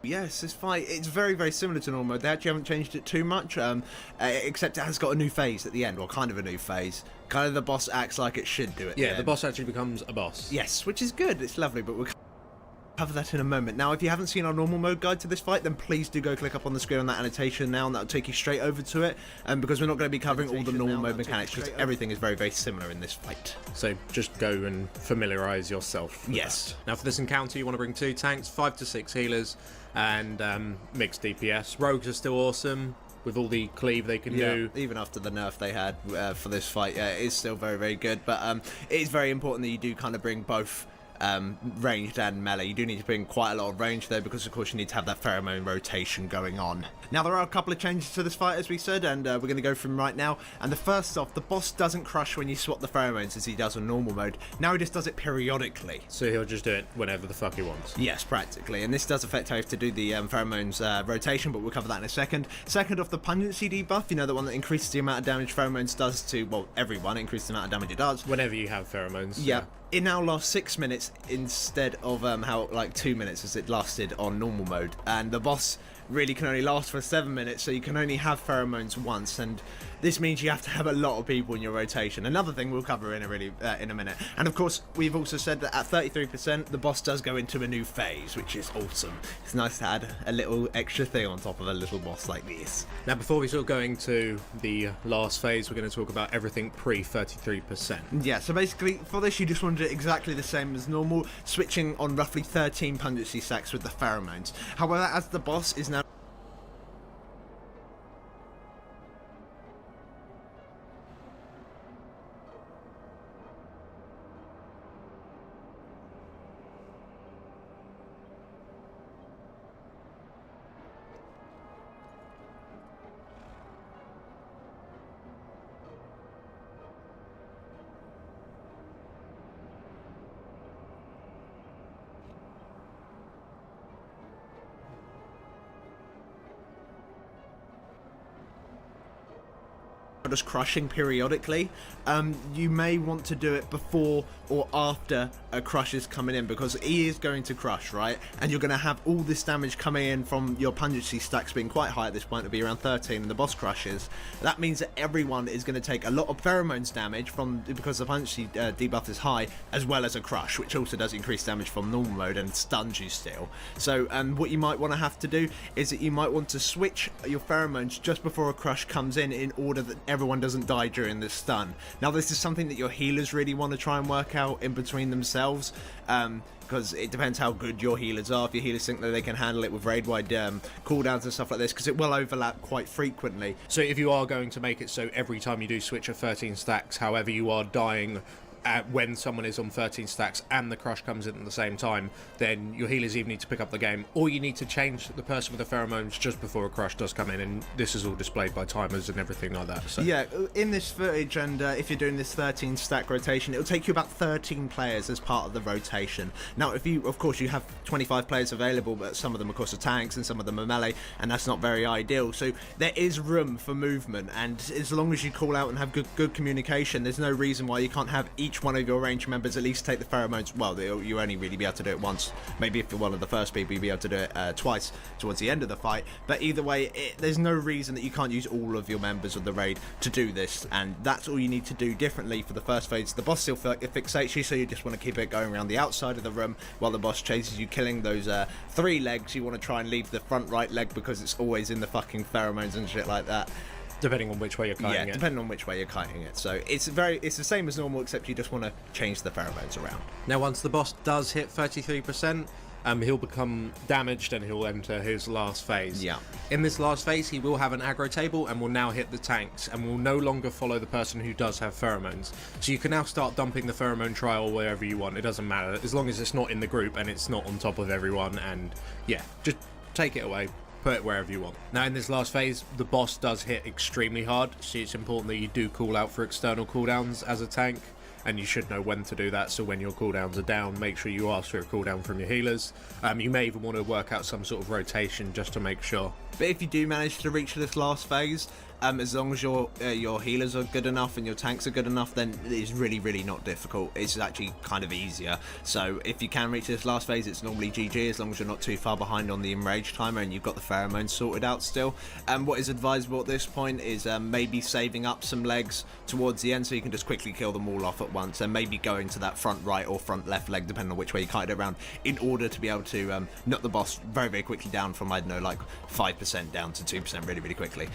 Yes, this fight, it's very, very similar to normal mode. They actually haven't changed it too much, except it has got a new phase at the end, or kind of a new phase. Kind of the boss acts like it should do at the end. Yeah, the boss actually becomes a boss. Yes, which is good, it's lovely, but we'll cover that in a moment. Now, if you haven't seen our normal mode guide to this fight, then please do go click up on the screen on that annotation now, and that'll take you straight over to it, because we're not going to be covering all the normal mode mechanics, because everything is very, very similar in this fight. So just go and familiarise yourself with that. Now for this encounter, you want to bring 2 tanks, 5 to 6 healers, and mixed DPS. Rogues are still awesome, with all the cleave they can do. Even after the nerf they had for this fight, it is still very, very good, but it is very important that you do kind of bring both ranged and melee. You do need to bring quite a lot of range there, because of course you need to have that pheromone rotation going on. Now there are a couple of changes to this fight, as we said, and we're going to go through them right now. And the first off, the boss doesn't crush when you swap the pheromones as he does on normal mode. Now he just does it periodically. So he'll just do it whenever the fuck he wants. Yes, practically, and this does affect how you have to do the pheromones rotation, but we'll cover that in a second. Second off, the pungency debuff, you know, the one that increases the amount of damage pheromones does to, well, everyone, increases the amount of damage it does. Whenever you have pheromones. Yeah. It now lasts 6 minutes instead of how like 2 minutes as it lasted on normal mode, and the boss really can only last for 7 minutes, so you can only have pheromones once, and this means you have to have a lot of people in your rotation. Another thing we'll cover in a minute. And of course, we've also said that at 33%, the boss does go into a new phase, which is awesome. It's nice to add a little extra thing on top of a little boss like this. Now, before we sort of go into the last phase, we're going to talk about everything pre-33%. Yeah, so basically, for this, you just want to do it exactly the same as normal, switching on roughly 13 pungency stacks with the pheromones. However, as the boss is now just crushing periodically, you may want to do it before or after a crush is coming in, because he is going to crush, right? And you're going to have all this damage coming in from your pungency stacks being quite high at this point, to be around 13, and the boss crushes. That means that everyone is going to take a lot of pheromones damage because the pungency debuff is high, as well as a crush, which also does increase damage from normal mode and stuns you still. So what you might want to have to do is that you might want to switch your pheromones just before a crush comes in order that everyone doesn't die during this stun. Now this is something that your healers really want to try and work out in between themselves, because it depends how good your healers are. If your healers think that they can handle it with raid-wide cooldowns and stuff like this, because it will overlap quite frequently. So if you are going to make it so every time you do switch of 13 stacks, however you are dying when someone is on 13 stacks and the crush comes in at the same time, then your healers either need to pick up the game, or you need to change the person with the pheromones just before a crush does come in, and this is all displayed by timers and everything like that. So yeah, in this footage, and if you're doing this 13 stack rotation, it'll take you about 13 players as part of the rotation. Now if you, of course, you have 25 players available, but some of them of course are tanks and some of them are melee, and that's not very ideal, so there is room for movement, and as long as you call out and have good communication, there's no reason why you can't have each one of your range members at least take the pheromones. Well, you only really be able to do it once. Maybe if you're one of the first people, you'll be able to do it twice towards the end of the fight. But either way, there's no reason that you can't use all of your members of the raid to do this, and that's all you need to do differently for the first phase. The boss still fixates you, so you just want to keep it going around the outside of the room while the boss chases you, killing those 3 legs. You want to try and leave the front right leg, because it's always in the fucking pheromones and shit like that. Depending on which way you're kiting it. Yeah, depending on which way you're kiting it. So it's the same as normal, except you just want to change the pheromones around. Now once the boss does hit 33%, he'll become damaged and he'll enter his last phase. Yeah. In this last phase, he will have an aggro table and will now hit the tanks and will no longer follow the person who does have pheromones. So you can now start dumping the pheromone trial wherever you want. It doesn't matter, as long as it's not in the group and it's not on top of everyone, and yeah, just take it away. Put it wherever you want. Now in this last phase, the boss does hit extremely hard, so it's important that you do call out for external cooldowns as a tank, and you should know when to do that, so when your cooldowns are down, make sure you ask for a cooldown from your healers. You may even want to work out some sort of rotation just to make sure. But if you do manage to reach this last phase, as long as your healers are good enough and your tanks are good enough, then it's really not difficult. It's actually kind of easier. So if you can reach this last phase, it's normally GG, as long as you're not too far behind on the enrage timer and you've got the pheromones sorted out still. What is advisable at this point is maybe saving up some legs towards the end so you can just quickly kill them all off at once, and maybe going to that front right or front left leg, depending on which way you kite it around, in order to be able to knock the boss very quickly down from, I don't know, like 5% down to 2% really quickly.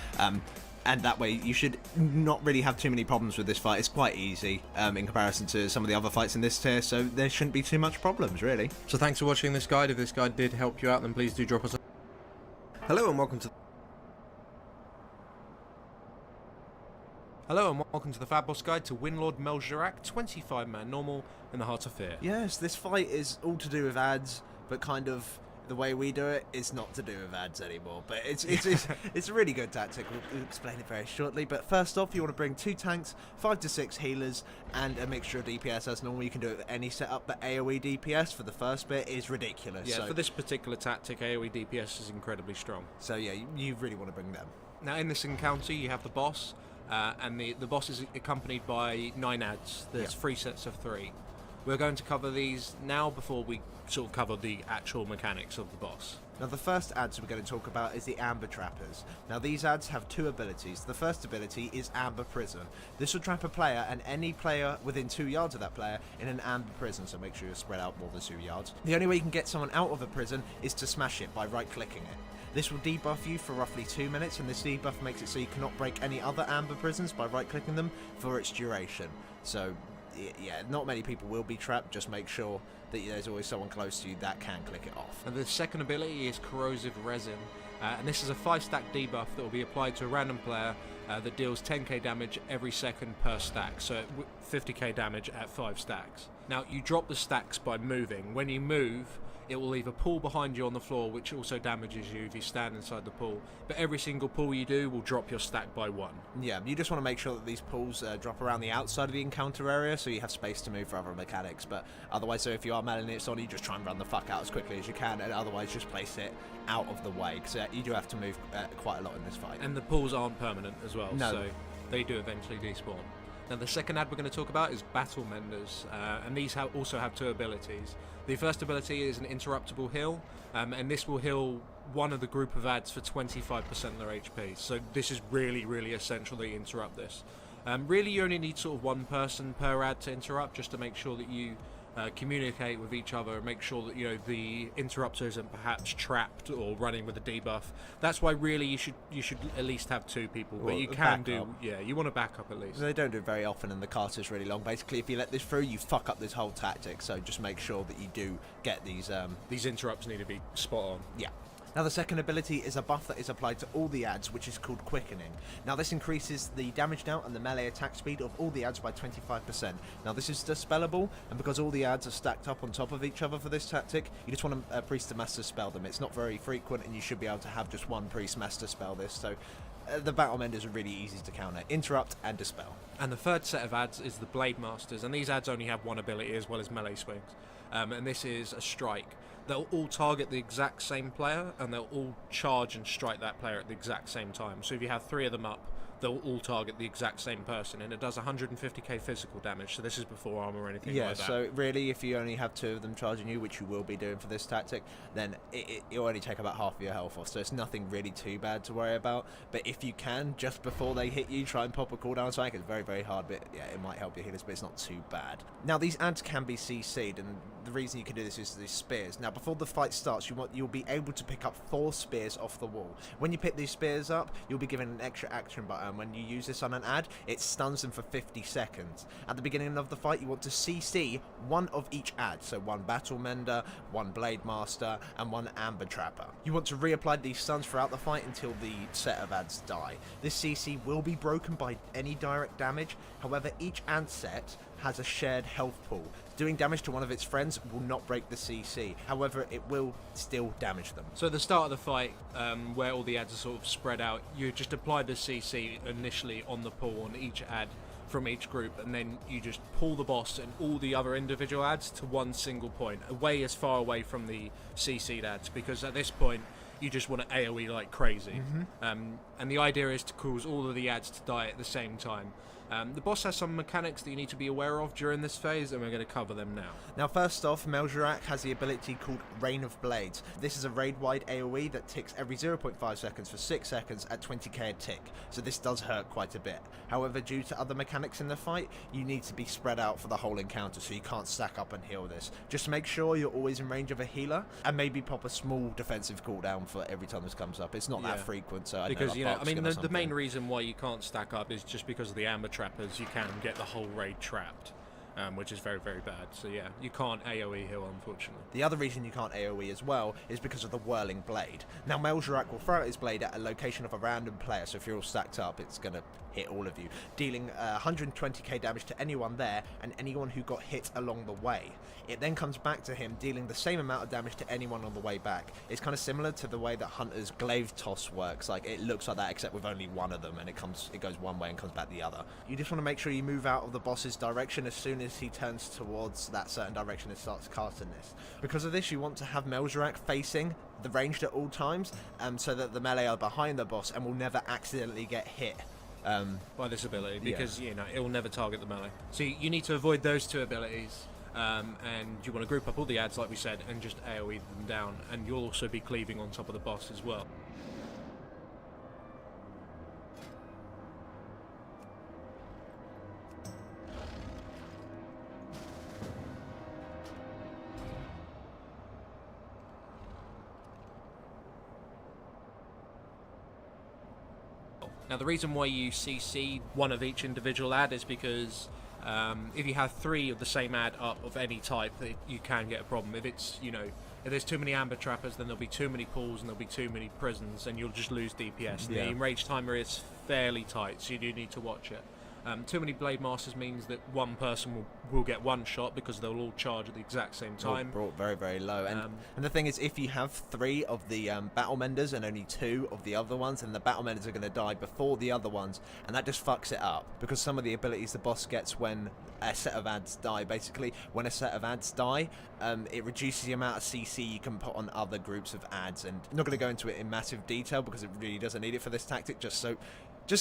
And that way you should not really have too many problems with this fight. It's quite easy in comparison to some of the other fights in this tier, so there shouldn't be too much problems, really. So thanks for watching this guide. If this guide did help you out, then please do drop us a... Hello and welcome to the Fab Boss Guide to Winlord Meljorak, 25-man normal in the Heart of Fear. Yes, this fight is all to do with ads, but kind of the way we do it is not to do with ads anymore. But it's a really good tactic. We'll explain it very shortly. But first off, you want to bring 2 tanks, 5 to 6 healers, and a mixture of DPS as normal. You can do it with any setup, but AoE DPS for the first bit is ridiculous. Yeah, so for this particular tactic, AoE DPS is incredibly strong. So yeah, you really want to bring them. Now in this encounter, you have the boss, and the boss is accompanied by 9 ads. There's 3 sets of 3. We're going to cover these now before we sort of cover the actual mechanics of the boss. Now the first ads we're going to talk about is the Amber Trappers. Now these ads have 2 abilities. The first ability is Amber Prison. This will trap a player and any player within 2 yards of that player in an Amber Prison, so make sure you're spread out more than 2 yards. The only way you can get someone out of a prison is to smash it by right-clicking it. This will debuff you for roughly 2 minutes, and this debuff makes it so you cannot break any other Amber Prisons by right-clicking them for its duration. So yeah, not many people will be trapped. Just make sure that there's always someone close to you that can click it off. And the second ability is Corrosive Resin, and this is a 5-stack debuff that will be applied to a random player that deals 10k damage every second per stack, so 50k damage at 5 stacks. Now you drop the stacks by moving. When you move, it will leave a pool behind you on the floor, which also damages you if you stand inside the pool. But every single pool you do will drop your stack by 1. Yeah, you just want to make sure that these pools drop around the outside of the encounter area, so you have space to move for other mechanics. But otherwise, so if you are mailing it on, you just try and run the fuck out as quickly as you can, and otherwise just place it out of the way, because you do have to move quite a lot in this fight. And the pools aren't permanent as well, no. So they do eventually despawn. Now the second ad we're going to talk about is Battle Menders, and these also have 2 abilities. The first ability is an interruptible heal, and this will heal one of the group of ads for 25% of their HP. So this is really essential that you interrupt this. Really you only need sort of 1 person per ad to interrupt, just to make sure that you communicate with each other and make sure that the interrupter isn't perhaps trapped or running with a debuff. That's why really you should at least have 2 people, but you can do you want to back up at least. They don't do it very often, and the cast is really long. Basically, if you let this through, you fuck up this whole tactic. So just make sure that you do get these interrupts need to be spot on. Yeah. Now the second ability is a buff that is applied to all the ads, which is called Quickening. Now this increases the damage dealt and the melee attack speed of all the ads by 25%. Now this is dispellable, and because all the ads are stacked up on top of each other for this tactic, you just want to Priest to Master spell them. It's not very frequent, and you should be able to have just 1 Priest Master spell this, so the Battle Menders are really easy to counter. Interrupt and Dispel. And the third set of ads is the Blade Masters, and these ads only have 1 ability as well as melee swings. And this is a strike. They'll all target the exact same player, and they'll all charge and strike that player at the exact same time. So if you have 3 of them up, they'll all target the exact same person, and it does 150k physical damage, so this is before armor or anything like that. Yeah, so really if you only have 2 of them charging you, which you will be doing for this tactic, then it'll only take about half of your health off, so it's nothing really too bad to worry about. But if you can, just before they hit you, try and pop a cooldown spike. It's very hard, but yeah, it might help your healers, but it's not too bad. Now these ads can be CC'd, and the reason you can do this is these spears. Now before the fight starts, you'll be able to pick up 4 spears off the wall. When you pick these spears up, you'll be given an extra action button. When you use this on an ad, it stuns them for 50 seconds. At the beginning of the fight, you want to CC 1 of each ad, so 1 Battle Mender, 1 Blade Master, and 1 Amber Trapper. You want to reapply these stuns throughout the fight until the set of ads die. This CC will be broken by any direct damage, however each ad set has a shared health pool. Doing damage to one of its friends will not break the CC, however it will still damage them. So at the start of the fight, where all the ads are sort of spread out, you just apply the CC initially on the pool on each ad from each group, and then you just pull the boss and all the other individual ads to 1 single point, as far away from the CC'd ads, because at this point you just want to AoE like crazy. And the idea is to cause all of the ads to die at the same time. The boss has some mechanics that you need to be aware of during this phase, and we're going to cover them now. Now, first off, Majora has the ability called Rain of Blades. This is a raid-wide AoE that ticks every 0.5 seconds for 6 seconds at 20k a tick, so this does hurt quite a bit. However, due to other mechanics in the fight, you need to be spread out for the whole encounter, so you can't stack up and heal this. Just make sure you're always in range of a healer, and maybe pop a small defensive cooldown for every time this comes up. It's not that frequent, so I because know I mean, the main reason why you can't stack up is just because of the amber trappers. You can get the whole raid trapped, which is very, very bad. So yeah, you can't AoE heal, unfortunately. The other reason you can't AoE as well is because of the whirling blade. Now, Majora will throw out his blade at a location of a random player, so if you're all stacked up, it's going to hit all of you, dealing 120k damage to anyone there and anyone who got hit along the way. It then comes back to him, dealing the same amount of damage to anyone on the way back. It's kind of similar to the way that Hunter's glaive toss works. Like, it looks like that, except with only one of them, and it goes one way and comes back the other. You just want to make sure you move out of the boss's direction as soon as he turns towards that certain direction and starts casting this. Because of this, you want to have Majora facing the ranged at all times, so that the melee are behind the boss and will never accidentally get hit by this ability, because you know it will never target the melee. So you need to avoid those two abilities, and you want to group up all the ads like we said and just AoE them down, and you'll also be cleaving on top of the boss as well. Now, the reason why you CC one of each individual ad is because if you have 3 of the same ad up of any type, you can get a problem. If it's, you know, if there's too many amber trappers, then there'll be too many pools and there'll be too many prisons, and you'll just lose DPS. The enrage timer is fairly tight, so you do need to watch it. Too many Blade Masters means that one person will get one shot because they'll all charge at the exact same time. Brought very, very low. And the thing is, if you have 3 of the Battle Menders and only 2 of the other ones, then the Battle Menders are going to die before the other ones, and that just fucks it up. Because some of the abilities the boss gets when a set of ads die, basically, when a set of ads die, it reduces the amount of CC you can put on other groups of ads. And I'm not going to go into it in massive detail because it really doesn't need it for this tactic, just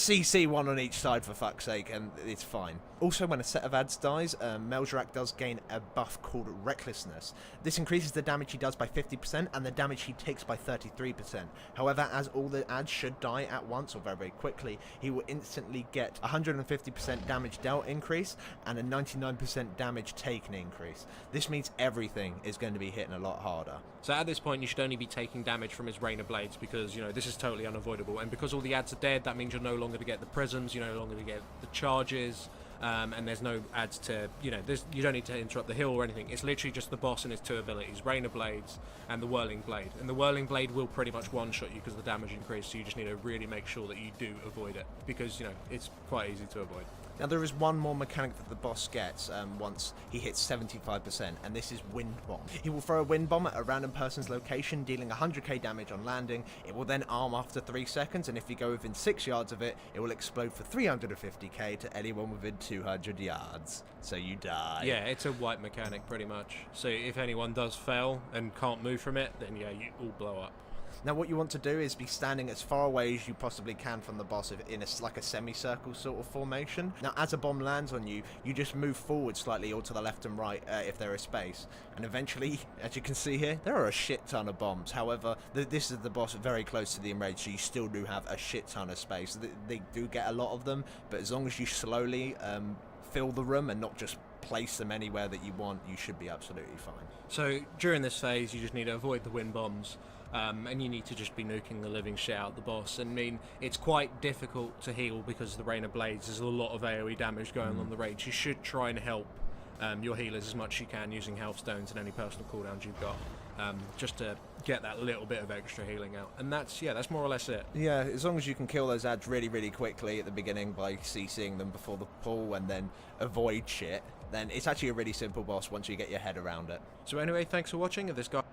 CC one on each side for fuck's sake, and it's fine. Also, when a set of ads dies, Majora does gain a buff called Recklessness. This increases the damage he does by 50% and the damage he takes by 33%. However, as all the ads should die at once or very, very quickly, he will instantly get 150% damage dealt increase and a 99% damage taken increase. This means everything is going to be hitting a lot harder. So at this point, you should only be taking damage from his Rain of Blades because, you know, this is totally unavoidable. And because all the ads are dead, that means you're no longer to get the prisms, you're no longer to get the charges, and there's no ads to, you know, you don't need to interrupt the hill or anything. It's literally just the boss and his 2 abilities, Rain of Blades and the Whirling Blade. And the Whirling Blade will pretty much one-shot you because the damage increase, so you just need to really make sure that you do avoid it because, you know, it's quite easy to avoid. Now, there is one more mechanic that the boss gets once he hits 75%, and this is Wind Bomb. He will throw a Wind Bomb at a random person's location, dealing 100k damage on landing. It will then arm after 3 seconds, and if you go within 6 yards of it, it will explode for 350k to anyone within 200 yards. So you die. Yeah, it's a white mechanic pretty much. So if anyone does fail and can't move from it, then yeah, you all blow up. Now, what you want to do is be standing as far away as you possibly can from the boss in like a semicircle sort of formation. Now, as a bomb lands on you, you just move forward slightly or to the left and right if there is space. And eventually, as you can see here, there are a shit ton of bombs. However, this is the boss very close to the enrage, so you still do have a shit ton of space. They do get a lot of them, but as long as you slowly fill the room and not just place them anywhere that you want, you should be absolutely fine. So during this phase, you just need to avoid the wind bombs. And you need to just be nuking the living shit out of the boss. And I mean, it's quite difficult to heal because of the Rain of Blades. There's a lot of AoE damage going on the rage. You should try and help your healers as much as you can using health stones and any personal cooldowns you've got, just to get that little bit of extra healing out. And that's more or less it. Yeah, as long as you can kill those ads really, really quickly at the beginning by CCing them before the pull and then avoid shit, then it's actually a really simple boss once you get your head around it. So anyway, thanks for watching. If this guy...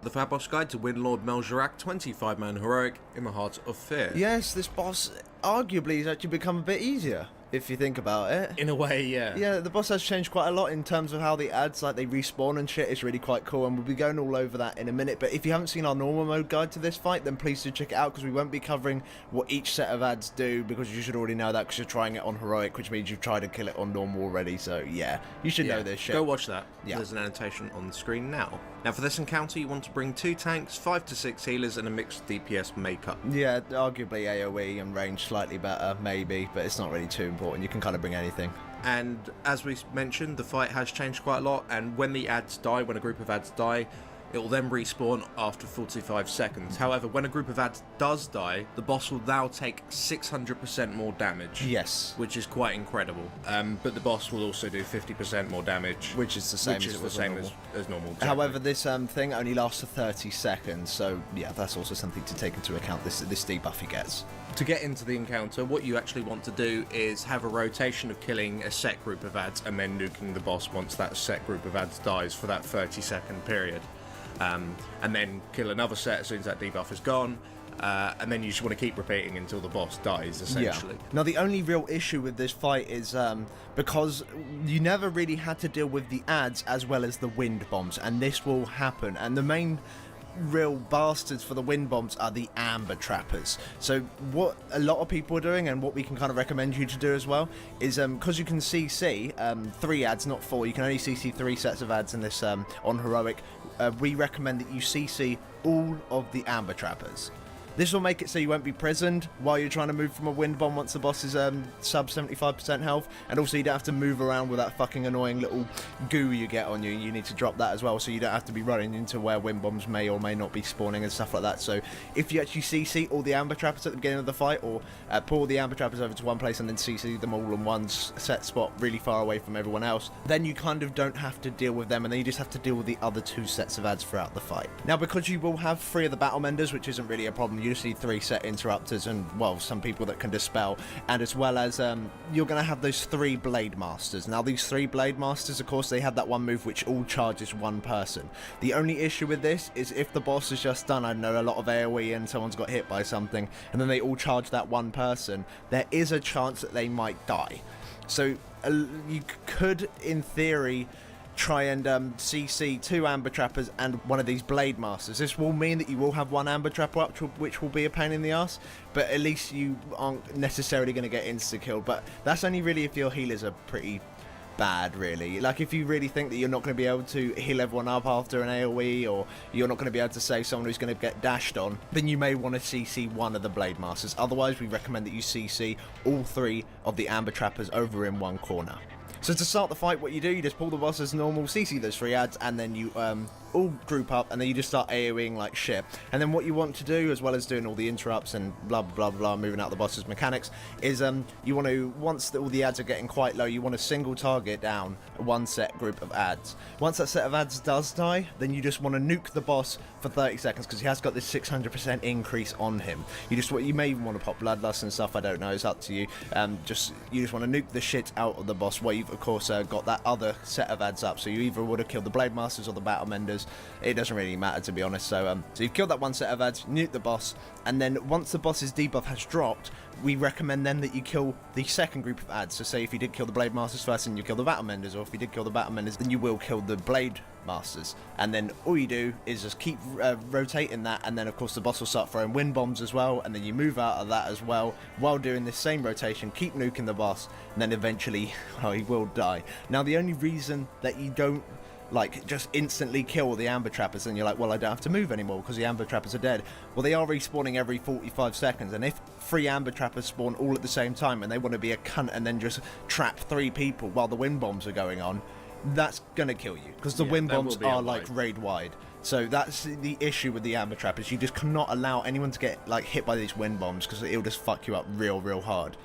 The Fat Boss Guide to Windlord Majora 25-man heroic in the Heart of Fear. Yes, this boss arguably has actually become a bit easier. if you think about it. In a way, yeah. Yeah, the boss has changed quite a lot in terms of how the ads, like, they respawn and shit. It's really quite cool, and we'll be going all over that in a minute. But if you haven't seen our normal mode guide to this fight, then please do check it out, because we won't be covering what each set of ads do, because you should already know that, because you're trying it on heroic, which means you've tried to kill it on normal already. So yeah, you should know this shit. Go watch that. Yeah. There's an annotation on the screen now. Now for this encounter, you want to bring 2 tanks, 5 to 6 healers, and a mixed DPS makeup. Yeah, arguably AoE and range slightly better, maybe, but it's not really too important. You can kind of bring anything. And as we mentioned, the fight has changed quite a lot, and when the ads die, when a group of ads die, it will then respawn after 45 seconds. However, when a group of ads does die, the boss will now take 600% more damage. Yes. Which is quite incredible. But the boss will also do 50% more damage. Which is the same which as is it the was same normal. as normal. Exactly. However, this thing only lasts for 30 seconds, so yeah, that's also something to take into account, this debuff he gets. To get into the encounter, what you actually want to do is have a rotation of killing a set group of ads and then nuking the boss once that set group of ads dies for that 30-second period. And then kill another set as soon as that debuff is gone, and then you just want to keep repeating until the boss dies, essentially. Yeah. Now, the only real issue with this fight is because you never really had to deal with the ads as well as the wind bombs, and this will happen. And the main real bastards for the wind bombs are the amber trappers. So what a lot of people are doing, and what we can kind of recommend you to do as well, is because you can CC 3 ads, not 4. You can only CC 3 sets of ads in this on heroic. We recommend that you CC all of the amber trappers. This will make it so you won't be prisoned while you're trying to move from a wind bomb once the boss is sub 75% health, and also you don't have to move around with that fucking annoying little goo you get on you. You need to drop that as well, so you don't have to be running into where wind bombs may or may not be spawning and stuff like that. So if you actually CC all the amber trappers at the beginning of the fight, or pull all the amber trappers over to one place and then CC them all in one set spot really far away from everyone else, then you kind of don't have to deal with them, and then you just have to deal with the other 2 sets of ads throughout the fight. Now, because you will have 3 of the battle menders, which isn't really a problem, you just need 3 set interrupters and, well, some people that can dispel, and as well as you're going to have those 3 blade masters. Now, these 3 blade masters, of course, they have that one move which all charges one person. The only issue with this is if the boss has just done, I don't know, a lot of AoE and someone's got hit by something, and then they all charge that one person, there is a chance that they might die. So you could, in theory, try and CC 2 amber trappers and one of these blade masters. This will mean that you will have 1 amber trapper up, which will be a pain in the ass, but at least you aren't necessarily going to get insta-killed. But that's only really if your healers are pretty bad, really. Like, if you really think that you're not going to be able to heal everyone up after an AoE, or you're not going to be able to save someone who's going to get dashed on, then you may want to CC 1 of the blade masters. Otherwise, we recommend that you CC all 3 of the amber trappers over in one corner. So to start the fight, what you do, you just pull the boss as normal, CC those 3 ads, and then you all group up, and then you just start AoEing like shit. And then what you want to do, as well as doing all the interrupts and blah blah blah blah, moving out the boss's mechanics, is you want to, once all the ads are getting quite low, you want to single target down 1 set group of ads. Once that set of ads does die, then you just want to nuke the boss for 30 seconds, because he has got this 600% increase on him. You may even want to pop bloodlust and stuff, I don't know, it's up to you. You just want to nuke the shit out of the boss while you've, of course, got that other set of ads up. So you either would have killed the blade masters or the battle menders. It doesn't really matter, to be honest. So you've killed that 1 set of ads, nuke the boss, and then once the boss's debuff has dropped, we recommend then that you kill the second group of ads. So say if you did kill the blade masters first, then you kill the battle menders, or if you did kill the battle menders, then you will kill the blade masters. And then all you do is just keep rotating that, and then of course the boss will start throwing wind bombs as well, and then you move out of that as well while doing this same rotation, keep nuking the boss, and then eventually, oh, he will die. Now, the only reason that you don't like just instantly kill the amber trappers, and you're like, well, I don't have to move anymore because the amber trappers are dead. Well, they are respawning every 45 seconds, and if 3 amber trappers spawn all at the same time and they want to be a cunt and then just trap 3 people while the wind bombs are going on, that's gonna kill you, because the wind bombs are like raid wide. So that's the issue with the amber trappers. You just cannot allow anyone to get like hit by these wind bombs, because it'll just fuck you up real hard.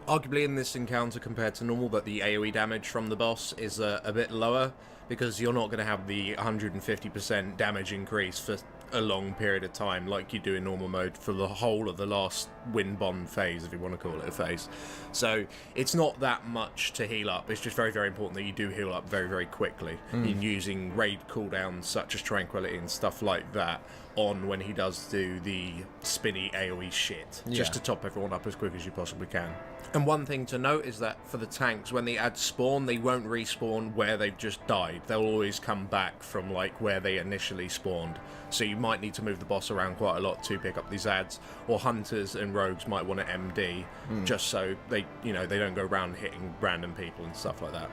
Arguably in this encounter compared to normal, but the AoE damage from the boss is a bit lower, because you're not going to have the 150% damage increase for a long period of time, like you do in normal mode for the whole of the last win bond phase, if you want to call it a phase. So it's not that much to heal up. It's just very, very important that you do heal up very, very quickly in using raid cooldowns such as Tranquility and stuff like that on when he does do the spinny AoE shit, just to top everyone up as quick as you possibly can. And one thing to note is that for the tanks, when the adds spawn, they won't respawn where they've just died. They'll always come back from like where they initially spawned. So you might need to move the boss around quite a lot to pick up these adds, or hunters and rogues might want to MD just so they don't go around hitting random people and stuff like that.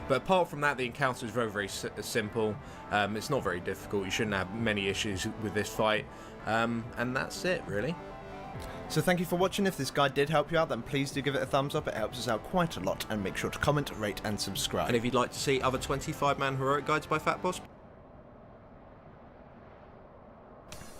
But apart from that, the encounter is very, very simple. It's not very difficult. You shouldn't have many issues with this fight. And that's it, really. So thank you for watching. If this guide did help you out, then please do give it a thumbs up. It helps us out quite a lot. And make sure to comment, rate and subscribe. And if you'd like to see other 25-man heroic guides by Fat Boss...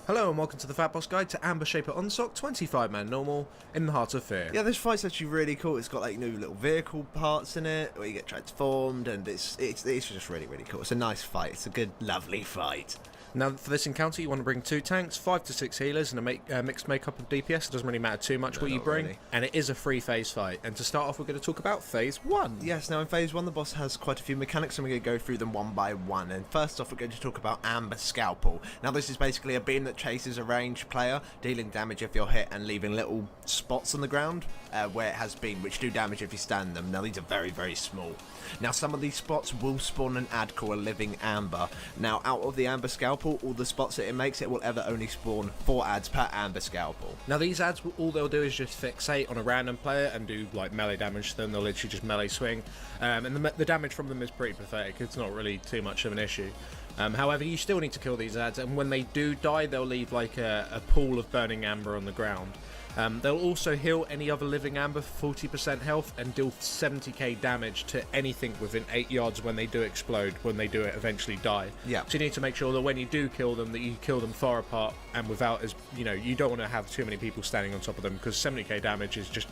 Hello and welcome to the Fat Boss Guide to Amber Shaper Onsock 25-man normal in the Heart of Fear. Yeah, this fight's actually really cool. It's got like new little vehicle parts in it where you get transformed, and it's just really, really cool. It's a nice fight. It's a good, lovely fight. Now, for this encounter, you want to bring 2 tanks, 5 to 6 healers, and a mixed makeup of DPS. It doesn't really matter too much what you bring. Really. And it is a free phase fight. And to start off, we're going to talk about Phase 1. Yes, now in Phase 1, the boss has quite a few mechanics, and we're going to go through them one by one. And first off, we're going to talk about Amber Scalpel. Now, this is basically a beam that chases a ranged player, dealing damage if you're hit and leaving little spots on the ground where it has been, which do damage if you stand them. Now, these are very, very small. Now, some of these spots will spawn an ad called a Living Amber. Now, out of the Amber Scalpel, all the spots that it makes, it will ever only spawn 4 ads per Amber Scalpel. Now, these ads, all they'll do is just fixate on a random player and do like melee damage to them. They'll literally just melee swing. And the damage from them is pretty pathetic. It's not really too much of an issue. However, you still need to kill these ads, and when they do die, they'll leave like a pool of burning amber on the ground. They'll also heal any other living amber for 40% health and deal 70k damage to anything within 8 yards when they do explode, when they do eventually die. Yeah. So you need to make sure that when you do kill them, that you kill them far apart and without, as you don't want to have too many people standing on top of them, because 70k damage is just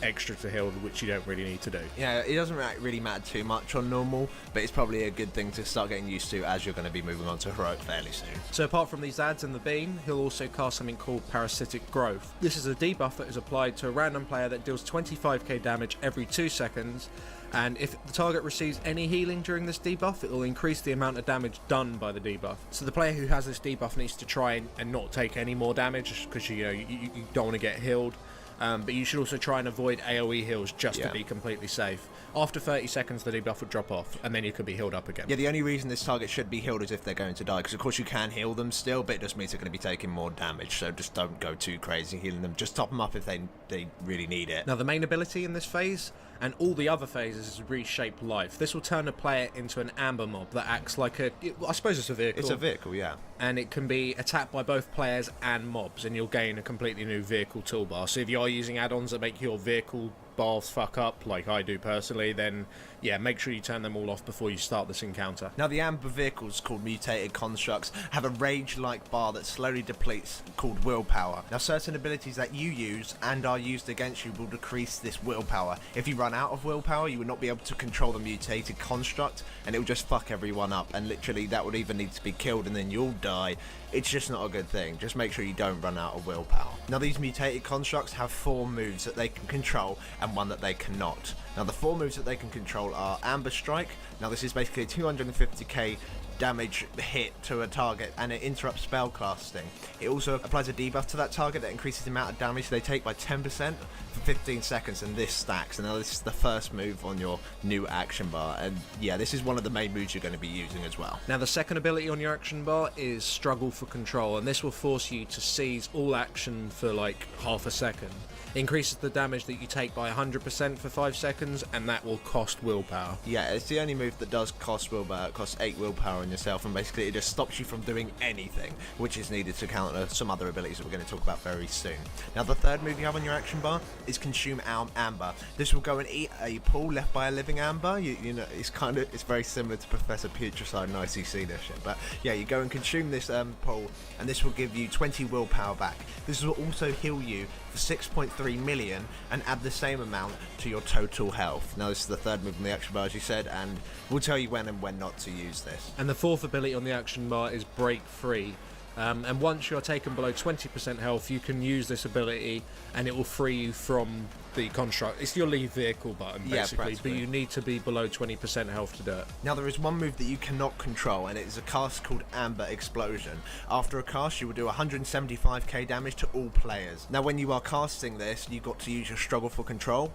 extra to heal, which you don't really need to do. Yeah, it doesn't really matter too much on normal, but it's probably a good thing to start getting used to as you're going to be moving on to heroic fairly soon. So apart from these ads and the beam, he'll also cast something called Parasitic Growth. This is a debuff that is applied to a random player that deals 25k damage every 2 seconds, and if the target receives any healing during this debuff, it will increase the amount of damage done by the debuff. So the player who has this debuff needs to try and not take any more damage, because you don't want to get healed. But you should also try and avoid AoE heals just to be completely safe. After 30 seconds, the debuff will drop off, and then you could be healed up again. Yeah, the only reason this target should be healed is if they're going to die, because of course you can heal them still, but it just means they're going to be taking more damage, so just don't go too crazy healing them. Just top them up if they really need it. Now, the main ability in this phase, and all the other phases, is Reshape Life. This will turn a player into an amber mob that acts like I suppose it's a vehicle. It's a vehicle, yeah. And it can be attacked by both players and mobs, and you'll gain a completely new vehicle toolbar. So if you are using add-ons that make your vehicle bars fuck up, like I do personally, then yeah, make sure you turn them all off before you start this encounter. Now, the amber vehicles, called mutated constructs, have a rage-like bar that slowly depletes, called willpower. Now, certain abilities that you use and are used against you will decrease this willpower. If you run out of willpower, you will not be able to control the mutated construct, and it will just fuck everyone up, and literally that would either need to be killed and then you'll die. It's just not a good thing. Just make sure you don't run out of willpower. Now, these mutated constructs have 4 moves that they can control and 1 that they cannot. Now, the 4 moves that they can control are Amber Strike. Now, this is basically a 250k damage hit to a target, and it interrupts spell casting. It also applies a debuff to that target that increases the amount of damage they take by 10% for 15 seconds, and this stacks. And now this is the first move on your new action bar, and yeah, this is one of the main moves you're going to be using as well. Now, the second ability on your action bar is Struggle for Control, and this will force you to seize all action for like half a second. It increases the damage that you take by 100% for 5 seconds, and that will cost willpower. Yeah, it's the only move that does cost willpower. It costs 8 willpower on yourself, and basically it just stops you from doing anything, which is needed to counter some other abilities that we're going to talk about very soon. Now, the third move you have on your action bar is Consume Amber. This will go and eat a pool left by a living amber. You know, it's very similar to Professor Putricide and ICC this shit, but yeah, you go and consume this pool, and this will give you 20 willpower back. This will also heal you for 6.3 million and add the same amount to your total health. Now, this is the third move on the action bar, as you said, and we'll tell you when and when not to use this. And the fourth ability on the action bar is Break Free. And once you're taken below 20% health, you can use this ability and it will free you from the construct. It's your leave vehicle button, basically, but you need to be below 20% health to do it. Now, there is one move that you cannot control, and it is a cast called Amber Explosion. After a cast, you will do 175k damage to all players. Now, when you are casting this, you've got to use your Struggle for Control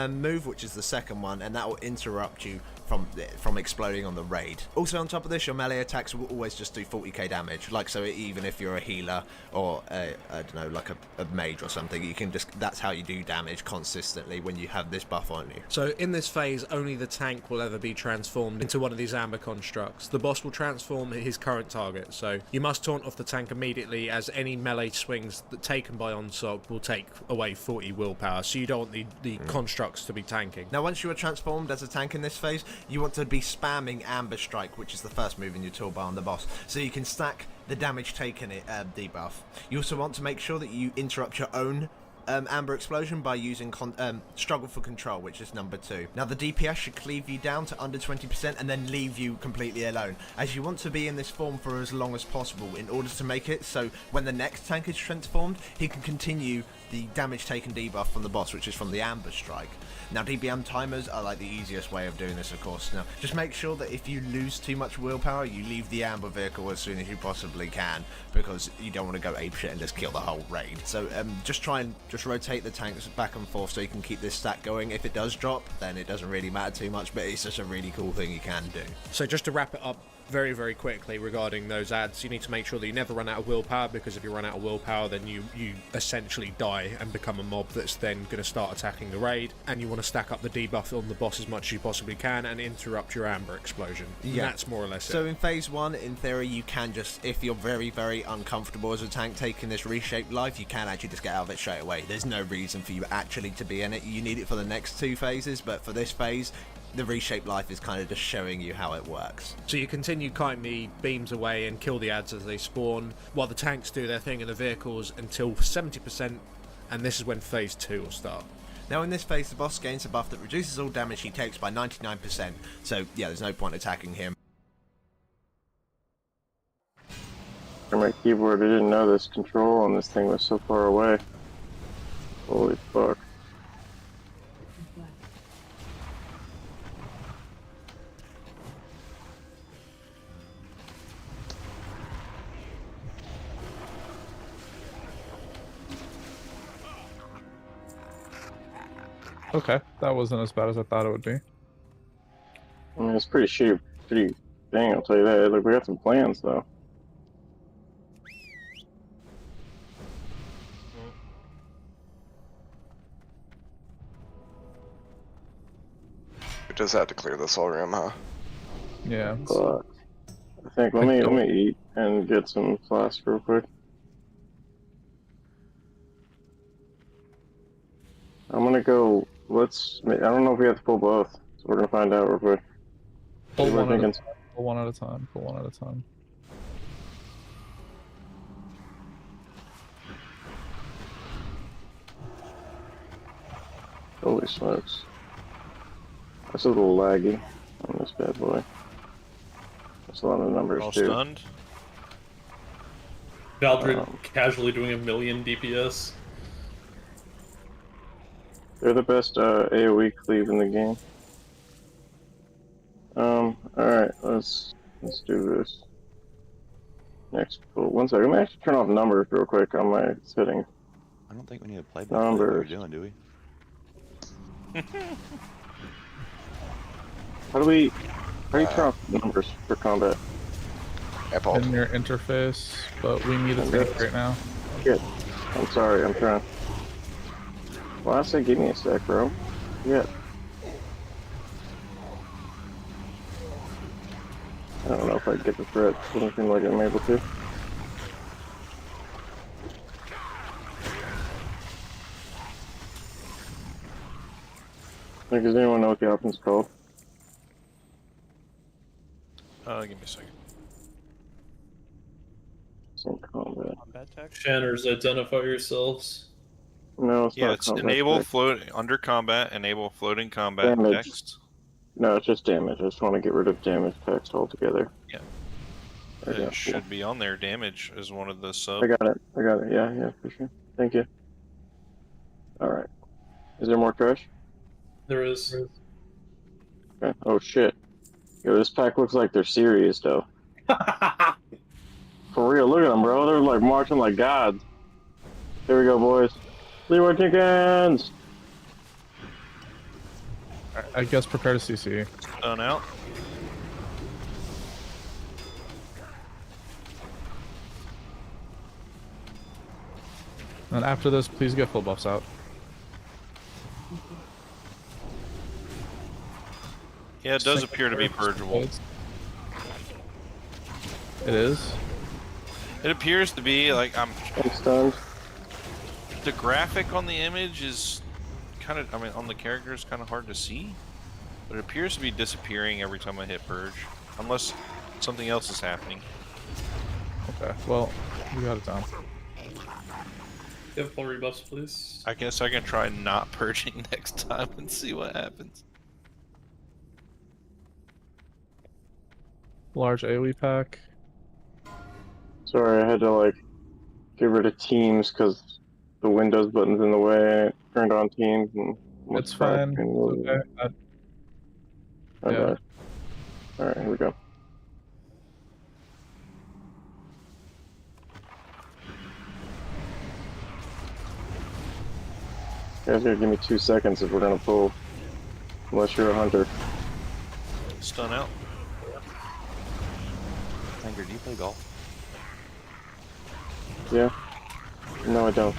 move, which is the second one, and that will interrupt you from exploding on the raid. Also, on top of this, your melee attacks will always just do 40k damage, like so. Even if you're a healer or I don't know, like a mage or something, you can just, that's how you do damage consistently when you have this buff on you. So in this phase, only the tank will ever be transformed into one of these amber constructs. The boss will transform his current target, so you must taunt off the tank immediately, as any melee swings that taken by onslaught will take away 40 willpower, so you don't want the constructs to be tanking. Now, once you are transformed as a tank in this phase, you want to be spamming Amber Strike, which is the first move in your toolbar on the boss, so you can stack the damage taken debuff. You also want to make sure that you interrupt your own Amber Explosion by using Struggle for Control, which is number 2. Now, the DPS should cleave you down to under 20% and then leave you completely alone, as you want to be in this form for as long as possible in order to make it so when the next tank is transformed, he can continue the damage taken debuff from the boss, which is from the Amber Strike. Now, DBM timers are like the easiest way of doing this, of course. Now, just make sure that if you lose too much willpower, you leave the Amber vehicle as soon as you possibly can, because you don't want to go apeshit and just kill the whole raid. So just try and just rotate the tanks back and forth so you can keep this stack going. If it does drop, then it doesn't really matter too much, but it's just a really cool thing you can do. So just to wrap it up very, very quickly regarding those ads, you need to make sure that you never run out of willpower, because if you run out of willpower, then you essentially die and become a mob that's then going to start attacking the raid. And you want to stack up the debuff on the boss as much as you possibly can and interrupt your Amber Explosion. Yeah. And that's more or less so it. In phase 1, in theory, you can just, if you're very, very uncomfortable as a tank taking this reshaped life, you can actually just get out of it straight away. There's no reason for you actually to be in it. You need it for the next 2 phases, but for this phase, the reshaped life is kind of just showing you how it works. So you continue kiting the beams away and kill the ads as they spawn, while the tanks do their thing in the vehicles until 70%, and this is when phase 2 will start. Now, in this phase, the boss gains a buff that reduces all damage he takes by 99%, so yeah, there's no point attacking him. On my keyboard, I didn't know this control on this thing was so far away. Holy fuck. Okay, that wasn't as bad as I thought it would be. I mean, it's pretty shitty, pretty thing, I'll tell you that. Like, we got some plans, though. We just had to clear the soul room, huh? Yeah. But I think, let me eat and get some flask real quick. I'm gonna go, I don't know if we have to pull both, so we're gonna find out real quick. Pull one at a time. Pull one at a time. Holy smokes. That's a little laggy on this bad boy. That's a lot of numbers, All too. stunned. Valdred casually doing 1,000,000 DPS. They're the best AoE cleave in the game. Alright, let's do this. Next pull. 1 second. Let me actually turn off numbers real quick on my setting. I don't think we need to play by what we're doing, do we? How do you turn off numbers for combat? In your interface, but we need a tank right now. Shit. I'm sorry, I'm trying. Well, I say give me a sec, bro. Yeah. I don't know if I get the threat. Doesn't seem like I'm able to. Like, does anyone know what the option's called? Give me a second. Some combat. Shanners, identify yourselves. No, it's Yeah, not it's combat. enable float under combat, enable floating combat Damage. text. No, it's just damage. I just want to get rid of damage text altogether. Yeah. It should be on there. Damage is one of the sub. I got it. Yeah, for sure. Thank you. Alright. Is there more trash? There is. Okay. Oh shit. Yo, this pack looks like they're serious though. For real, look at them, bro. They're like marching like gods. Here we go, boys. Leroy Jenkins! I guess prepare to CC. Stun out. And after this, please get full buffs out. Yeah, it does appear to be purgeable. It is. It appears to be like I'm stunned. the graphic on the image is kind of, I mean, on the character is kind of hard to see, but it appears to be disappearing every time I hit purge, unless something else is happening. Okay, well, we got it down. You have full rebuffs, please. I guess I can try not purging next time and see what happens. Large AoE pack. Sorry, I had to like get rid of teams because the Windows button's in the way. I turned on teams and It's fine. It's okay. Yeah. Alright, here we go. You guys gotta give me 2 seconds if we're gonna pull. Unless you're a hunter. Stun out. Conker, do you play golf? Yeah? No, I don't.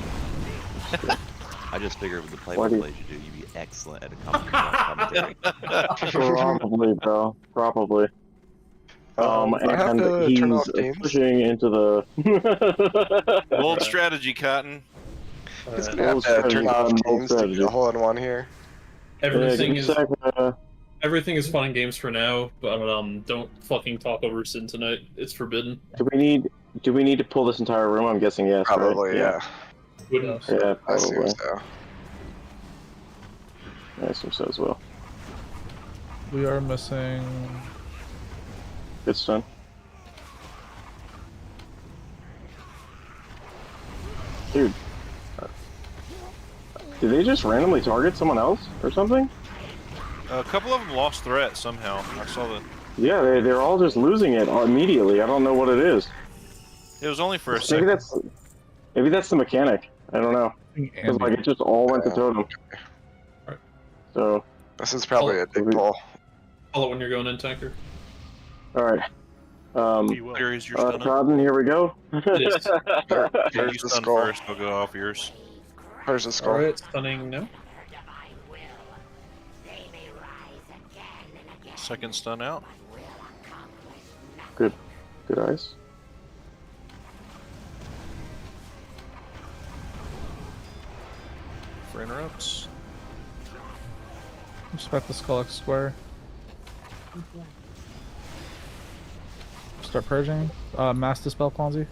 I just figured with the Why do you- play-by-plays you do, you'd be excellent at a commentary. Probably, bro. Probably. I have And to turn off he's games. pushing into the... Bold strategy, Cotton. He's gonna have to turn off games to get a hole-in-one here. Everything Yeah, is give me a sec, everything is fun and games for now, but don't fucking talk over Sin tonight. It's forbidden. do we need to pull this entire room? I'm guessing yes. right? Probably, yeah. Wouldn't. Yeah, I assume probably. so. I assume so as well. We are missing. Good stun. Dude. Did they just randomly target someone else or something? A couple of them lost threat somehow. I saw the. Yeah, they're all just losing it immediately. I don't know what it is. It was only for a Maybe second. that's the mechanic. I don't know. Because like it just all went to totem. Alright. So. This is probably a big pull. Call it when you're going in, tanker. All right. Here is your stun out. Cotton, here we go. It is. You There's the stun skull. first, I'll go off yours. There's the skull. Alright, stunning now. Second stun out. Good eyes. For interrupts. Respect the Skull X square. Start purging. Mass Dispel Ponzi.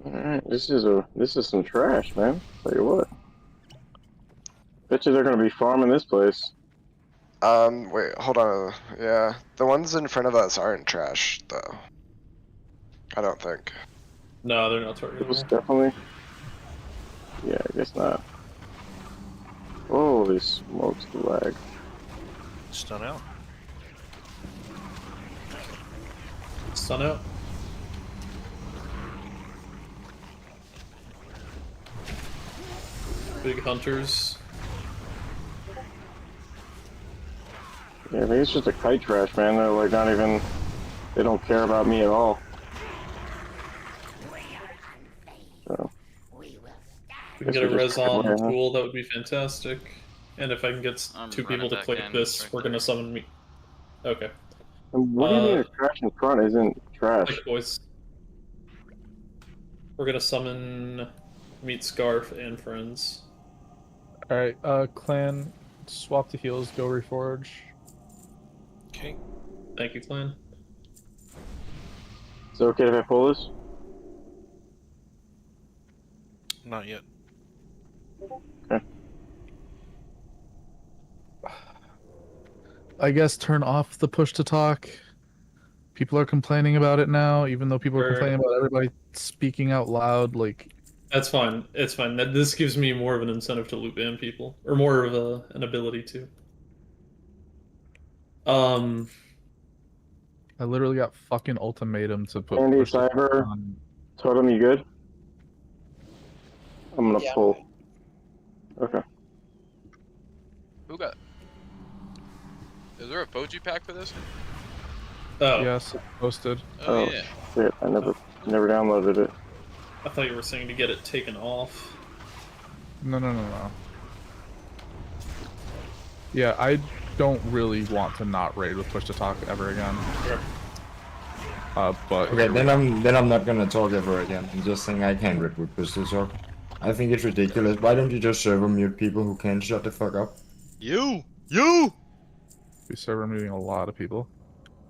Alright, this is some trash, man. Tell you what. Bet you they're gonna be farming this place. Wait, hold on. Yeah, the ones in front of us aren't trash, though. I don't think. No, they're not It was targeting. definitely. Yeah, I guess not. Holy smokes, the lag. Stun out. Stun out. Big hunters. Yeah, I think it's just a kite trash, man. They're like not even. They don't care about me at all. So. If we can get a res on the tool, that would be fantastic. And if I can get two people to click this, we're gonna summon me. Okay. And what do you mean the trash in front isn't trash? Click, boys. We're gonna summon Meet Scarf and friends. Alright, clan swap the heals, go reforge. Okay. Thank you, Clan. Is it okay if I pull this? Not yet. Okay. I guess turn off the push to talk. People are complaining about it now, even though people are complaining about everybody speaking out loud. Like, that's fine. It's fine. This gives me more of an incentive to loop ban people, or more of an ability to. I literally got fucking ultimatum to put. Andy, push to talk Cyber, on. Totem, you good? I'm gonna pull. Okay. Who got? Is there a Poji pack for this? Oh. Yes, posted. Oh, yeah. Shit, I never downloaded it. I thought you were saying to get it taken off. No. Yeah, I don't really want to not raid with push to talk ever again. Sure. But okay, then I'm not gonna talk ever again. I'm just saying I can't raid with push to talk. I think it's ridiculous. Why don't you just server mute people who can't shut the fuck up? You! We server muting a lot of people.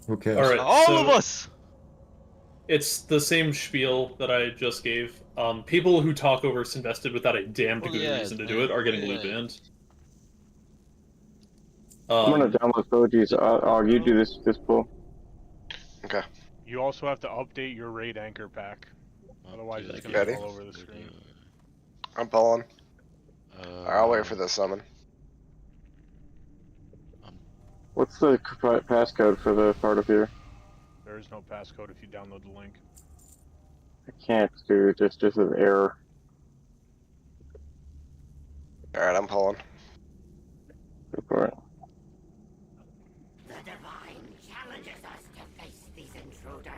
Who cares? All right, All so of us! it's the same spiel that I just gave. People who talk over Sinvested without a damn good reason to do it are getting loop banned. I'm gonna download Poji's. You do this pull. Okay. You also have to update your raid anchor pack. Otherwise, it's gonna Ready? be all over the screen. I'm pulling. I'll wait for the summon. What's the passcode for the part of here? There is no passcode if you download the link. I can't do it. Just an error. Alright, I'm pulling. Go for it. The Divine challenges us to face these intruders.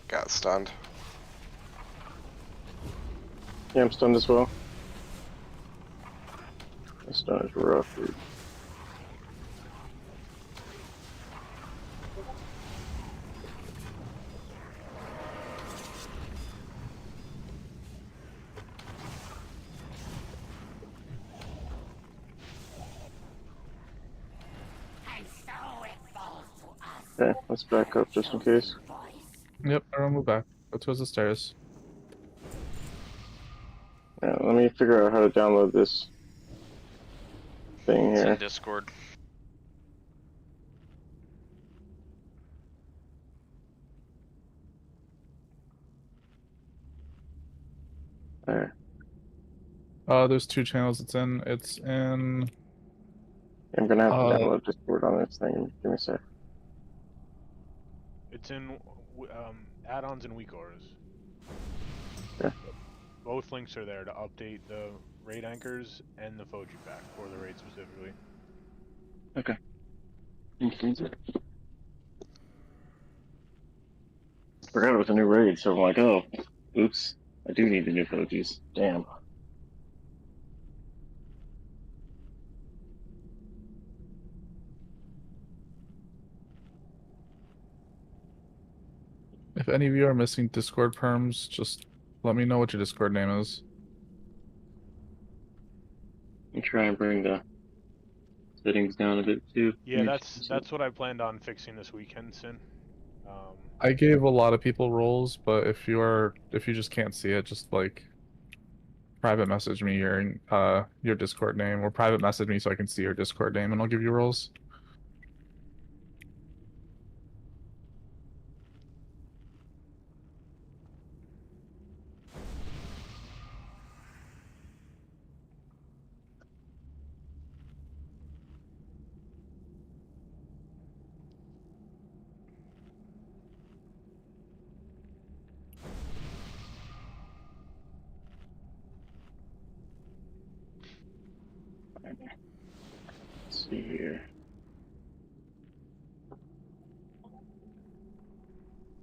Got stunned. Yeah, I'm stunned as well. This stun is rough, dude. Okay, let's back up just in case. Yep, everyone move back. Go towards the stairs. Yeah, let me figure out how to download this thing It's here. in Discord. There. There's two channels it's in. It's in... I'm gonna have to download Discord on this thing. Give me a sec. It's in add-ons and weak auras. Yeah. Both links are there to update the raid anchors and the Foji pack for the raid specifically. Okay. Forgot it was a new raid, so I'm like, oh, oops, I do need the new Fojis. Damn. If any of you are missing Discord perms, just let me know what your Discord name is. You try and bring the settings down a bit too. Yeah, that's what I planned on fixing this weekend, Sin. I gave a lot of people roles, but if you just can't see it, just like private message me your Discord name, or private message me so I can see your Discord name, and I'll give you roles. Let's see here.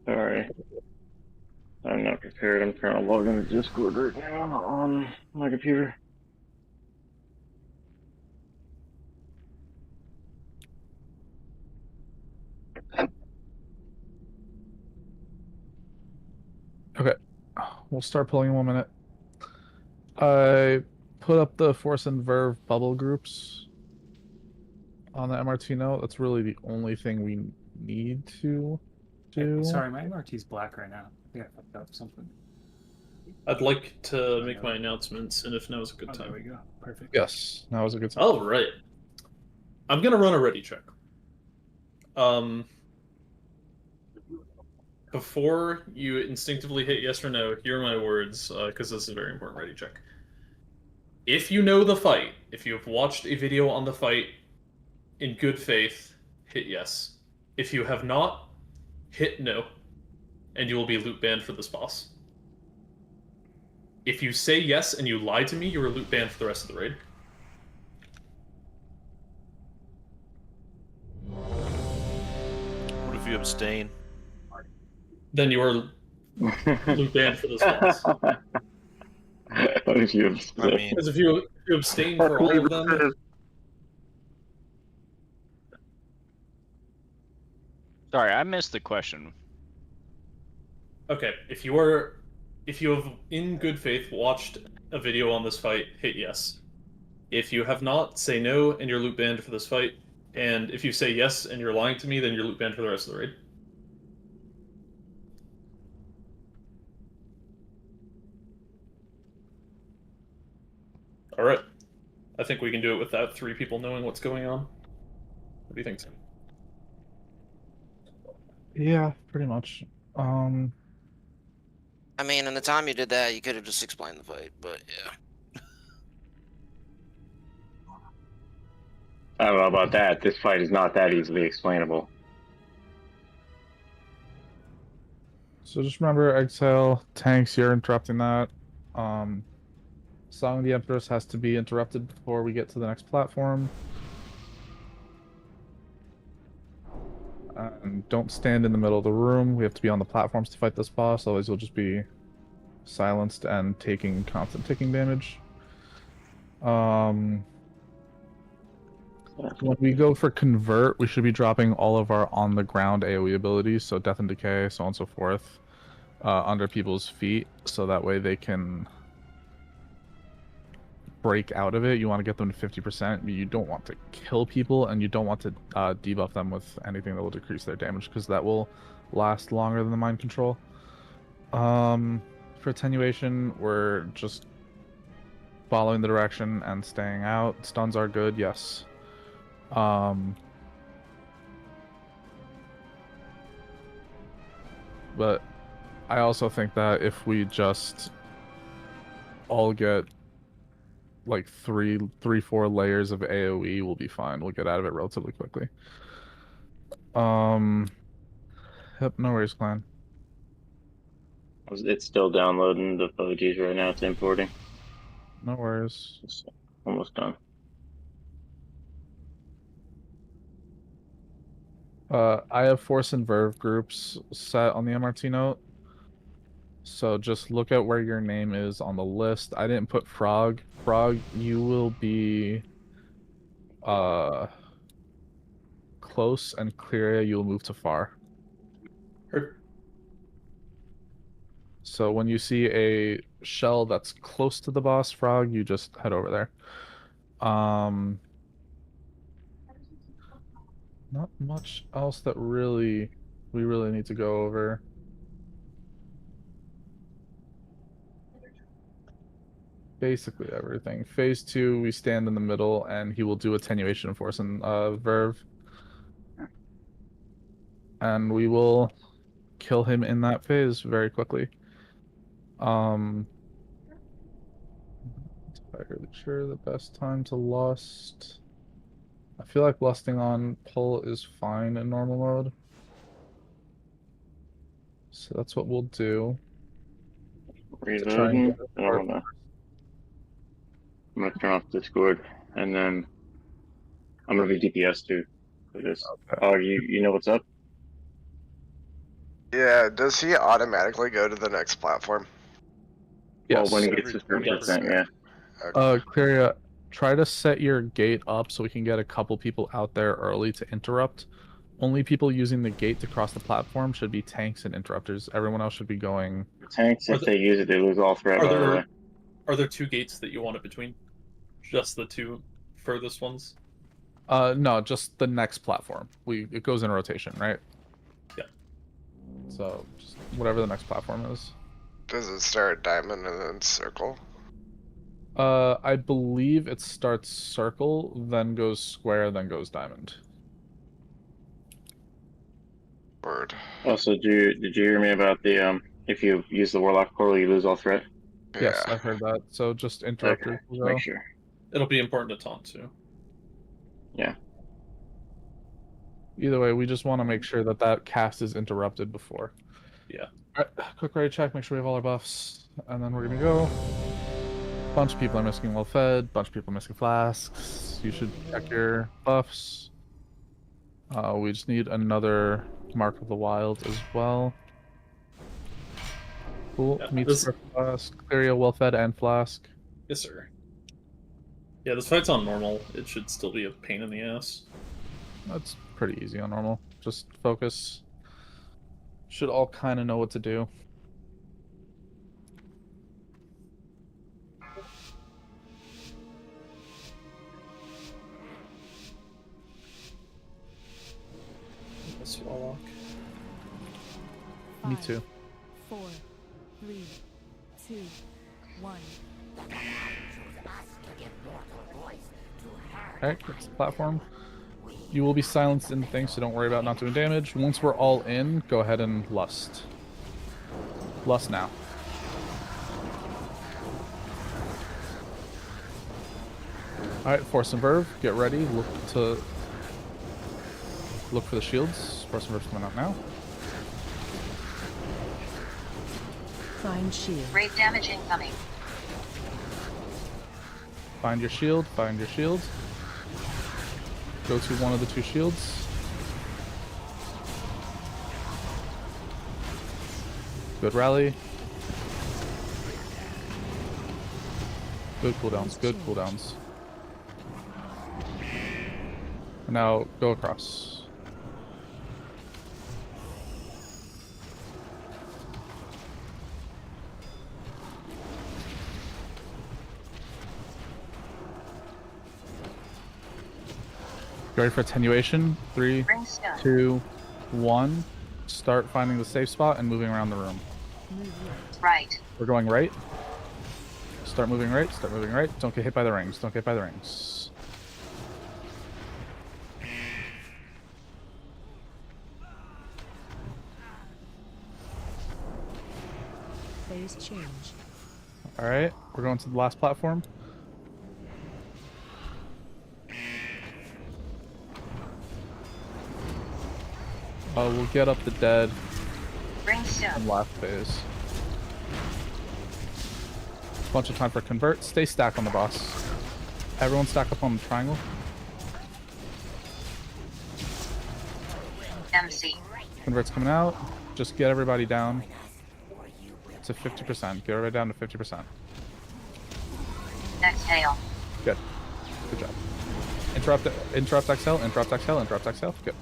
Sorry. not prepared. I'm trying to log into Discord right now on my computer. Okay, we'll start pulling in 1 minute. I put up the Force and Verve bubble groups on the MRT note. That's really the only thing we need to do. Hey, sorry, my MRT's black right now. I think I fucked up something. I'd like to make my announcements, and if now is a good time. There we go. Perfect. Yes, now is a good time. All right. I'm gonna run a ready check. Before you instinctively hit yes or no, hear my words, because this is a very important ready check. If you know the fight, if you have watched a video on the fight in good faith, hit yes. If you have not, hit no, and you will be loot banned for this boss. If you say yes and you lie to me, you are loot banned for the rest of the raid. What if you abstain? Then you are loot banned for this boss. If you abstain. I mean, Because if you abstain for all of them, Sorry, I missed the question. okay, if you have in good faith watched a video on this fight, hit yes. If you have not, say no, and you're loot banned for this fight. And if you say yes and you're lying to me, then you're loot banned for the rest of the raid. Alright. I think we can do it without 3 people knowing what's going on. What do you think, Tim? Yeah, pretty much. I mean, in the time you did that, you could have just explained the fight, but yeah. I don't know about that. This fight is not that easily explainable. So just remember, Exhale, tanks, you're interrupting that. Song of the Empress has to be interrupted before we get to the next platform. And don't stand in the middle of the room. We have to be on the platforms to fight this boss, otherwise you'll just be silenced and taking constant ticking damage. When we go for Convert, we should be dropping all of our on-the-ground AoE abilities, so Death and Decay, so on and so forth, under people's feet, so that way they can break out of it. You want to get them to 50%, but you don't want to kill people, and you don't want to debuff them with anything that will decrease their damage, because that will last longer than the mind control. For Attenuation, we're just following the direction and staying out. Stuns are good, yes. But I also think that if we just all get like 4 layers of AoE, we'll be fine. We'll get out of it relatively quickly. Yep, no worries, clan. It's still downloading the PUBGs right now. It's importing. No worries. It's almost done. I have Force and Verve groups set on the MRT note. So just look at where your name is on the list. I didn't put Frog. Frog, you will be close, and Clearia, you'll move to far. So when you see a shell that's close to the boss, Frog, you just head over there. Not much else that we really need to go over. Basically everything. Phase 2, we stand in the middle, and he will do Attenuation, Force, and Verve. And we will kill him in that phase very quickly. I'm entirely sure the best time to lust. I feel like lusting on pull is fine in normal mode. So that's what we'll do. Reloading. I'm gonna turn off Discord, and then I'm gonna be DPS too for this. Okay. Oh, you know what's up? Yeah, does he automatically go to the next platform? Yes. Well, when he gets his 30%, yeah. Cleria, try to set your gate up so we can get a couple people out there early to interrupt. Only people using the gate to cross the platform should be tanks and interrupters. Everyone else should be going. Tanks, if they use it, they lose all threat. By the way. Are there two gates that you want it between? Just the two furthest ones? No, just the next platform. It goes in rotation, right? Yeah. So just whatever the next platform is. Does it start diamond and then circle? I believe it starts circle, then goes square, then goes diamond. Word. Also, did you hear me about the if you use the warlock portal, you lose all threat? Yes, I've heard that. So just interrupt it. Make sure. It'll be important to taunt too. Yeah. Either way, we just want to make sure that that cast is interrupted before. Yeah. Alright, quick ready check, make sure we have all our buffs, and then we're gonna go. Bunch of people are missing well fed, bunch of people missing flasks. You should check your buffs. We just need another Mark of the Wild as well. Cool. Yeah, Meets for flask. Clearia, well fed and flask. Yes, sir. Yeah, this fight's on normal. It should still be a pain in the ass. That's pretty easy on normal. Just focus. Should all kind of know what to do. This warlock. Me too. 4, 3, 2, 1. Alright, that's the platform. You will be silenced in the thing, so don't worry about not doing damage. Once we're all in, go ahead and lust. Lust now. Alright, Force and Verve, get ready. Look for the shields. Force and Verve's coming out now. Find shield. Grave damage incoming. Find your shield, find your shield. Go to one of the two shields. Good rally. Good cooldowns, good cooldowns. Now go across. Ready for attenuation? 3, 2, 1. Start finding the safe spot and moving around the room. Right. We're going right. Start moving right, start moving right. Don't get hit by the rings, don't get hit by the rings. Phase change. Alright, we're going to the last platform. We'll get up the dead in last phase. Bunch of time for convert. Stay stacked on the boss. Everyone stack up on the triangle. MC. Convert's coming out. Just get everybody down to 50%. Get everybody down to 50%. Exhale. Good. Good job. Interrupt exhale, interrupt exhale, interrupt exhale. Good.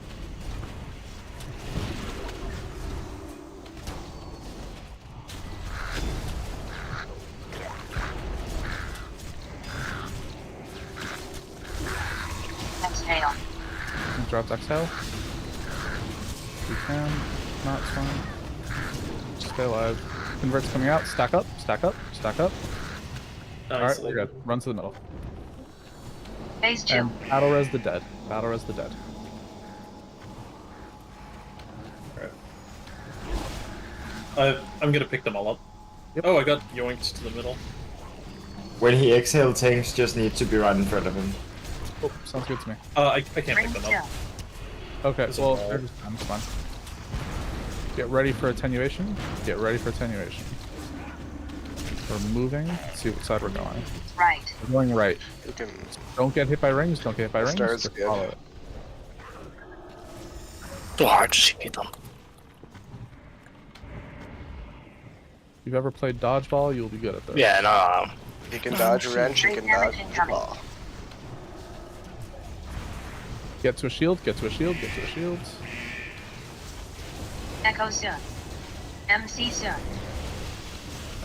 Exhale. Interrupt exhale. We can. Not, it's fine. Just stay alive. Convert's coming out. Stack up, stack up, stack up. Alright, we're good. Run to the middle. Phase 2. And battle res the dead. Battle res the dead. Alright. I'm gonna pick them all up. Yep. Oh, I got yoinked to the middle. When he exhales, tanks just need to be right in front of him. Oh, sounds good to me. I can't pick them up. Okay, well, they're just done. It's fine. Get ready for attenuation. Get ready for attenuation. We're moving. Let's see what side we're going. Right. We're going right. You can. Don't get hit by rings. Don't get hit by rings. Stars Just good. follow it. Too hard to see them. you've ever played dodgeball, you'll be good at this. Yeah, no. You can dodge a wrench, you can dodge a ball. Get to a shield, get to a shield, get to a shield. Echo soon. MC soon.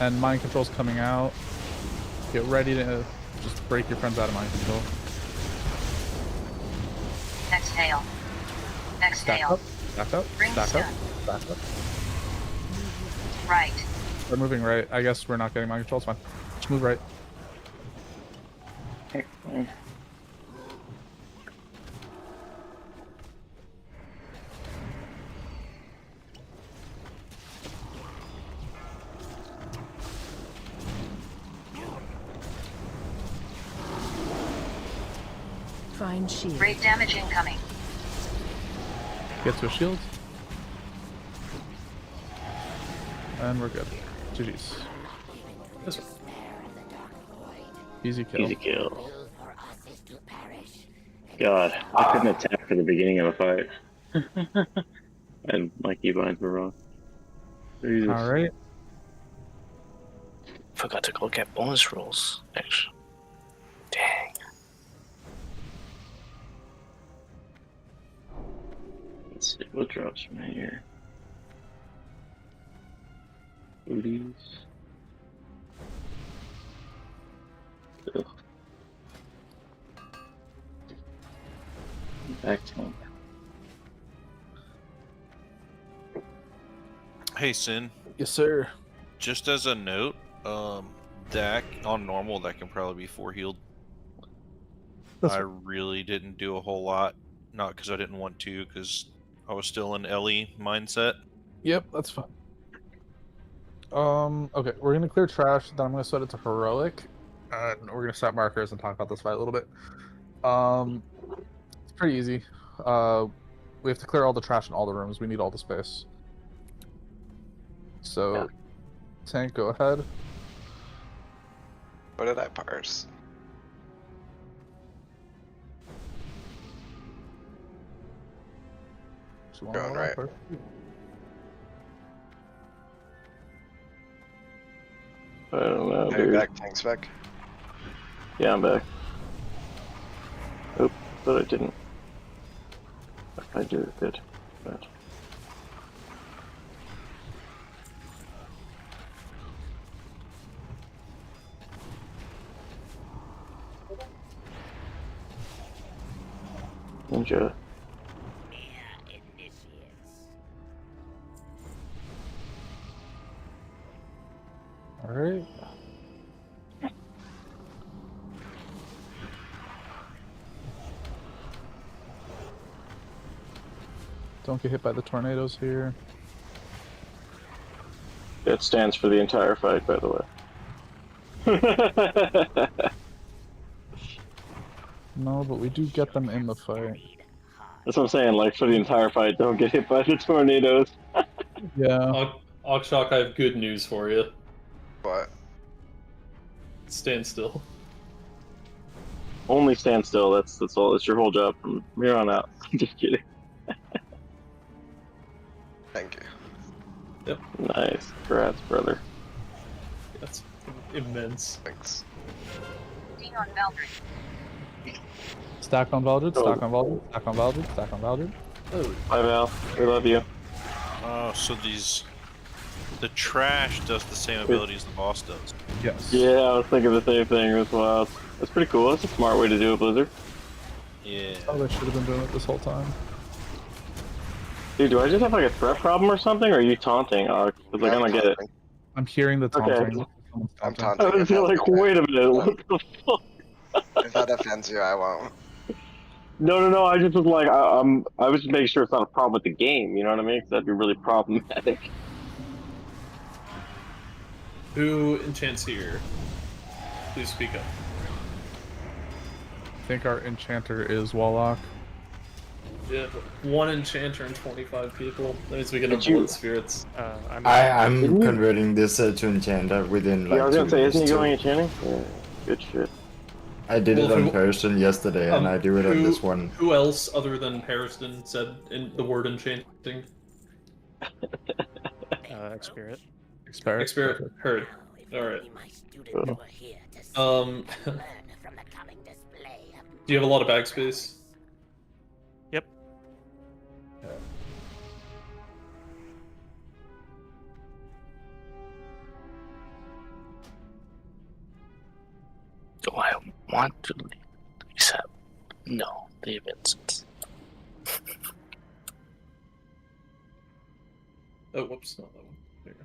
And mind control's coming out. Get ready to just break your friends out of mind control. Exhale. Exhale. Stack up, Bring stack up, soon. stack up. Right. We're moving right. I guess we're not getting mind control, it's fine. Just move right. Find shield. Great damage incoming. Get to a shield. And we're good. GG's. Easy kill. Easy kill. God, I couldn't attack for the beginning of a fight. And my keybinds were wrong. Alright. Forgot to go get bonus rolls, actually. Dang. Let's see what drops from here. Booties. Ugh. Back to him. Hey, Sin. Yes, sir. Just as a note, that on normal that can probably be 4 healed. I really didn't do a whole lot, not because I didn't want to, because I was still in LE mindset. Yep, that's fine. Okay, we're gonna clear trash, then I'm gonna set it to heroic. And we're gonna set markers and talk about this fight a little bit. It's pretty easy. We have to clear all the trash in all the rooms. We need all the space. So, Tank, go ahead. What did I parse? Going right. I don't know, Are you dude. back, Tank's back? Yeah, I'm back. Oop, but I didn't. If I do, good. But... Ninja. Alright. Don't get hit by the tornadoes here. It stands for the entire fight, by the way. No, but we do get them in the fight. That's what I'm saying, like, for the entire fight, don't get hit by the tornadoes. Yeah. Okshock, I have good news for you. What? Stand still. Only stand still, that's all, it's your whole job from here on out. Just kidding. Thank you. Yep. Nice. Congrats, brother. That's immense. Thanks. Being on Valkyrie. Stack on Valdred, stack on Valdred, stack on Valdred, stack on Valdred. Oh. Bye, Val. We love you. Oh, so the trash does the same ability as the boss does. Yes. Yeah, I was thinking the same thing as well. That's pretty cool. That's a smart way to do it, Blizzard. Yeah. Oh, they should have been doing it this whole time. Dude, do I just have like a threat problem or something, or are you taunting? Because like, I don't get it. I'm hearing the taunting. Okay. I'm taunting. I was like, wait a minute, what the fuck? If that offends you, I won't. No, I just was like, I was just making sure it's not a problem with the game, you know what I mean? 'Cause that'd be really problematic. Who enchants here? Please speak up. I think our enchanter is Warlock. Yeah, one enchanter and 25 people. That means we get a Did you- bullet spirits. I'm converting this to enchanter within like Yeah, I was 2 gonna say, minutes isn't he too. going enchanting? Yeah, good shit. I did it Well, on who- person yesterday, and I do it on this one. Who else other than Harrison said the word enchanting? Spirit. Experiment heard. Alright. Do you have a lot of bag space? Yep. Do I want to leave? Except, no, the Vincent. Oh, whoops, not that one. There you go.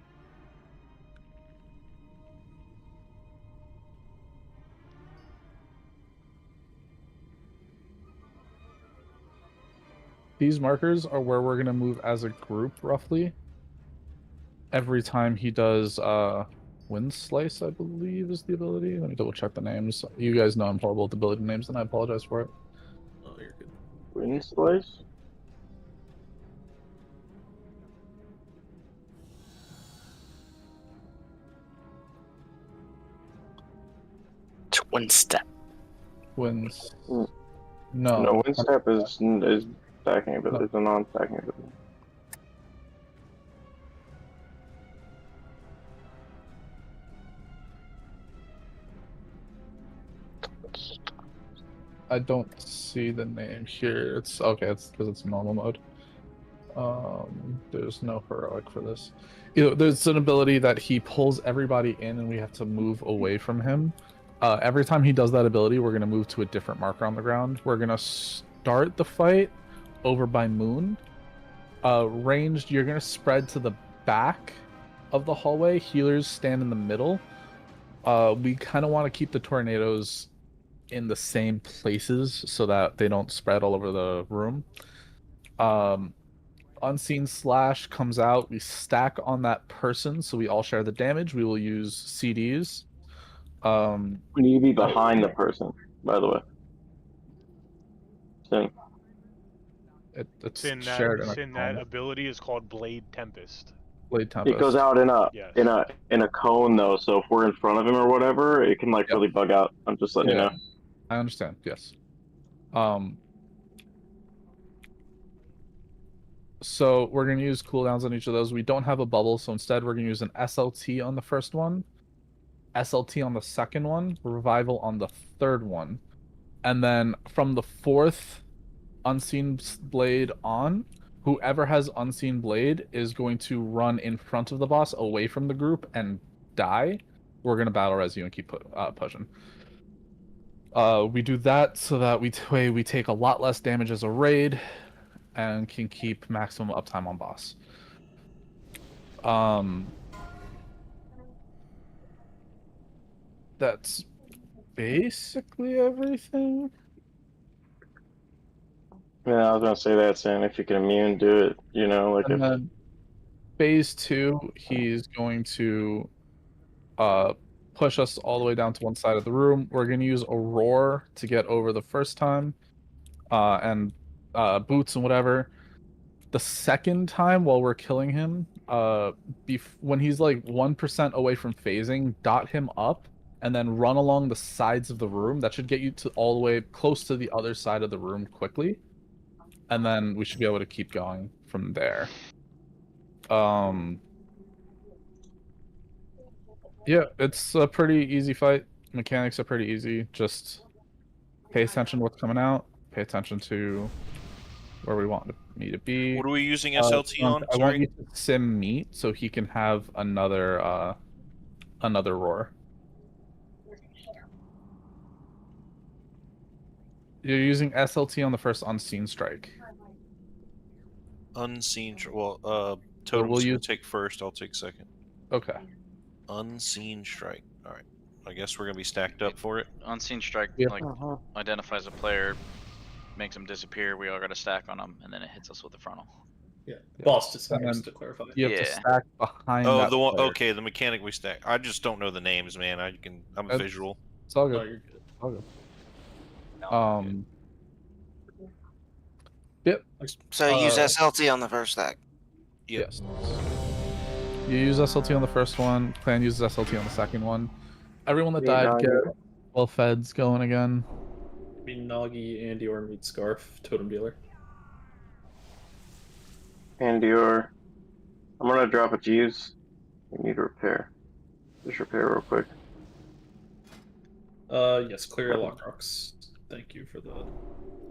These markers are where we're gonna move as a group, roughly. Every time he does Wind Slice, I believe is the ability. Let me double check the names. You guys know I'm horrible with ability names, and I apologize for it. Oh, you're good. Wind Slice? Twin Step. Winds. No. No. Wind Step is stacking ability. It's a non-stacking ability. I don't see the name here. It's okay. It's because it's normal mode. There's no heroic for this. There's an ability that he pulls everybody in, and we have to move away from him. Every time he does that ability, we're gonna move to a different marker on the ground. We're gonna start the fight over by Moon. Ranged, you're gonna spread to the back of the hallway. Healers stand in the middle. We kind of want to keep the tornadoes in the same places so that they don't spread all over the room. Unseen Slash comes out. We stack on that person, so we all share the damage. We will use CDs. We need to be behind the person, by the way. It's shared. That ability is called Blade Tempest. Blade Tempest. It goes out in a cone though, so if we're in front of him or whatever, it can like really bug out. I'm just letting you know. I understand. Yes. So we're gonna use cooldowns on each of those. We don't have a bubble, so instead we're gonna use an SLT on the first one, SLT on the second one, revival on the third one, and then from the fourth Unseen Blade on, whoever has Unseen Blade is going to run in front of the boss away from the group and die. We're going to battle res you and keep pushing. We do that so that we take a lot less damage as a raid and can keep maximum uptime on boss. That's basically everything. Yeah, I was gonna say that, saying if you can immune, do it. You know, like And if then phase 2, he's going to push us all the way down to one side of the room. We're going to use a roar to get over the first time, and boots and whatever. The second time, while we're killing him, when he's like 1% away from phasing, dot him up, and then run along the sides of the room. That should get you to all the way close to the other side of the room quickly. And then we should be able to keep going from there. Yeah, it's a pretty easy fight. Mechanics are pretty easy. Just pay attention to what's coming out. Pay attention to where we want me to be. What are we using SLT on? I want you to sim meat so he can have another roar. You're using SLT on the first Unseen Strike. Unseen. Well, Totem's gonna take first. I'll take second. Okay. Unseen Strike. All right. I guess we're gonna be stacked up for it. Unseen Strike identifies a player, makes them disappear. We all got to stack on them, and then it hits us with the frontal. Yeah. Boss disappears, to clarify. You have to stack behind. Oh, that the one. player. Okay, the mechanic we stack. I just don't know the names, man. I'm a visual. It's all good. No, you're good. All good. Yep. So use SLT on the first stack. Yes. You use SLT on the first one. Clan uses SLT on the second one. Everyone that died get well feds going again. Be Nagi, Andy, or Meat Scarf, Totem Dealer. and your, I'm gonna drop a Jeeves We need to repair. Just repair real quick. Yes, clear your lock rocks. Thank you for the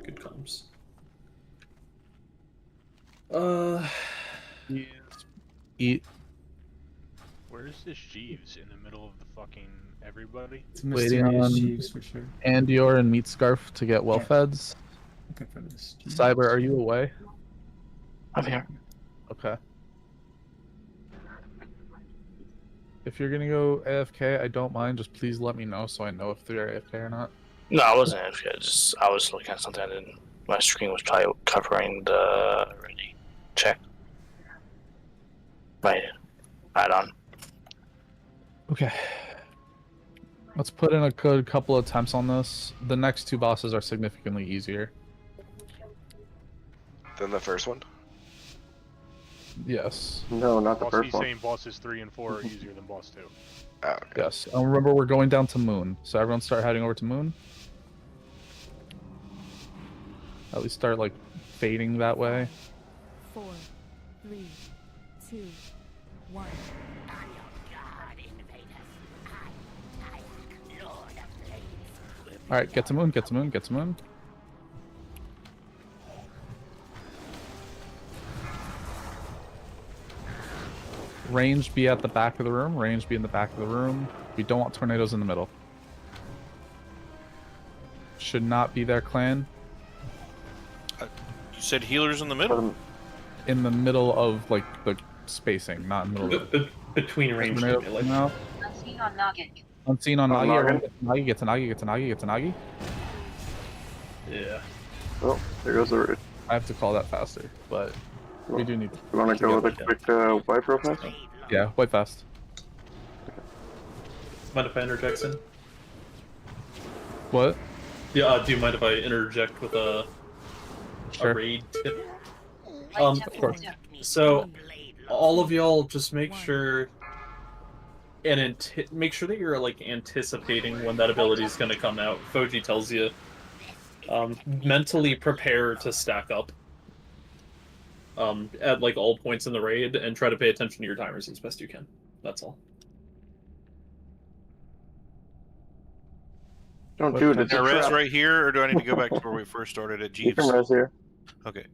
good comms. Yes. Eat. Where's this Jeeves in the middle of the fucking everybody? It's Waiting mysterious on Jeeves for sure. Andior and Meat Scarf to get well feds. Looking for this. Cyber, are you away? I'm here. Okay. If you're gonna go AFK, I don't mind. Just please let me know so I know if they're AFK or not. No, I wasn't AFK. Just I was looking at something. I didn't. My screen was covering the ready check. My add-on. Okay. Let's put in a good couple of attempts on this. The next two bosses are significantly easier. Then the first one? Yes. No, not the Boss, first he's one. saying bosses 3 and 4 are easier than boss 2. Oh, okay. Yes. And remember, we're going down to Moon. So everyone start heading over to Moon. At least start, like, fading that way. 4, 3, 2, 1. Alright, get to Moon, get to Moon, get to Moon. Range be at the back of the room. Range be in the back of the room. We don't want tornadoes in the middle. Should not be their clan. You said healers in the middle? In the middle of, like, the spacing, not in the middle of the... Between range and melee. No. Unseen on Nugget. Unseen on Nagi. Noggin. Nagi, get to Nagi, get to Nagi, get to Nagi. Yeah. Oh, there goes the root. I have to call that faster, but we do need to... You want to go with a quick wipe real fast? Yeah, wipe fast. Mind if I interject, Sin? What? Yeah, do you mind if I interject with a raid tip? Of course. So, all of y'all just make sure and make sure that you're like anticipating when that ability is going to come out. Foji tells you, mentally prepare to stack up at like all points in the raid, and try to pay attention to your timers as best you can. That's all. Don't do it. It's Can a I res trap. right here, or do I need to go back to where we first started at You Jeeves? can res here. Okay.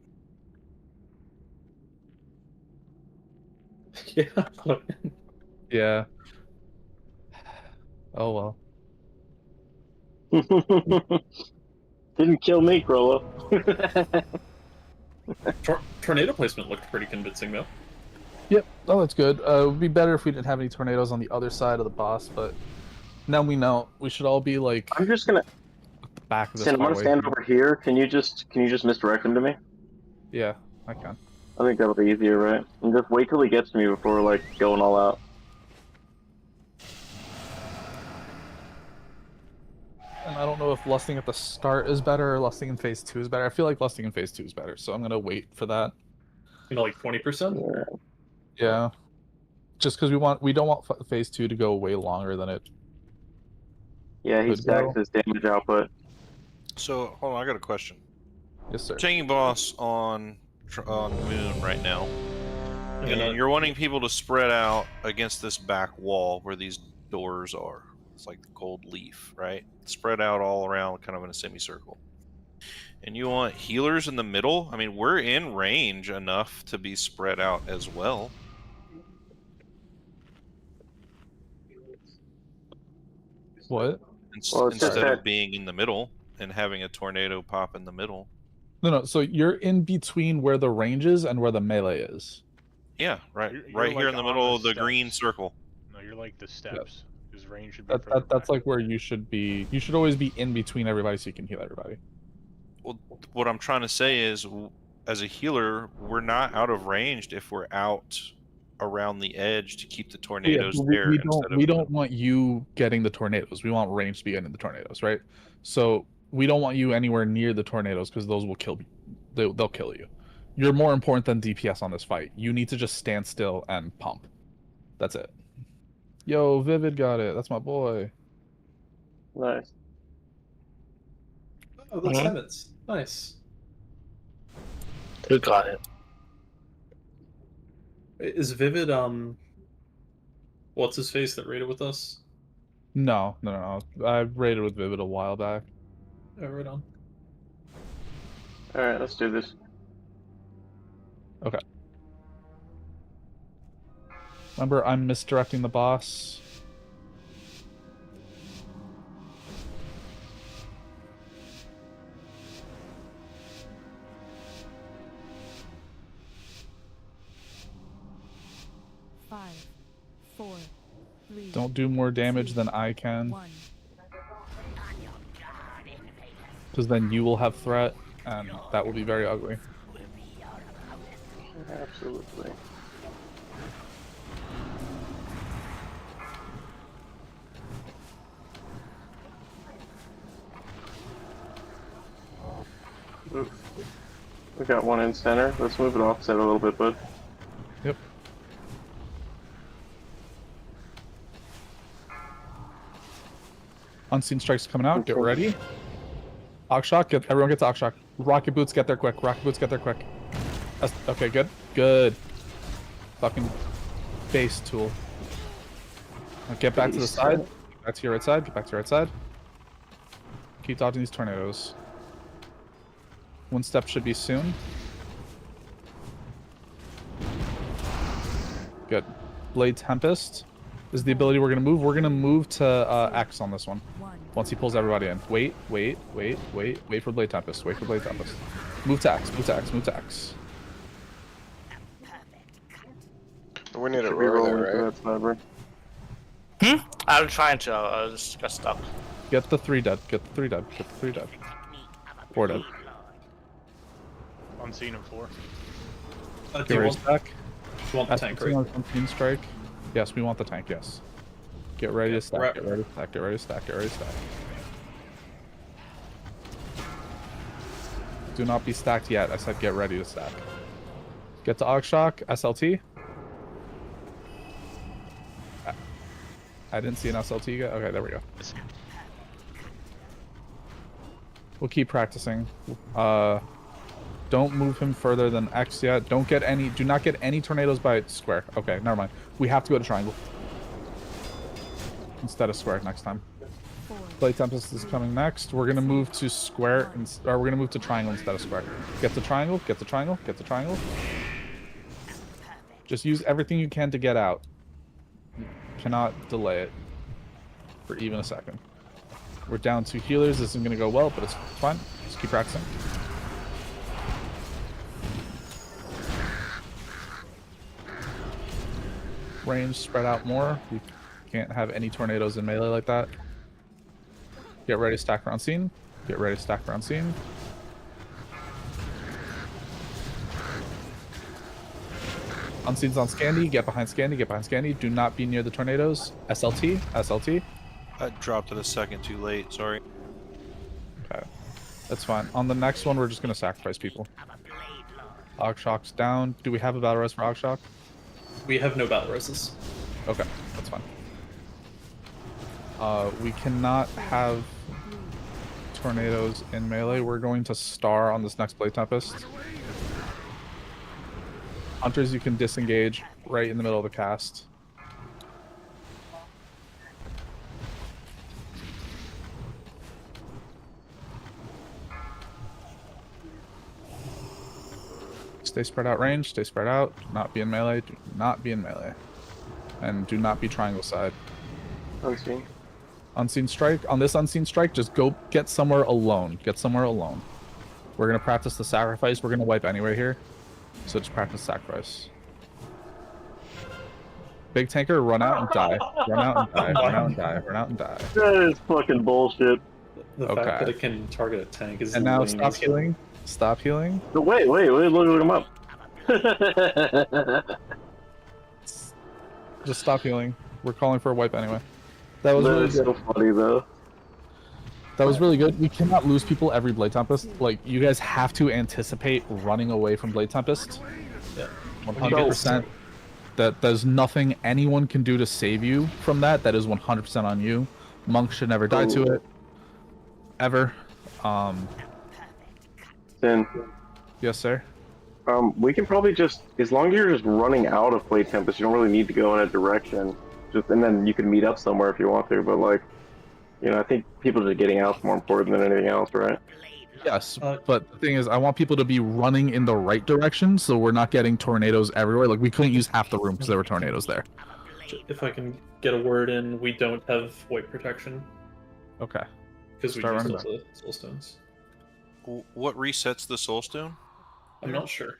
Yeah. Yeah. Oh well. Didn't kill me, Krollo. Tornado placement looked pretty convincing, though. Yep. Oh, that's good. It would be better if we didn't have any tornadoes on the other side of the boss, but now we know. We should all be like. I'm just gonna. Back of this. Sin, I'm gonna stand over here. Can you just misdirect him to me? Yeah, I can. I think that'll be easier, right? And just wait till he gets to me before like going all out. And I don't know if lusting at the start is better or lusting in phase 2 is better. I feel like lusting in phase 2 is better, so I'm gonna wait for that. You know, like 20%. Yeah. Just because we don't want phase 2 to go way longer than it. Yeah, he could stacks go. his damage output. So, hold on, I got a question. Yes, sir. Taking boss on Moon right now, and you're wanting people to spread out against this back wall where these doors are. It's like the gold leaf, right? Spread out all around, kind of in a semicircle. And you want healers in the middle? I mean, we're in range enough to be spread out as well. What? Instead of being in the middle and having a tornado pop in the middle. No. So you're in between where the range is and where the melee is. Yeah, right. You're Right here like in the on middle the of the green steps. circle. No, you're like the steps. His range should be That's like where you should be. You should always be in between everybody so you can heal everybody. Well, what I'm trying to say is, as a healer, we're not out of range if we're out around the edge to keep the tornadoes but there. we don't want you getting the tornadoes. We want range to be getting the tornadoes, right? So we don't want you anywhere near the tornadoes because those will kill you. They'll kill you. You're more important than DPS on this fight. You need to just stand still and pump. That's it. Yo, Vivid got it. That's my boy. Nice. Oh, that's Emmets. Nice. Who got it? Is Vivid What's his face that raided with us? No. I raided with Vivid a while back. Oh, right on. Alright, let's do this. Okay. Remember, I'm misdirecting the boss. Five, 4, 3. Don't do more damage than I can. Because then you will have threat, and that will be very ugly. Absolutely. Oof. We got one in center. Let's move it offset a little bit, bud. Yep. Unseen strikes coming out. Get ready. Ockshock. Everyone get to Ockshock. Rocket boots, get there quick. Rocket boots, get there quick. Okay, good. Good. Fucking base tool. Now get back to the side. Get back to your right side. Get back to your right side. Keep dodging these tornadoes. One step should be soon. Good. Blade Tempest is the ability we're going to move. We're going to move to X on this one. Once he pulls everybody in. Wait for Blade Tempest. Wait for Blade Tempest. Move to X, move to X, move to X. We need a roller there, right? I'm trying to, I just got stuck. Get the 3 dead, get the 3 dead, get the 3 dead. 4 dead. Unseen in 4. Get ready to stack. You want the tank, right? Unseen strike. Yes, we want the tank, yes. Get ready to stack, get ready to stack, get ready to stack, get ready to stack. Do not be stacked yet, I said get ready to stack. Get to Ogshock, SLT. I didn't see an SLT yet. Okay, there we go. We'll keep practicing. Don't move him further than X yet. Do not get any tornadoes by square. Okay, never mind. We have to go to triangle. Instead of square next time. Blade Tempest is coming next. We're gonna move to square, or we're gonna move to triangle instead of square. Get the triangle, get the triangle, get the triangle. Just use everything you can to get out. Cannot delay it for even a second. We're down 2 healers. This isn't gonna go well, but it's fine. Just keep practicing. Range spread out more. We can't have any tornadoes in melee like that. Get ready to stack for unseen. Get ready to stack for unseen. Unseen's on Scandy. Get behind Scandy. Get behind Scandy. Do not be near the tornadoes. SLT. SLT. I dropped it a second too late. Sorry. Okay. That's fine. On the next one, we're just going to sacrifice people. Ogshock's down. Do we have a battle res for Ogshock? We have no battle reses. Okay. That's fine. We cannot have tornadoes in melee. We're going to star on this next Blade Tempest. Hunters, you can disengage right in the middle of the cast. Stay spread out range, stay spread out. Do not be in melee, do not be in melee. And do not be triangle side. Unseen. Unseen strike. On this unseen strike, just go get somewhere alone. Get somewhere alone. We're going to practice the sacrifice. We're going to wipe anyway here. So just practice sacrifice. Big tanker, run out and die. Run out and die. Run out and die. Run out and die. That is fucking bullshit. The fact that it can target a tank is. And now lame. stop healing. Stop healing. No, wait, look him up. Just stop healing. We're calling for a wipe anyway. That was really good. So funny though. That was really good. We cannot lose people every Blade Tempest. Like, you guys have to anticipate running away from Blade Tempest. Yeah. 100%. There's nothing anyone can do to save you from that. That is 100% on you. Monk should never die to it. Ever. Then. Yes, sir. We can probably just, as long as you're just running out of Blade Tempest, you don't really need to go in a direction. just and then you can meet up somewhere if you want to. But like, I think people just getting out's more important than anything else, right? Yes, but the thing is, I want people to be running in the right direction, so we're not getting tornadoes everywhere. Like, we couldn't use half the room because there were tornadoes there. If I can get a word in, we don't have white protection. Okay. Because we used all the soul stones. What resets the soul stone? I'm not sure.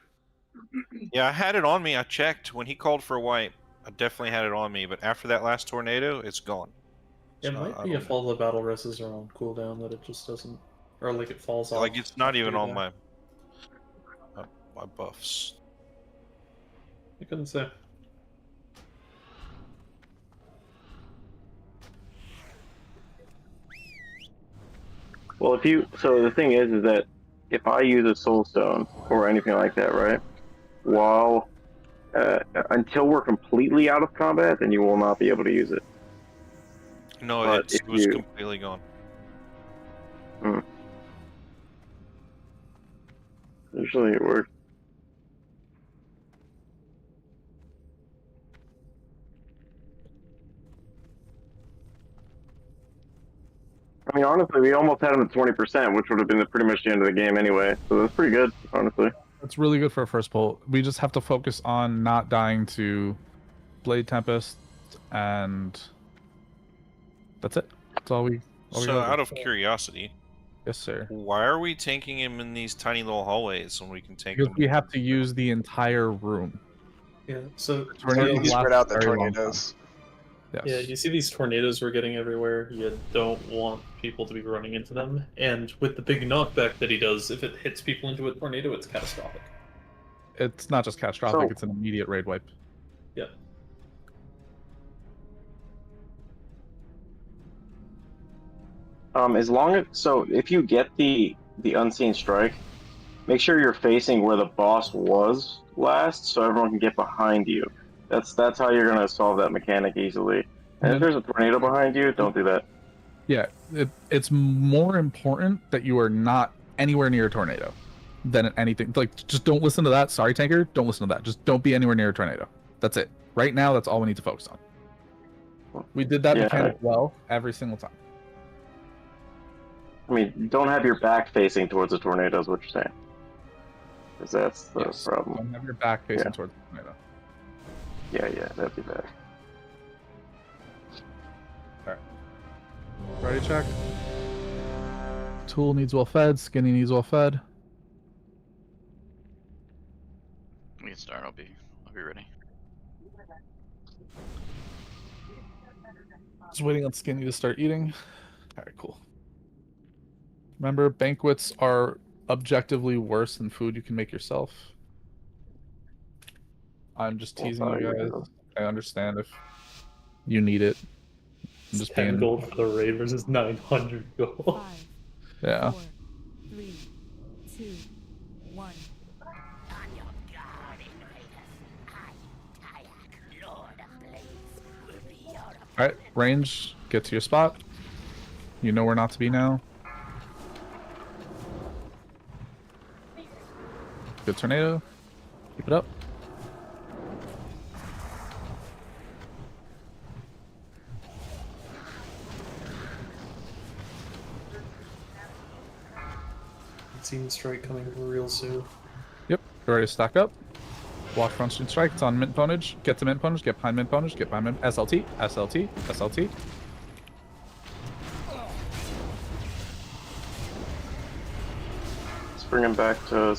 Yeah, I had it on me. I checked when he called for a wipe. I definitely had it on me, but after that last tornado, it's gone. It might be if all the battle rests are on cooldown that it just doesn't, or like it falls off. Like it's not even on my buffs. I couldn't say. Well, so the thing is that if I use a soul stone or anything like that, right? Until we're completely out of combat, then you will not be able to use it. No, it was completely gone. Usually it works. I mean, honestly, we almost had him at 20%, which would have been pretty much the end of the game anyway. So that's pretty good, honestly. That's really good for a first pull. We just have to focus on not dying to Blade Tempest, and that's it. That's all we. So, out of curiosity, yes, sir. Why are we tanking him in these tiny little hallways when we can tank Because him? we have to use the entire room. Yeah. So you spread out the tornadoes. Yes. Yeah, you see these tornadoes we're getting everywhere. You don't want people to be running into them. And with the big knockback that he does, if it hits people into a tornado, it's catastrophic. It's not just catastrophic; it's an immediate raid wipe. Yeah. If you get the unseen strike, make sure you're facing where the boss was last, so everyone can get behind you. That's how you're gonna solve that mechanic easily. And if there's a tornado behind you, don't do that. Yeah, it's more important that you are not anywhere near a tornado than anything. Like, just don't listen to that. Sorry, tanker, don't listen to that. Just don't be anywhere near a tornado. That's it. Right now, that's all we need to focus on. We did that mechanic well every single time. I mean, don't have your back facing towards the tornado is what you're saying. Because that's the problem. Don't have your back facing towards the tornado. Yeah, that'd be bad. Alright. Ready, check. Tool needs well fed, Skinny needs well fed. We can start, I'll be ready. Just waiting on Skinny to start eating. Alright, cool. Remember, banquets are objectively worse than food you can make yourself. I'm just teasing you guys. I understand if you need it. I'm just 10 gold for the raid versus 900 gold. 5, yeah. 4, 3, 2, 1. Alright, range, get to your spot. You know where not to be now. Good tornado. Keep it up. Unseen strike coming real soon. Yep, you're ready to stack up. Watch for unseen strike. It's on mint ponage. Get to mint ponage. Get behind mint ponage. Get behind mint. SLT. SLT. SLT. Let's bring him back to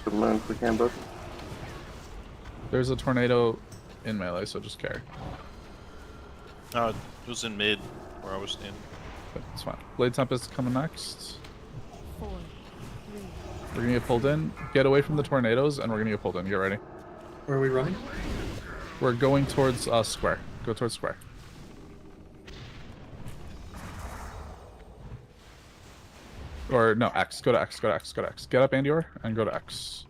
the moon if we can, both. There's a tornado in melee, so just carry. It was in mid where I was standing. But it's fine. Blade Tempest coming next. 4, 3. We're gonna get pulled in. Get away from the tornadoes, and we're gonna get pulled in. Get ready. Where are we running? We're going towards square. Go towards square. Or no, X. Go to X. Go to X. Go to X. Get up, Andior, and go to X.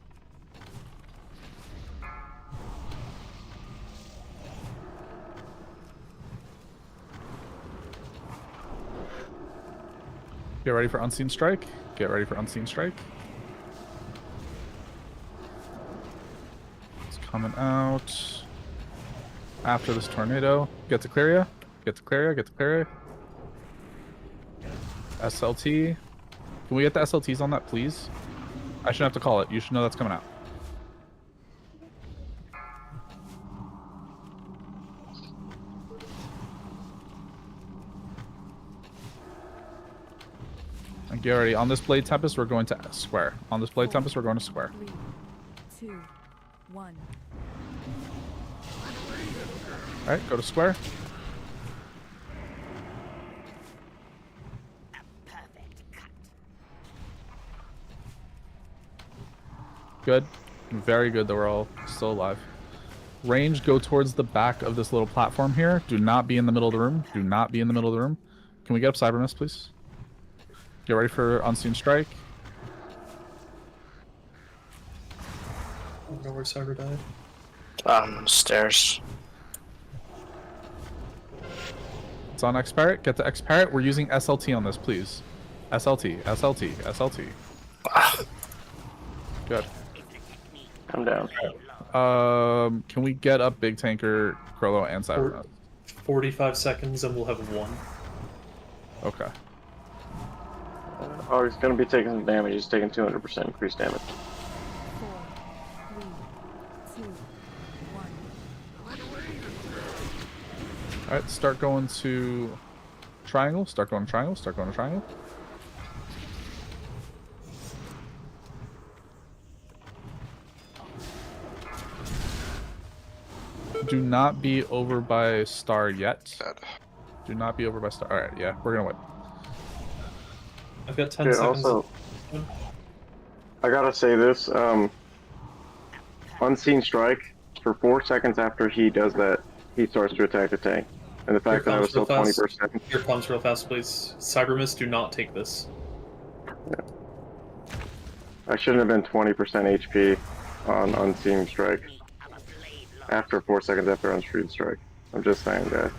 Get ready for Unseen Strike. Get ready for Unseen Strike. It's coming out. After this tornado, get to Claria. Get to Claria. Get to Claria. SLT. Can we get the SLTs on that, please? I shouldn't have to call it. You should know that's coming out. And get ready. On this Blade Tempest, we're going to square. On this Blade Tempest, we're going to square. 3, 2, 1. Alright, go to square. Good. Very good that we're all still alive. Range, go towards the back of this little platform here. Do not be in the middle of the room. Do not be in the middle of the room. Can we get up Cyber Mist, please? Get ready for Unseen Strike. I don't know where Cyber died. Stairs. It's on X-Parrot. Get the X-Parrot. We're using SLT on this, please. SLT, SLT, SLT. Good. I'm down. Can we get up Big Tanker, Krollo, and Cyber? 45 seconds and we'll have one. Okay. Oh, he's gonna be taking some damage. He's taking 200% increased damage. 4, 3, 2, 1. Alright, start going to triangle. Start going to triangle. Start going to triangle. Do not be over by star yet. Do not be over by star. Alright, yeah, we're gonna win. I've got 10 seconds. Also, I gotta say this, Unseen Strike, for 4 seconds after he does that, he starts to attack the tank. And the fact that I was still 20%. Here, pumps real fast, please. Cyber Mist, do not take this. Yeah. I shouldn't have been 20% HP on Unseen Strike. After 4 seconds after Unseen Strike. I'm just saying that.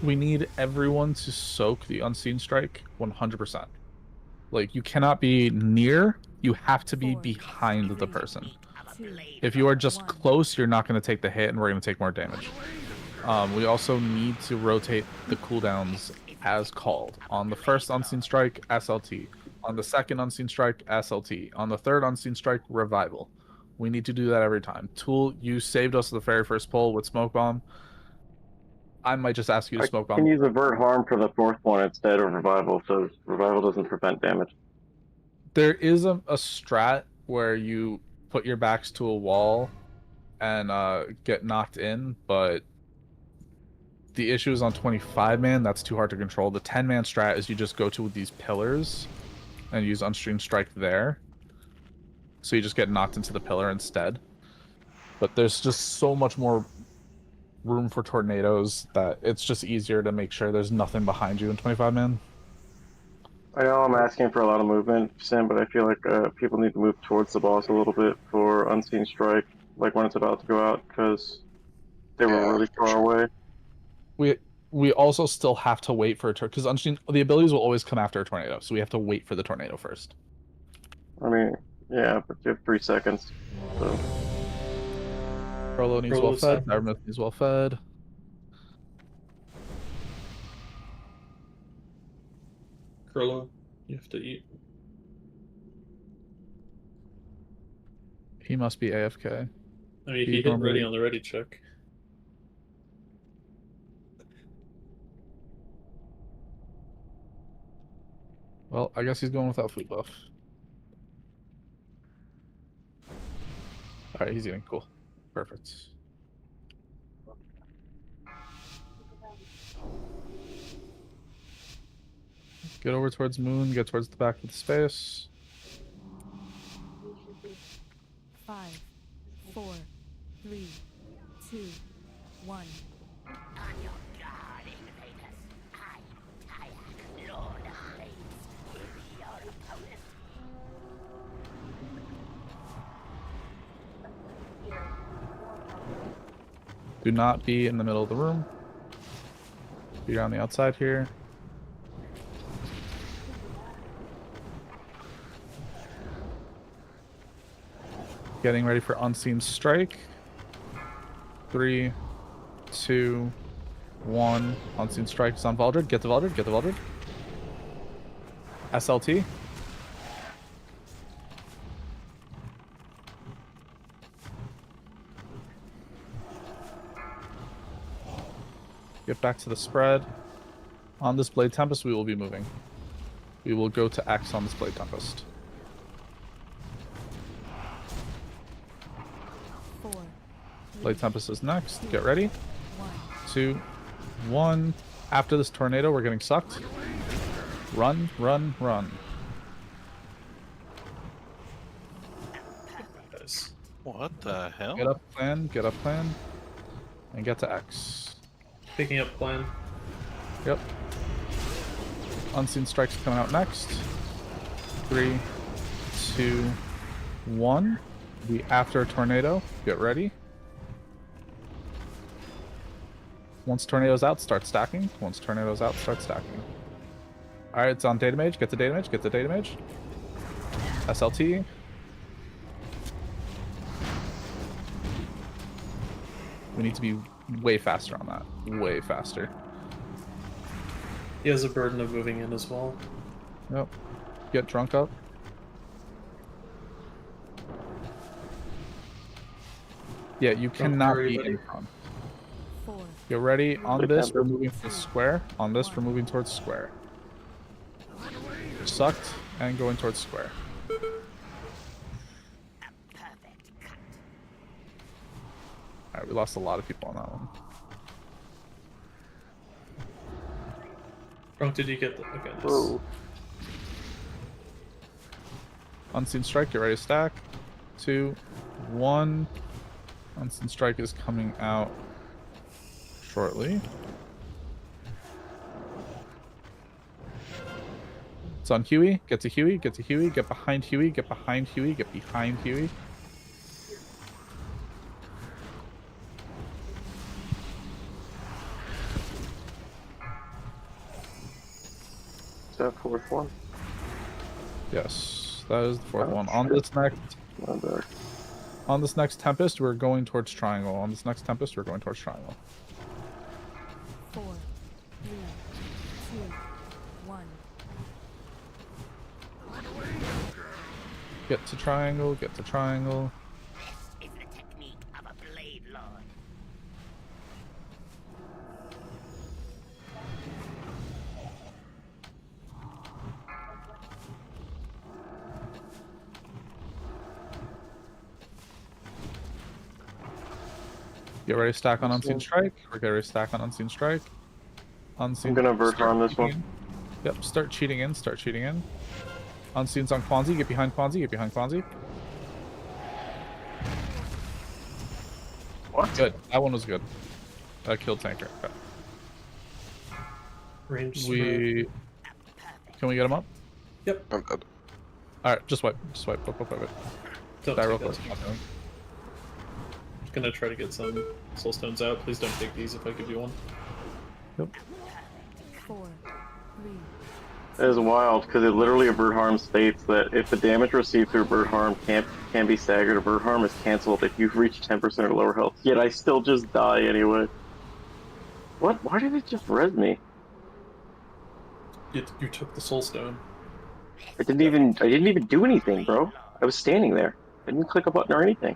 We need everyone to soak the Unseen Strike 100%. Like, you cannot be near, you have to be behind the person. If you are just close, you're not going to take the hit and we're going to take more damage. We also need to rotate the cooldowns as called. On the first Unseen Strike, SLT. On the second Unseen Strike, SLT. On the third Unseen Strike, Revival. We need to do that every time. Tool, you saved us the very first pull with Smoke Bomb. I might just ask you to Smoke Bomb. Can use Avert Harm for the 4th one instead of Revival, so Revival doesn't prevent damage. There is a strat where you put your backs to a wall and get knocked in, but the issue is on 25-man, that's too hard to control. The 10-man strat is you just go to these pillars and use Unseen Strike there. So you just get knocked into the pillar instead. But there's just so much more room for tornadoes that it's just easier to make sure there's nothing behind you in 25-man. I know I'm asking for a lot of movement, Sam, but I feel like people need to move towards the boss a little bit for Unseen Strike, like when it's about to go out, because they were really far away. We also still have to wait for a tornado, because the abilities will always come after a tornado, so we have to wait for the tornado first. I mean, yeah, but you have 3 seconds, so... Krollo needs well fed, Cybermyth needs well fed. Krollo, you have to eat. He must be AFK. I mean, he hit ready on the ready check. Well, I guess he's going without food buff. Alright, he's eating. Cool. Perfect. Get over towards Moon, get towards the back of the space. 5, 4, 3, 2, 1. Do not be in the middle of the room. Be on the outside here. Getting ready for Unseen Strike. 3, 2, 1. Unseen Strike is on Valdred. Get the Valdred. Get the Valdred. SLT. Get back to the spread. On this Blade Tempest, we will be moving. We will go to X on this Blade Tempest. 4. Blade Tempest is next. Get ready. 2, 1. After this tornado, we're getting sucked. Run, run, run. What the hell? Get up plan, and get to X. Picking up plan. Yep. Unseen Strike's coming out next. 3, 2, 1. Be after a tornado. Get ready. Once tornado's out, start stacking. Once tornado's out, start stacking. Alright, it's on Data Mage. Get the Data Mage. Get the Data Mage. SLT. We need to be way faster on that. Way faster. He has a burden of moving in as well. Yep. Get drunk up. Yeah, you cannot be in front. 4. Get ready. On this, we're moving to square. On this, we're moving towards square. Sucked and going towards square. Alright, we lost a lot of people on that one. Drunk, did you get the... Okay, nice. Whoa. Unseen Strike, get ready to stack. 2, 1. Unseen Strike is coming out shortly. It's on Huey. Get to Huey. Get to Huey. Get behind Huey. Get behind Huey. Get behind Huey. Is that fourth one? Yes, that is the fourth one. On this next Tempest, we're going towards Triangle. On this next Tempest, we're going towards Triangle. 4, 3, 2, 1. Get to Triangle. Get to Triangle. It's the technique of a blade lord. Get ready to stack on Unseen Strike. We're getting ready to stack on Unseen Strike. Unseen. I'm gonna vert harm this one. In. Yep, start cheating in. Start cheating in. Unseen's on Quanzi. Get behind Quanzi. Get behind Quanzi. What? Good. That one was good. That killed Tanker. Okay. Range. Can we get him up? Yep. I'm dead. Alright, just wipe. Just wipe. Wipe. Don't Die take real that. quick. I'm gonna try to get some soul stones out. Please don't take these if I give you one. Yep. 4, 3. That is wild, because it literally avert harm states that if the damage received through avert harm can be staggered, avert harm is cancelled if you've reached 10% or lower health. Yet I still just die anyway. What? Why did it just res me? You took the soul stone. I didn't even do anything, bro. I was standing there. I didn't click a button or anything.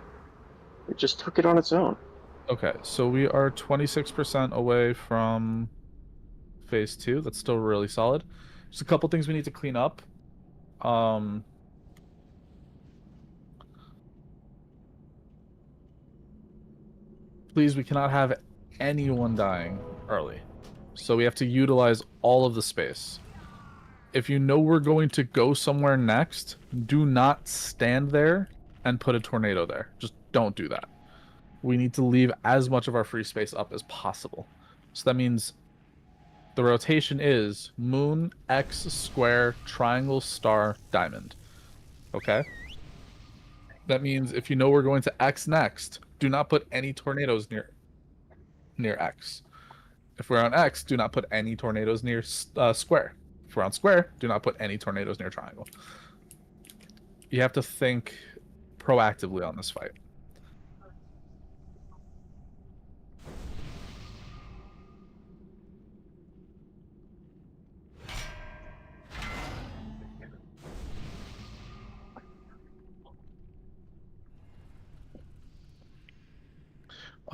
It just took it on its own. Okay, so we are 26% away from phase 2. That's still really solid. There's a couple things we need to clean up. Please, we cannot have anyone dying early. So we have to utilize all of the space. If you know we're going to go somewhere next, do not stand there and put a tornado there. Just don't do that. We need to leave as much of our free space up as possible. So that means the rotation is moon, X, square, triangle, star, diamond. Okay? That means if you know we're going to X next, do not put any tornadoes near X. If we're on X, do not put any tornadoes near square. If we're on square, do not put any tornadoes near triangle. You have to think proactively on this fight.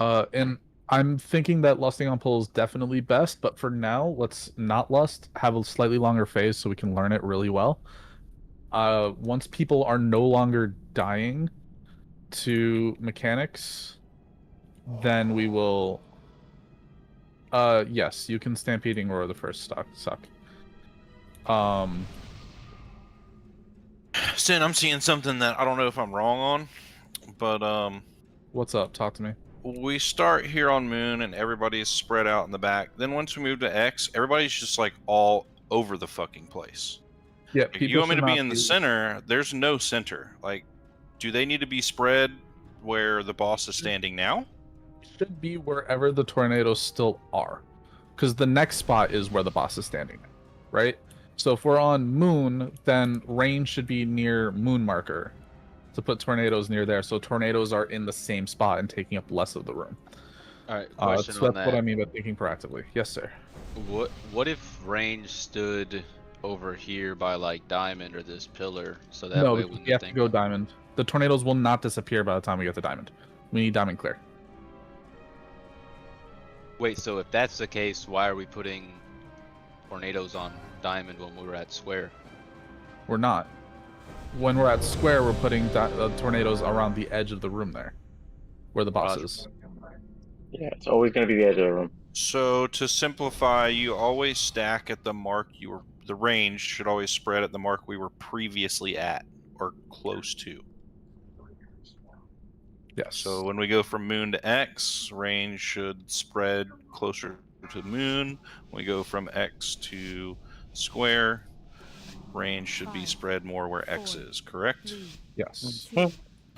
And I'm thinking that lusting on pull is definitely best, but for now, let's not lust, have a slightly longer phase so we can learn it really well. Once people are no longer dying to mechanics, then we will... yes, you can Stampeding Roar the first suck. Sin, I'm seeing something that I don't know if I'm wrong on, but What's up? Talk to me. we start here on Moon and everybody is spread out in the back. Then once we move to X, everybody's just like all over the fucking place. Yeah, Like, you want me to be in the center? There's no center. Like, do they need to be spread where the boss is standing now? Should be wherever the tornadoes still are, because the next spot is where the boss is standing, right? So if we're on Moon, then range should be near Moon marker to put tornadoes near there, so tornadoes are in the same spot and taking up less of the room. All right, question so on that's that. what I mean by thinking proactively. Yes, sir. What if range stood over here by like diamond or this pillar, so that No, way because when we have to go diamond. The tornadoes will not disappear by the time we get to diamond. We need diamond clear. Wait, so if that's the case, why are we putting tornadoes on diamond when we were at square? We're not. When we're at square, we're putting tornadoes around the edge of the room there, where the boss is. Yeah, it's always going to be the edge of the room. So to simplify, you always stack at the mark you were. The range should always spread at the mark we were previously at or close to. Yes. So when we go from Moon to X, range should spread closer to Moon. When we go from X to Square, range should be spread more where X is, correct? Yes.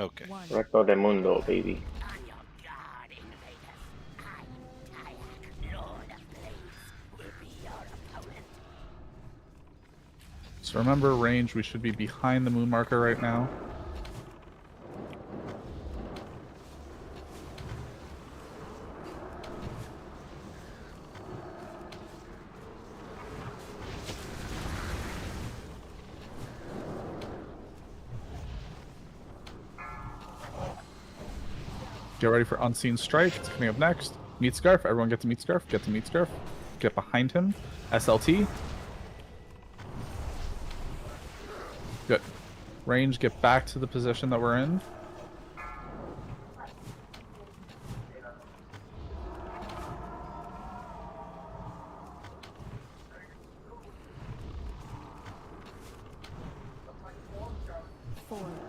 Okay. Recto de mundo, baby. So remember, range, we should be behind the Moon marker right now. Get ready for Unseen Strike. It's coming up next. Meat Scarf. Everyone get to Meat Scarf. Get to Meat Scarf. Get behind him. SLT. Good. Range, get back to the position that we're in.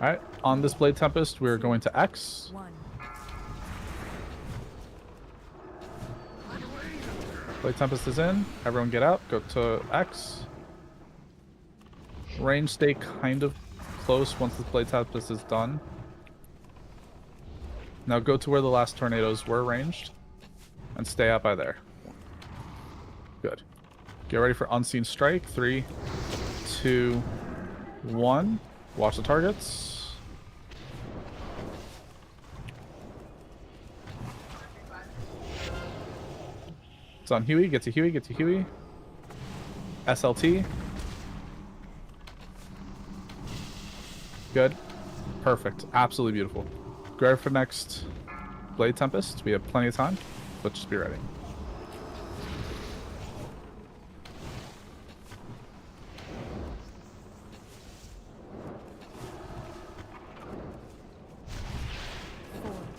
Alright, on this Blade Tempest, we're going to X. Blade Tempest is in. Everyone get out. Go to X. Range, stay kind of close once the Blade Tempest is done. Now go to where the last tornadoes were ranged. And stay out by there. Good. Get ready for Unseen Strike. 3, 2, 1. Watch the targets. It's on Huey. Get to Huey. Get to Huey. SLT. Good. Perfect. Absolutely beautiful. Grab for next Blade Tempest. We have plenty of time, but just be ready.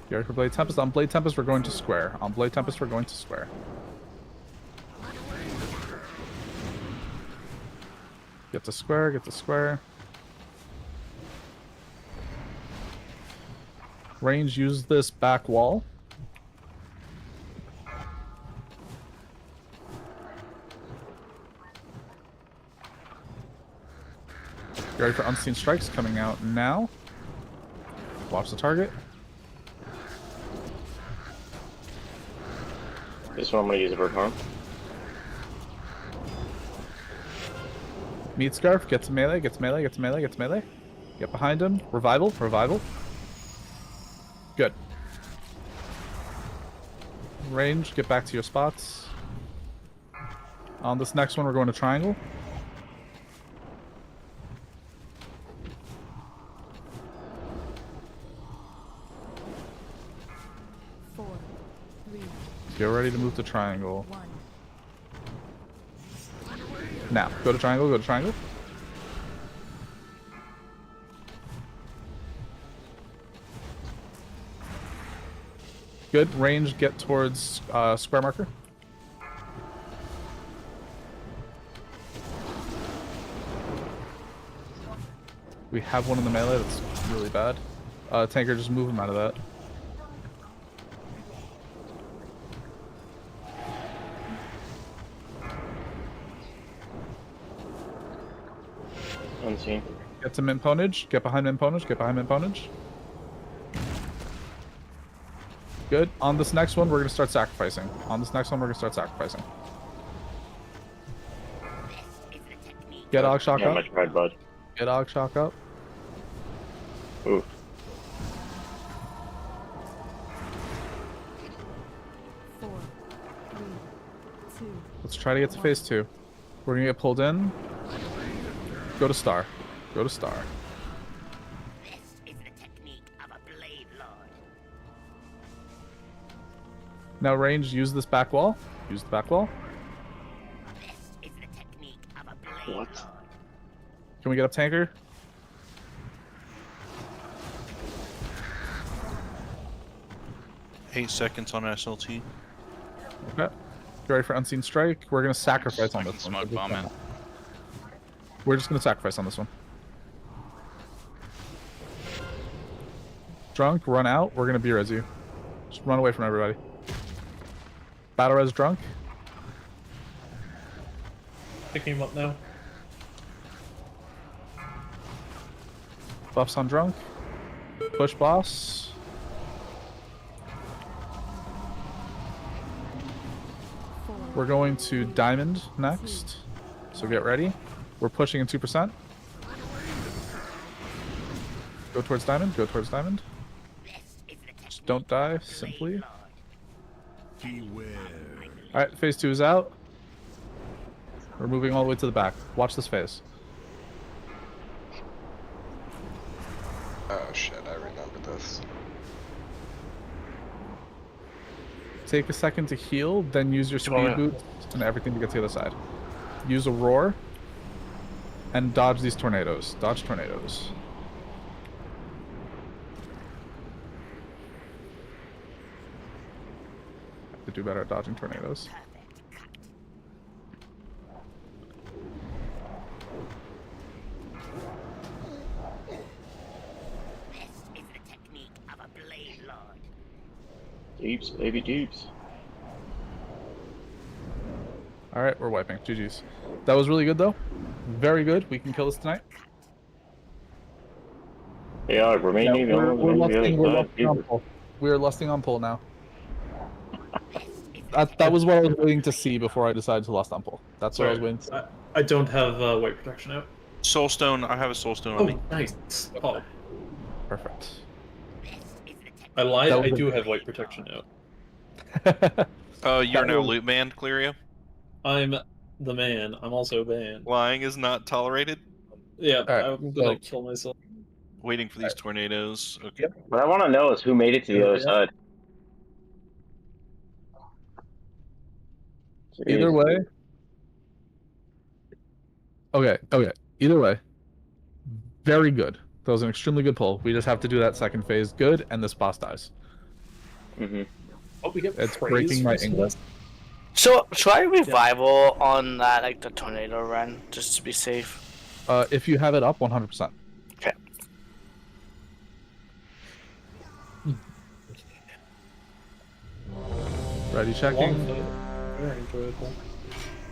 Get ready for Blade Tempest. On Blade Tempest, we're going to square. On Blade Tempest, we're going to square. Get to square, get to square. Range, use this back wall. Get ready for Unseen Strikes coming out now. Watch the target. This one I'm going to use it for harm. Meat Scarf, get to melee, get to melee, get to melee, get to melee. Get behind him. Revival, revival. Good. Range, get back to your spots. On this next one, we're going to triangle. Get ready to move to triangle. Now, go to triangle, go to triangle. Good. Range, get towards square marker. We have one in the melee that's really bad. Tanker, just move him out of that. Unseen. Get to min ponage. Get behind min ponage. Get behind min ponage. Good. On this next one, we're going to start sacrificing. On this next one, we're going to start sacrificing. Get Og Shock up. I tried, bud. Get Og Shock up. Ooh. Let's try to get to phase 2. We're going to get pulled in. Go to star. Go to star. This is the technique of a blade lord. Now range, use this back wall. Use the back wall. This is the technique of a blade What? lord. Can we get up tanker? Eight seconds on SLT. Okay. Get ready for unseen strike. We're gonna sacrifice on I this can one. smoke bomb it. We're just gonna sacrifice on this one. Drunk, run out. We're gonna be-res you. Just run away from everybody. Battle res drunk. Picking him up now. Buffs on drunk. Push boss. We're going to diamond next. So get ready. We're pushing in 2%. Go towards diamond. Go towards diamond. Just don't die, simply. Alright, phase 2 is out. We're moving all the way to the back. Watch this phase. Oh shit, I remember this. Take a second to heal, then use your speed boots and everything to get to the other side. Use a roar. And dodge these tornadoes. Dodge tornadoes. Have to do better at dodging tornadoes. This is the technique of a blade lord. Deeps, baby, deeps. Alright, we're wiping. GG's. That was really good, though. Very good. We can kill this tonight. Yeah, remaining. We're lusting on pull now. That was what I was waiting to see before I decided to lust on pull. That's what I was waiting to see. I don't have white protection out. Soulstone. I have a soulstone on me. Nice. Oh. Perfect. I lied. I do have white protection out. Oh, you're now loot banned, Cleario? I'm the man. I'm also banned. Lying is not tolerated? Yeah, right, I'm gonna kill myself. Waiting for these tornadoes. Okay. What I want to know is who made it to the other side. Either way. Okay. Either way. Very good. That was an extremely good pull. We just have to do that second phase good, and this boss dies. Oh, we get It's praise breaking my for English. So, should I revival on that, like the tornado run, just to be safe? If you have it up, 100%. Okay. Ready checking. Very enjoyable.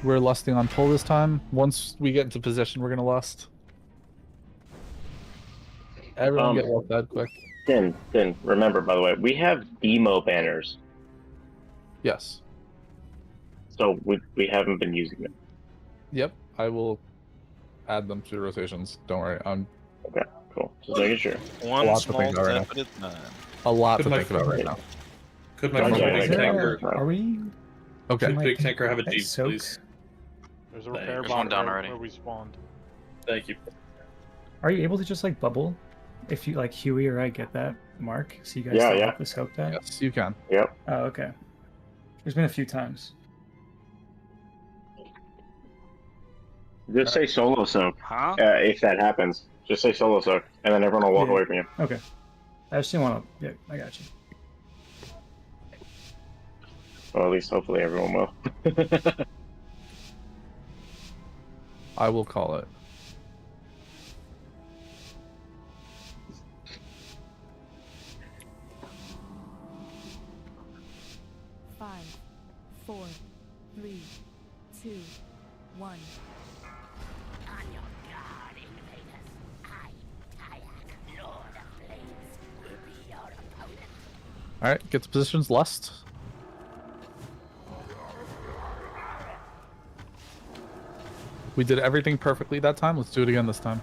We're lusting on pull this time. Once we get into position, we're gonna lust. Everyone get well fed quick. Din, remember, by the way, we have demo banners. Yes. So we haven't been using them. Yep. I will add them to rotations. Don't worry. Okay, cool. Just making sure. One small step at a time. A lot to think about right now. Could my big tanker? Are we? Okay. Could big tanker have a Hey, jeep, soak. please? There's a repair There's bot one down right already. where we spawned. Thank you. Are you able to just like bubble if you like Huey or I get that mark? So you guys Yeah, still yeah. have the scope that? Yes, you can. Yep. Oh, okay. There's been a few times. Just say solo soak. Huh? If that happens, just say solo soak, and then everyone will walk away from you. Okay. I just didn't want to. Yeah, I got you. Or at least hopefully everyone will. I will call it. Five, 4, 3, 2, 1. On your guard, invaders. I, Kayak, Lord of Flames, will be your opponent. Alright, get to positions, Lust. We did everything perfectly that time. Let's do it again this time.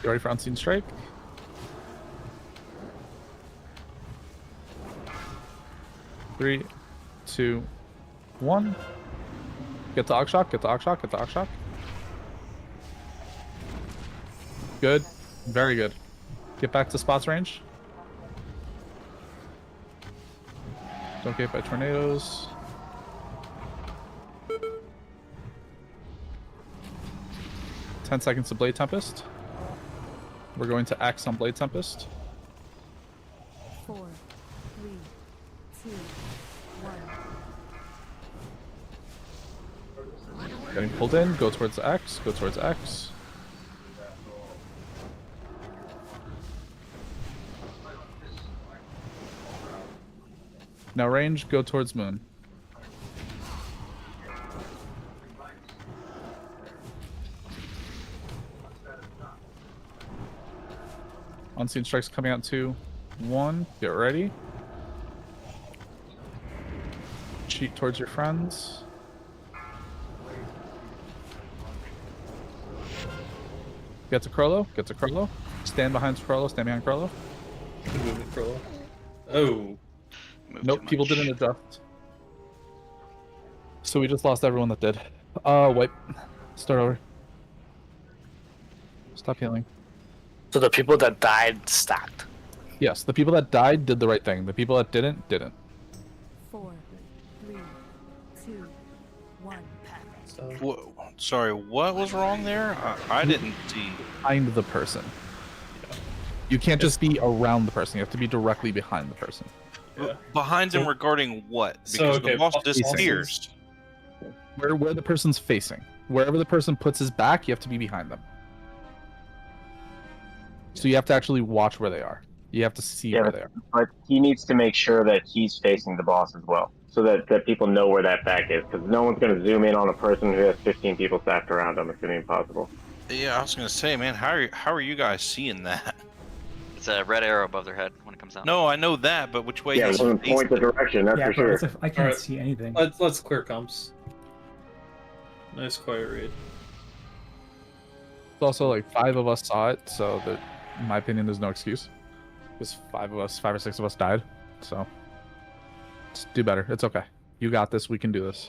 You ready for Unseen Strike? Three, 2, 1. Get the Ogg Shock, get the Ogg Shock, get the Ogg Shock. Good. Very good. Get back to spots range. Don't get hit by tornadoes. Ten seconds to Blade Tempest. We're going to axe on Blade Tempest. 4, 3, 2, 1. Getting pulled in. Go towards the X. Go towards X. Now range. Go towards Moon. Unseen Strike's coming out 2, 1. Get ready. Cheat towards your friends. Get to Crollo. Get to Crollo. Stand behind Crollo. Stand behind Crollo. Move with Crollo. Oh. Nope, people didn't adjust. So we just lost everyone that did. Wipe. Start over. Stop healing. So the people that died stacked. Yes, the people that died did the right thing. The people that didn't, didn't. 4, 3, 2, 1. Sorry, what was wrong there? I didn't see. Behind the person. You can't just be around the person. You have to be directly behind the person. Yeah. Behind them regarding what? Because the boss disappears. Where the person's facing. Wherever the person puts his back, you have to be behind them. So you have to actually watch where they are. You have to see where they are. But he needs to make sure that he's facing the boss as well, so that people know where that back is, because no one's going to zoom in on a person who has 15 people stacked around them. It's going to be impossible. Yeah, I was gonna say, man, how are you guys seeing that? It's a red arrow above their head when it comes out. No, I know that, but which way? Yeah, it he's doesn't point the direction. That's Yeah, for but sure. I can't see anything. Let's clear comps. Nice quiet read. It's also like 5 of us saw it, so that, in my opinion, there's no excuse. Because 5 or 6 of us died. So just do better. It's okay. You got this. We can do this.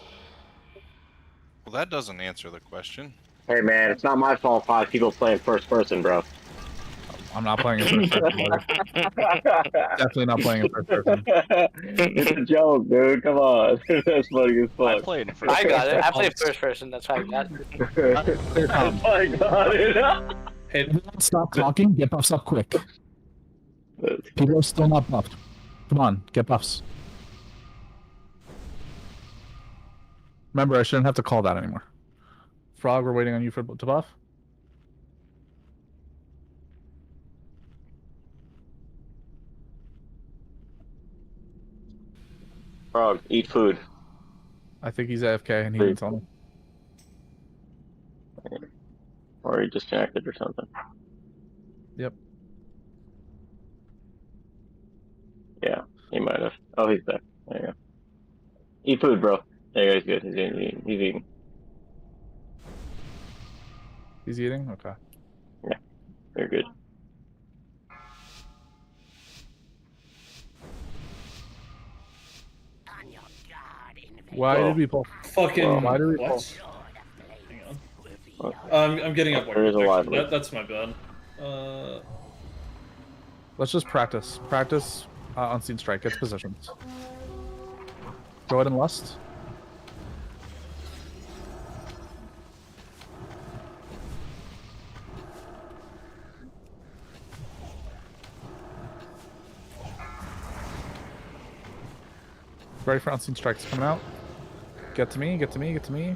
Well, that doesn't answer the question. Hey man, it's not my fault 5 people playing first person, bro. I'm not playing in first person. Definitely not playing in first person. It's a joke, dude. Come on. That's funny as fuck. I played it. I got it. I played first person. That's why I got it. I got it. Hey, stop talking. Get buffs up quick. People are still not buffed. Come on, get buffs. Remember, I shouldn't have to call that anymore. Frog, we're waiting on you to buff. Frog, eat food. I think he's AFK and he didn't tell me. Or he disconnected or something. Yep. Yeah, he might have. Oh, he's back. There you go. Eat food, bro. There you go. He's good. He's eating. He's eating. He's eating? Okay. Yeah, very good. Why did we pull? Fucking. Why did we pull? What? Hang on. I'm getting up. There is a live That's my bad. Let's just practice. Practice Unseen Strike. Get to positions. Go ahead and Lust. Ready for Unseen Strikes coming out. Get to me, get to me, get to me.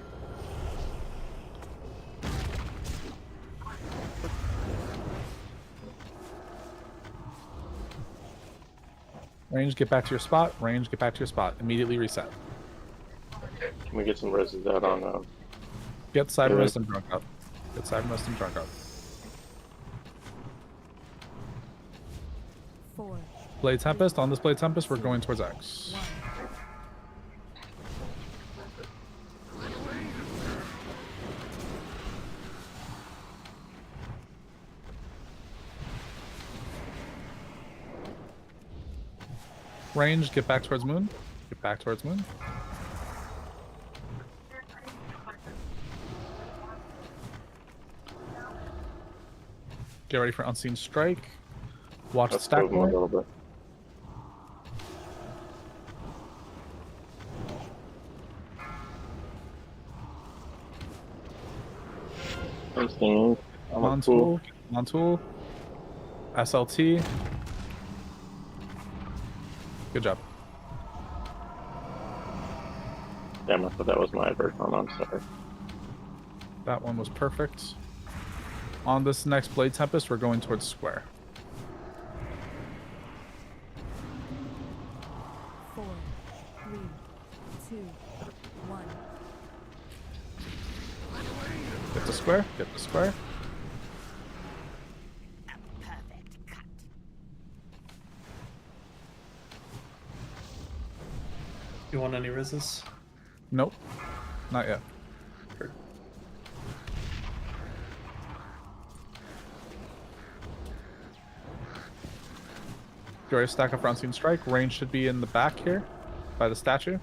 Range, get back to your spot. Range, get back to your spot. Immediately reset. Can we get some reses out on Get Cybermist and Drunk up. Get Cybermist and Drunk up. 4. Blade Tempest. On this Blade Tempest, we're going towards X. Range, get back towards Moon. Get back towards Moon. Get ready for Unseen Strike. Watch the stack point. a little bit. Montool. Montool. SLT. Good job. Damn, I thought that was my version. I'm sorry. That one was perfect. On this next Blade Tempest, we're going towards Square. 4, 3, 2, 1. Get to Square. Get to Square. You want any reses? Nope. Not yet. Sure. You already stack up for Unseen Strike. Range should be in the back here by the statue.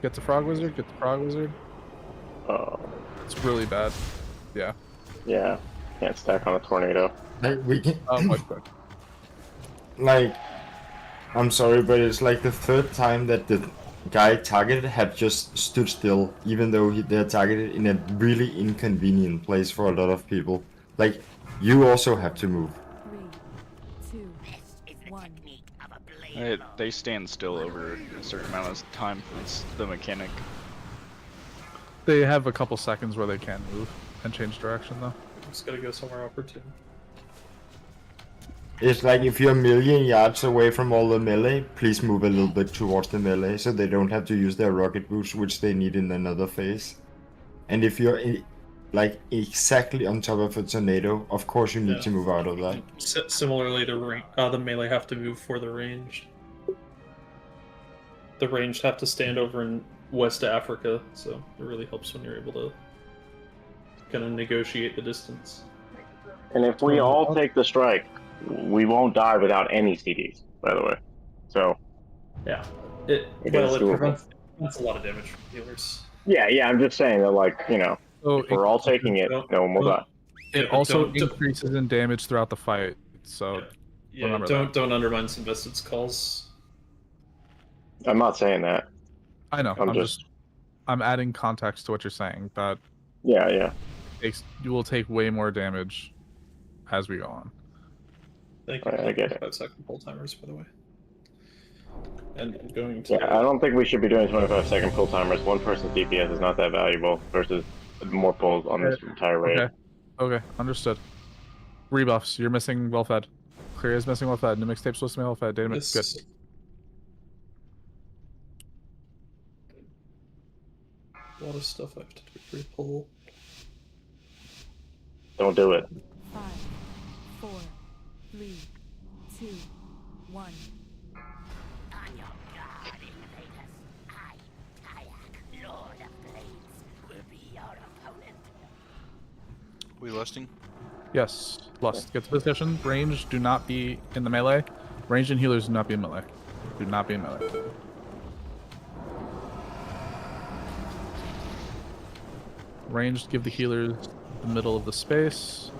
Get the Frog Wizard. Get the Frog Wizard. Oh. It's really bad. Yeah. Yeah. Can't stack on a tornado. Like, we can. Oh, much better. Like, I'm sorry, but it's like the third time that the guy targeted had just stood still, even though they're targeted in a really inconvenient place for a lot of people. Like, you also have to move. 3, 2, 1. They stand still over a certain amount of time. It's the mechanic. They have a couple seconds where they can move and change direction, though. Just gotta go somewhere opportune. It's like if you're a million yards away from all the melee, please move a little bit towards the melee so they don't have to use their rocket boost, which they need in another phase. And if you're like exactly on top of a tornado, of course you need to move out of that. Similarly, the melee have to move for the ranged. The ranged have to stand over in West Africa, so it really helps when you're able to kind of negotiate the distance. And if we all take the strike, we won't die without any CDs, by the way. So. Yeah. It prevents a lot of damage from healers. Yeah, I'm just saying that, like, you know, if we're all taking it, no one will die. It also increases in damage throughout the fight, so yeah, don't undermine Sylvester's calls. I'm not saying that. I know. I'm adding context to what you're saying. That yeah. You will take way more damage as we go on. Thank you. I get it. 5-second pull timers, by the way. And I'm going to. Yeah, I don't think we should be doing 25-second pull timers. One person's DPS is not that valuable versus more pulls on this entire raid. Okay, understood. Rebuffs. You're missing well fed. Clear is missing well fed. New mixtape's supposed to be well fed. Data mix. Good. A lot of stuff I have to do pre-pull. Don't do it. 5, 4, 3, 2, 1. On your guard, invaders. I, Kayak, Lord of Blades, will be your opponent. We lusting? Yes. Lust. Get to position. Range. Do not be in the melee. Range and healers do not be in melee. Do not be in melee. Ranged, give the healers the middle of the space,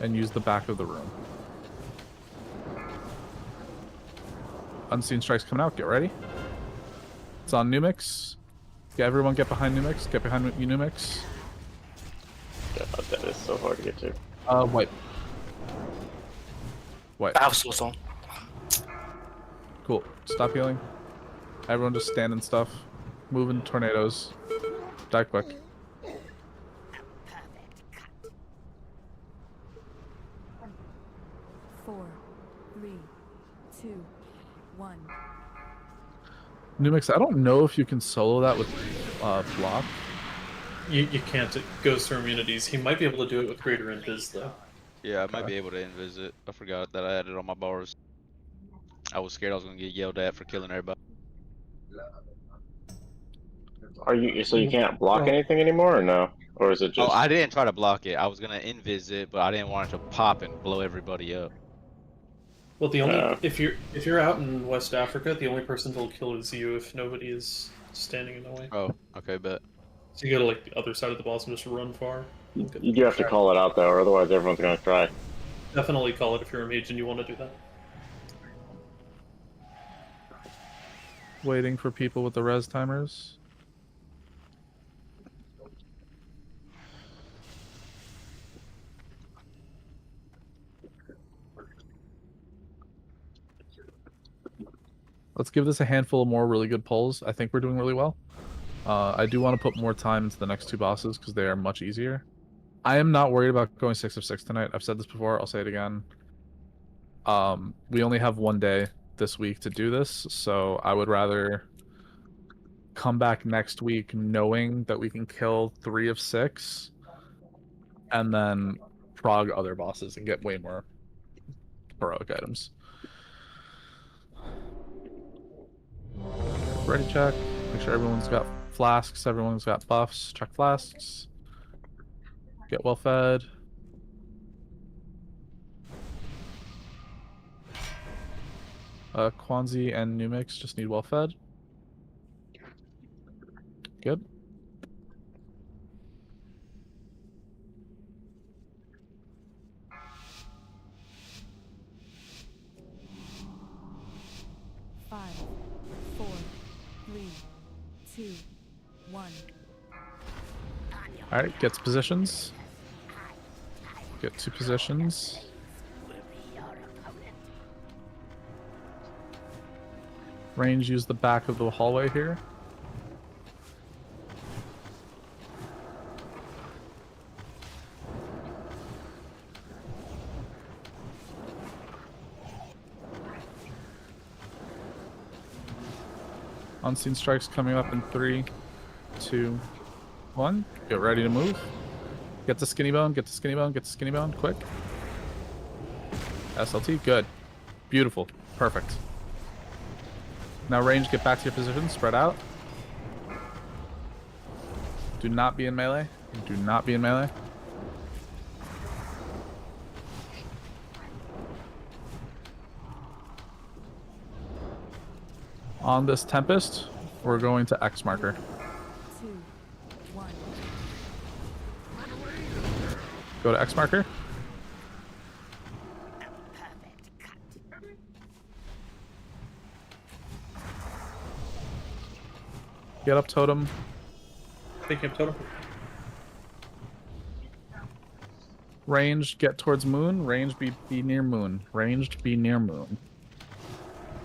and use the back of the room. Unseen Strike's coming out. Get ready. It's on Numix. Yeah, everyone get behind Numix. Get behind you, Numix. God, that is so hard to get to. Wipe. Wipe. I have Soul Stone. Cool. Stop healing. Everyone just standing stuff. Moving tornadoes. Die quick. Four, three, two, one. Numix, I don't know if you can solo that with block. You can't. It goes through immunities. He might be able to do it with greater invis though. Yeah, I might be able to invis it. I forgot that I had it on my bars. I was scared I was gonna get yelled at for killing everybody. Are you so you can't block anything anymore, or no? Or is it just? Oh, I didn't try to block it. I was gonna invis it, but I didn't want it to pop and blow everybody up. Well, the only if you're out in West Africa, the only person they'll kill is you if nobody is standing in the way. Oh, okay, bet. So you go to like the other side of the boss and just run far. You do have to call it out though, or otherwise everyone's gonna try. Definitely call it if you're a mage and you want to do that. Waiting for people with the res timers. Let's give this a handful of more really good pulls. I think we're doing really well. I do want to put more time into the next two bosses because they are much easier. I am not worried about going 6 of 6 tonight. I've said this before. I'll say it again. We only have one day this week to do this, so I would rather come back next week knowing that we can kill 3 of 6 and then prog other bosses and get way more heroic items. Ready check. Make sure everyone's got flasks, everyone's got buffs. Check flasks. Get well fed. Kwanzi and Numix just need well fed. Good. Five, four, three, two, one. Alright, gets positions. Get 2 positions. Range, use the back of the hallway here. Unseen Strikes coming up in 3, 2, 1. Get ready to move. Get the skinny bone, get the skinny bone, get the skinny bone, quick. SLT, good. Beautiful. Perfect. Now range, get back to your position, spread out. Do not be in melee. Do not be in melee. On this Tempest, we're going to X marker. 2, 1. Go to X marker. Get up totem. Taking up totem. Ranged, get towards moon. Ranged, be near moon. Ranged, be near moon.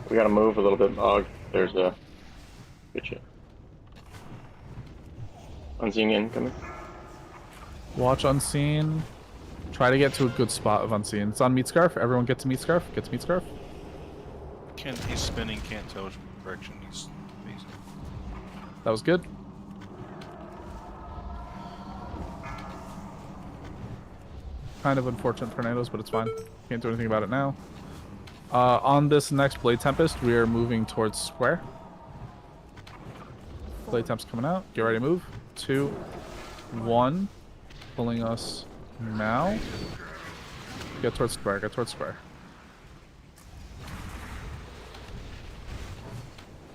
We gotta move a little bit, Mog. There's a good shit. Unseen incoming. Watch Unseen. Try to get to a good spot of Unseen. It's on Meat Scarf. Everyone get to Meat Scarf. Get to Meat Scarf. He's spinning, can't tell which direction he's facing. That was good. Kind of unfortunate tornadoes, but it's fine. Can't do anything about it now. On this next Blade Tempest, we are moving towards square. Blade Tempest coming out. Get ready to move. 2, 1. Pulling us now. Get towards square. Get towards square.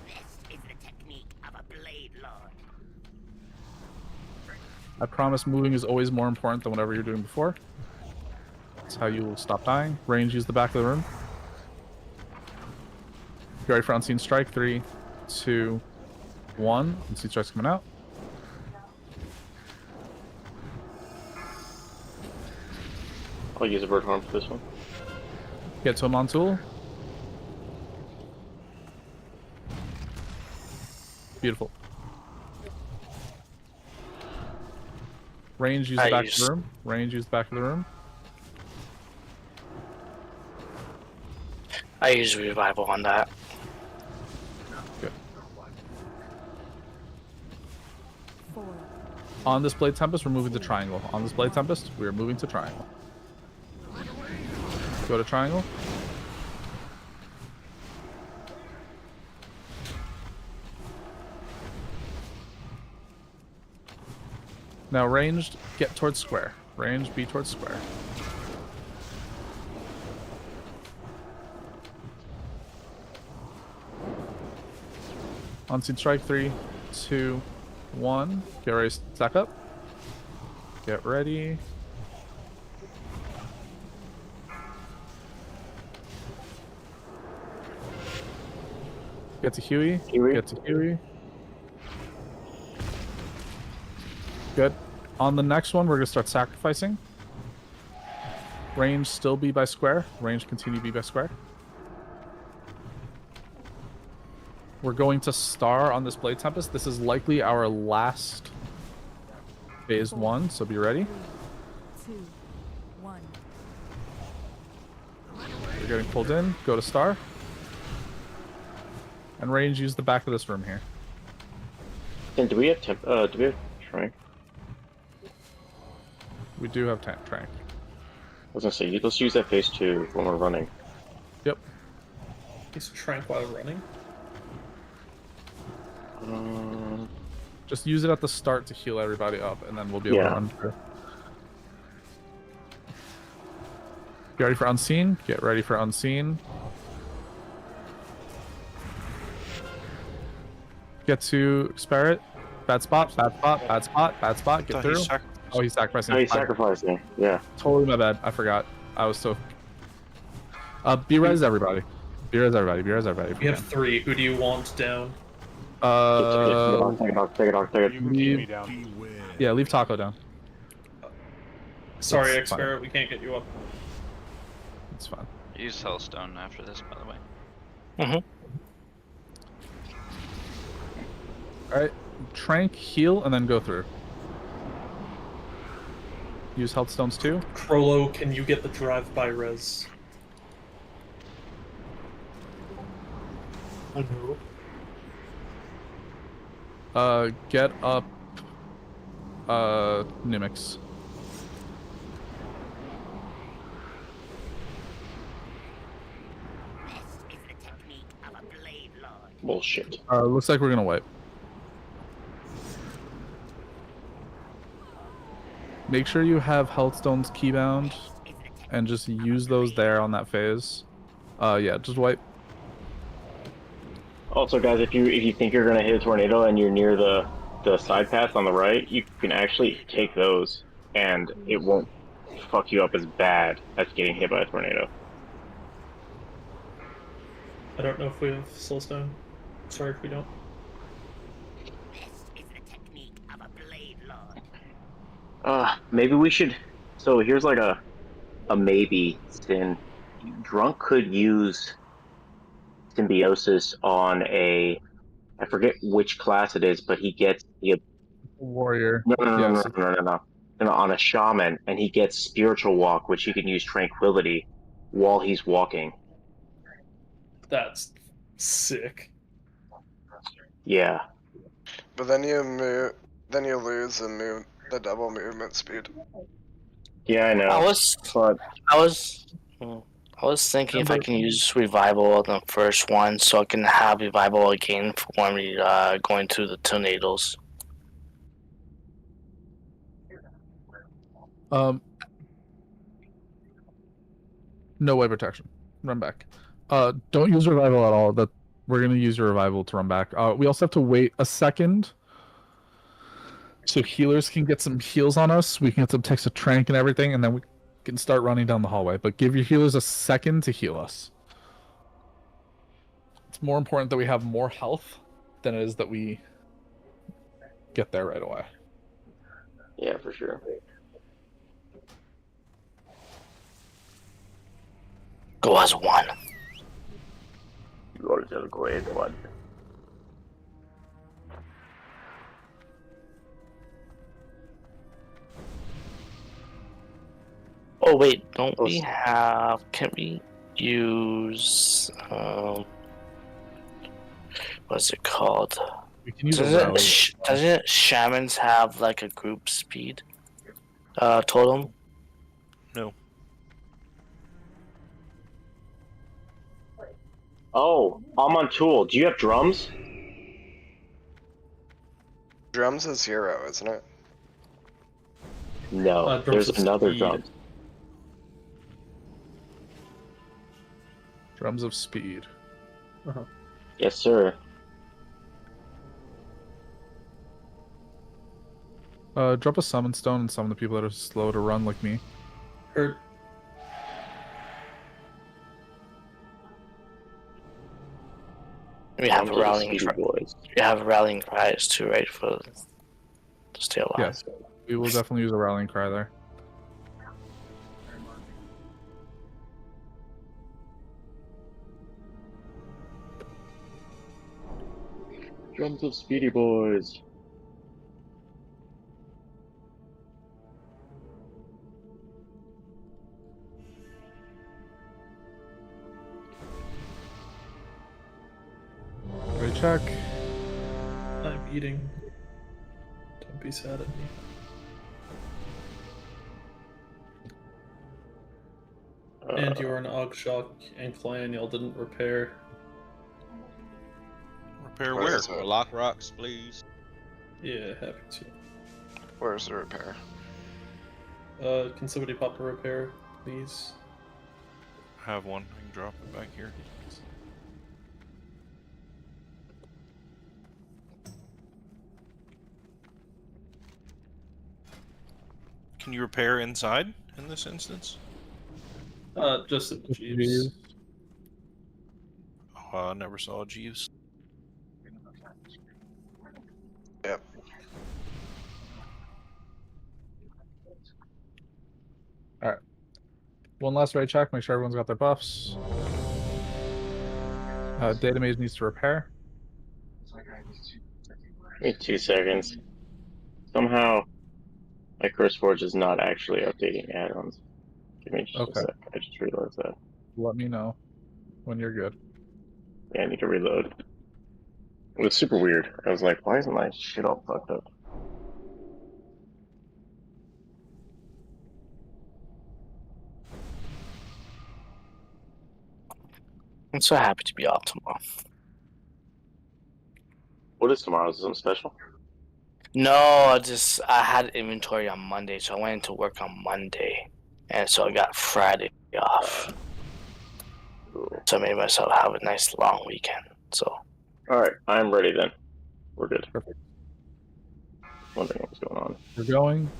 This is the technique of a blade lord. I promise moving is always more important than whatever you're doing before. That's how you will stop dying. Range, use the back of the room. You ready for Unseen Strike? 3, 2, 1. Unseen Strike's coming out. I'll use a bird harm for this one. Get to him on tool. Beautiful. Range, use the back of the room. Range, use the back of the room. I use revival on that. Good. On this Blade Tempest, we're moving to triangle. On this Blade Tempest, we are moving to triangle. Go to triangle. Now ranged, get towards square. Range, be towards square. Unseen Strike, 3, 2, 1. Get ready to stack up. Get ready. Get to Huey. Get to Huey. Good. On the next one, we're going to start sacrificing. Range still be by square. Range continue be by square. We're going to star on this Blade Tempest. This is likely our last phase 1, so be ready. 2, 1. You're getting pulled in. Go to star. And range, use the back of this room here. And do we have Trank? We do have Trank. I was gonna say, let's use that phase 2 when we're running. Yep. Is Trank while running? Just use it at the start to heal everybody up, and then we'll be able to run through. Get ready for Unseen. Get ready for Unseen. Get to Spirit. Bad spot, bad spot, bad spot, bad spot. Get through. Oh, he's sacrificing. Oh, he's sacrificing. Yeah. Totally my bad. I forgot. I was so... B-res everybody. B-res everybody. B-res everybody. We have 3. Who do you want down? Take it off. Me down. Yeah, leave Taco down. Sorry, It's fine. X-Barrett, we can't get you up. It's fine. Use Hellstone after this, by the way. Alright, Trank, heal, and then go through. Use health stones too. Crollo, can you get the drive-by res? Get up, Nimix. Bullshit. Looks like we're gonna wipe. Make sure you have health stones keybound, and just use those there on that phase. Yeah, just wipe. Also, guys, if you think you're gonna hit a tornado and you're near the side paths on the right, you can actually take those, and it won't fuck you up as bad as getting hit by a tornado. I don't know if we have Soulstone. Sorry if we don't. Maybe we should. So here's like a maybe. Sin. Drunk could use symbiosis on I forget which class it is, but he gets the warrior. No, on a shaman, and he gets spiritual walk, which he can use tranquility while he's walking. That's sick. Yeah. But then you lose the double movement speed. Yeah, I know. I was thinking if I can use revival on the first one, so I can have revival again for when we going through the tornadoes. No way protection. Run back. Don't use revival at all. That we're gonna use your revival to run back. We also have to wait a second So healers can get some heals on us. We can get some text of trank and everything, and then we can start running down the hallway. But give your healers a second to heal us. It's more important that we have more health than it is that we get there right away. Yeah, for sure. Go as one. Go as one. Oh wait, don't we have? Can we use? What's it called? We can use doesn't shamans have like a group speed totem? No. Oh, I'm on Tool. Do you have drums? Drums is 0, isn't it? No, there's another drum. Drums of speed. Yes, sir. Drop a summon stone and summon the people that are slow to run like me. Hurt. We have rallying cries too, right? For to stay alive. Yes, we will definitely use a rallying cry there. Drums of Speedy Boys. Great check. I'm eating. Don't be sad at me. And you're an Ogshock and Clan, y'all didn't repair. Repair where? Lock rocks, please. Yeah, happy to. Where's the repair? Can somebody pop a repair, please? I have one. I can drop it back here. Can you repair inside in this instance? Just at Jeeves. Oh, I never saw Jeeves. Yep. Alright. One last raid check, make sure everyone's got their buffs. Data maze needs to repair. Give me 2 seconds. Somehow, my CurseForge is not actually updating add-ons. Give me just a sec. I just realized that. Let me know when you're good. Yeah, I need to reload. It was super weird. I was like, why isn't my shit all fucked up? I'm so happy to be off tomorrow. What is tomorrow? Is it something special? No, I had inventory on Monday, so I went into work on Monday, and so I got Friday off. So I made myself have a nice long weekend. So. All right, I'm ready then. We're good. Perfect. Wondering what's going on. We're going.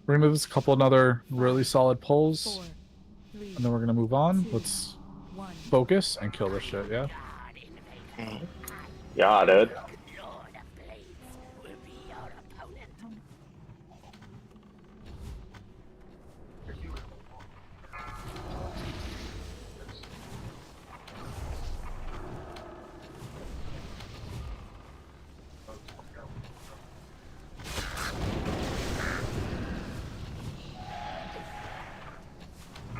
We're gonna move this a couple another really solid pulls, and then we're gonna move on. Let's focus and kill this shit. Yeah. Yeah, dude.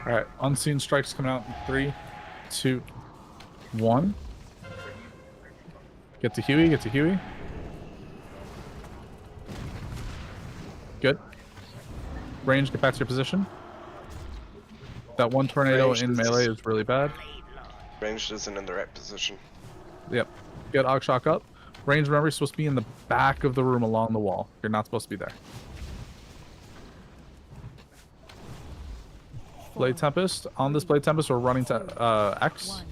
Alright, unseen strikes coming out in 3, 2, 1. Get to Huey, get to Huey. Good. Range, get back to your position. That one tornado in melee is really bad. Ranged isn't in the right position. Yep. Get Ogshock up. Range, remember, you're supposed to be in the back of the room along the wall. You're not supposed to be there. Blade Tempest. On this Blade Tempest, we're running to X.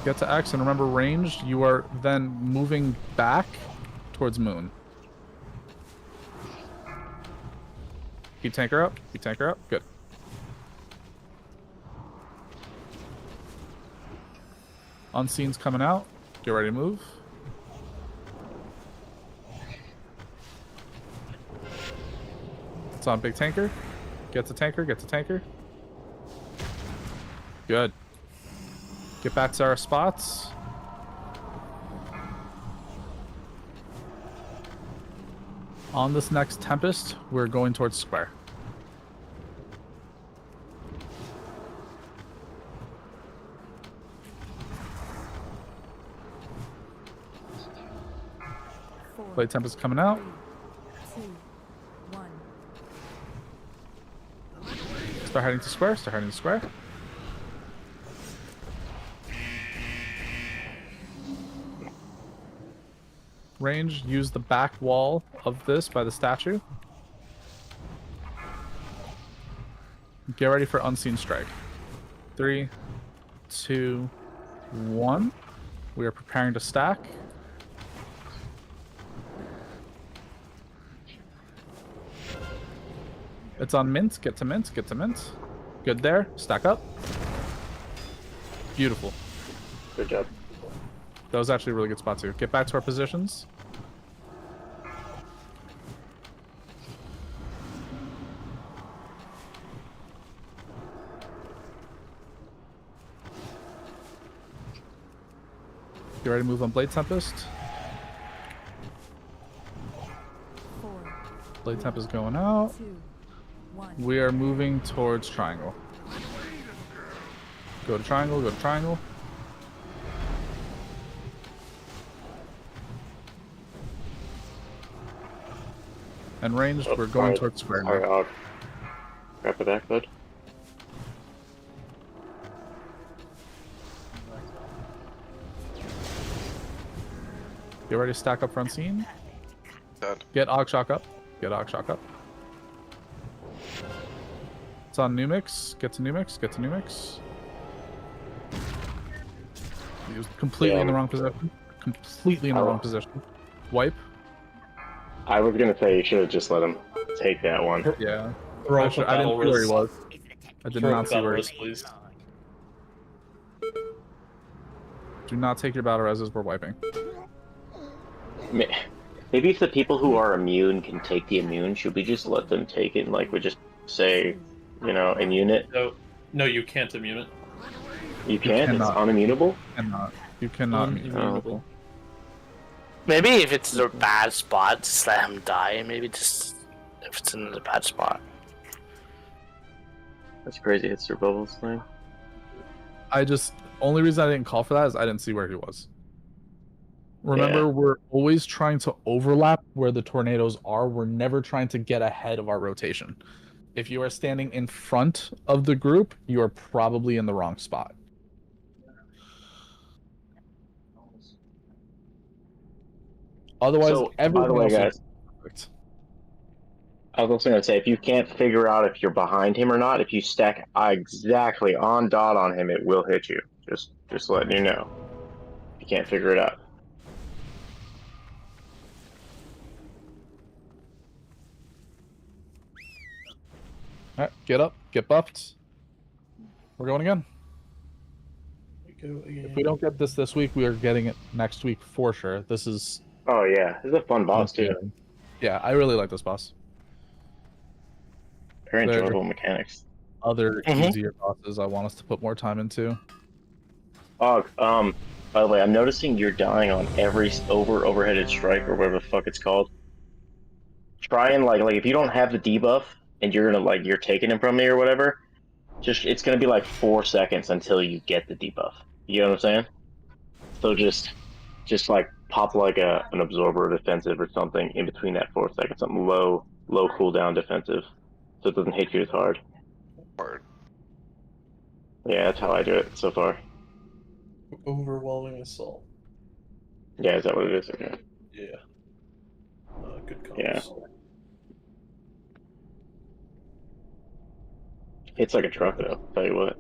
Get to X, and remember ranged, you are then moving back towards Moon. Keep tanker up. Keep tanker up. Good. Unseen's coming out. Get ready to move. It's on big tanker. Get to tanker. Get to tanker. Good. Get back to our spots. On this next Tempest, we're going towards square. Blade Tempest coming out. 2, 1. Start heading to square. Start heading to square. Range, use the back wall of this by the statue. Get ready for Unseen Strike. 3, 2, 1. We are preparing to stack. It's on mint. Get to mint. Get to mint. Good there. Stack up. Beautiful. Good job. That was actually a really good spot too. Get back to our positions. Get ready to move on Blade Tempest. 4, Blade Tempest going out. 2, 1. We are moving towards triangle. Go to triangle, go to triangle. And ranged, we're going towards square now. Alright, grab the back, bud. Get ready to stack up front scene. Dead. Get Ogshock up. Get Ogshock up. It's on new mix. Get to new mix. Get to new mix. He was completely in the wrong position. Completely in the wrong position. Wipe. I was gonna say you should have just let him take that one. Yeah. Throw I up a didn't battle see where he res. was. I did Throw not up see battle where he res, please. Do not take your battle reses. We're wiping. Maybe if the people who are immune can take the immune, should we just let them take it? And, like, we just say, you know, immune it? No, you can't immune it. You can't? It's cannot. unimmunable? You cannot. Unimmutable. Maybe if it's a bad spot, just let him die. Maybe just if it's in a bad spot. That's crazy. It's your bubbles thing. Only reason I didn't call for that is I didn't see where he was. Remember, Yeah. we're always trying to overlap where the tornadoes are. We're never trying to get ahead of our rotation. If you are standing in front of the group, you are probably in the wrong spot. Otherwise, So, by everything the way, else is guys, perfect. I was also going to say, if you can't figure out if you're behind him or not, if you stack exactly on dot on him, it will hit you. Just letting you know. If you can't figure it out. Alright, get up, get buffed. We're going again. If we don't get this week, we are getting it next week for sure. This is... Oh yeah, this is a fun boss too. Yeah, I really like this boss. Very There are enjoyable mechanics. Other easier bosses I want us to put more time into. Oh, by the way, I'm noticing you're dying on every overheaded strike or whatever the fuck it's called. Try and like if you don't have the debuff and you're gonna you're taking him from me or whatever, it's gonna be like 4 seconds until you get the debuff. You know what I'm saying? So just like pop like an absorber defensive or something in between that 4 seconds, something low cooldown defensive, so it doesn't hit you as hard. Word. Yeah, that's how I do it so far. Overwhelming assault. Yeah, is that what it is? Okay. Yeah. Good combos. Yeah. It's like a truck though, tell you what.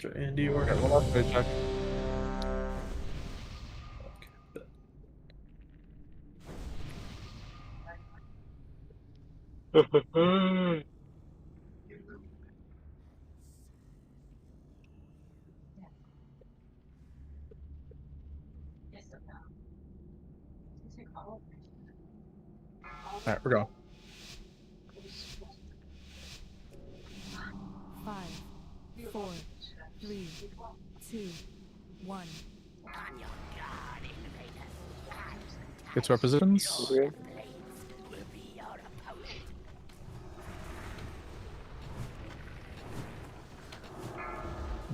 Mr. Andy or Okay, one last check. Alright, we're going. 5, 4, 3, 2, 1. Get to our positions. Okay.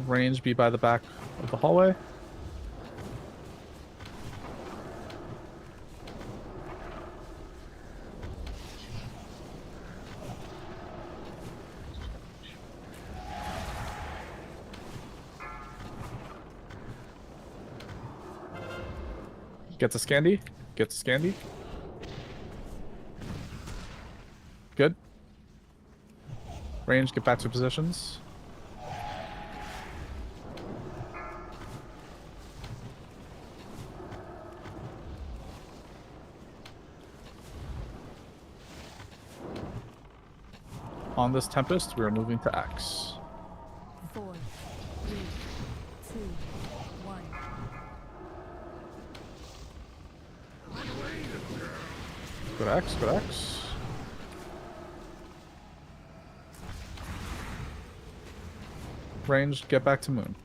Range be by the back of the hallway. Get to Scandy. Get to Scandy. Good. Range, get back to positions. On this Tempest, we are moving to X. 4, 3, 2, 1. Go to X, go to X. Range, get back to Moon.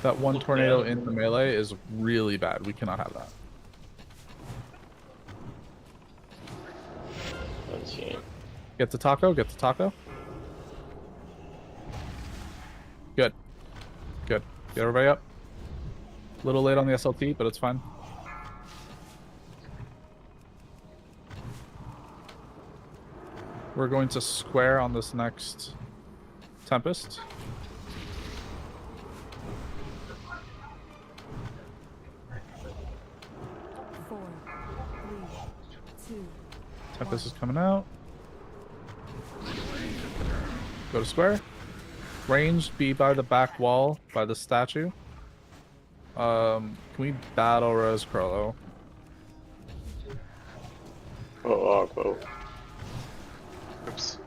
That one tornado in the melee is really bad. We cannot have that. Get the taco, get the taco. Good. Good. Get everybody up. A little late on the SLT, but it's fine. We're going to square on this next Tempest. Tempest is coming out. Go to square. Range be by the back wall, by the statue. Can we battle Rose Crollo? Oh. Oops.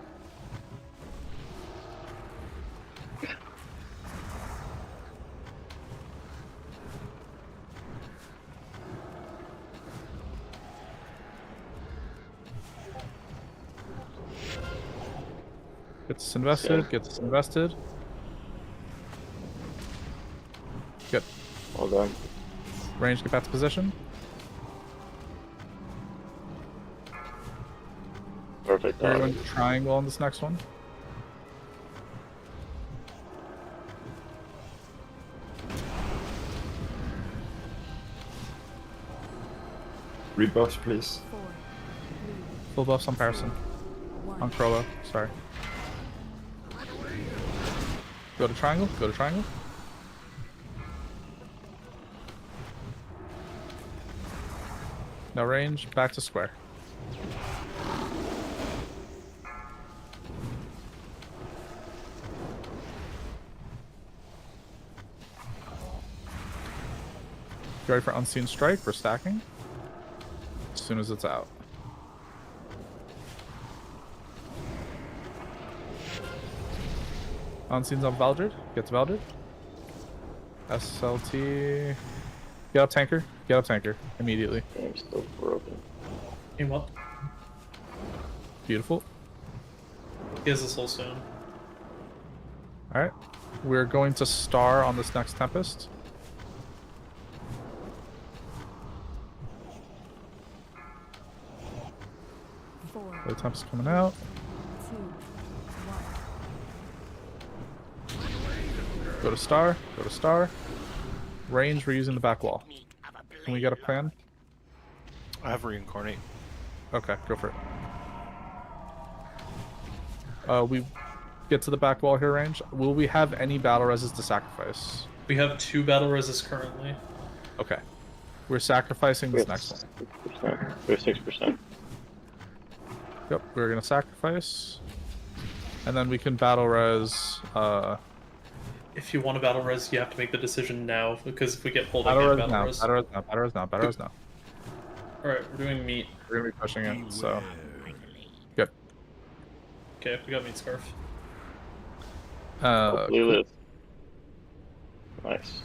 Get this invested, get this invested. Good. Well done. Range, get back to position. Perfect. We're going to triangle on this next one. Rebuffs, please. Full buffs on Parison. On Crollo, sorry. Go to triangle, go to triangle. Now range, back to square. You ready for Unseen Strike? We're stacking. As soon as it's out. Unseen's on Valdred. Get to Valdred. SLT. Get up tanker. Get up tanker. Immediately. I'm still broken. Came up. Beautiful. He has this whole soon. Alright. We're going to star on this next Tempest. The Tempest coming out. 2, 1. Go to star. Go to star. Range, we're using the back wall. Can we get a plan? I have reincarnate. Okay, go for it. We get to the back wall here, range. Will we have any battle reses to sacrifice? We have 2 battle reses currently. Okay, We're sacrificing this next one. We have 6%. Yep, we're gonna sacrifice. And then we can battle res. If you want to battle res, you have to make the decision now, because if we get pulled, I Battle can't res battle now. res. Battle res now. Battle res now. Battle res now. Alright, we're doing meat. We're gonna be pushing it, so. Good. Okay, we got meat scarf. Cool. Nice.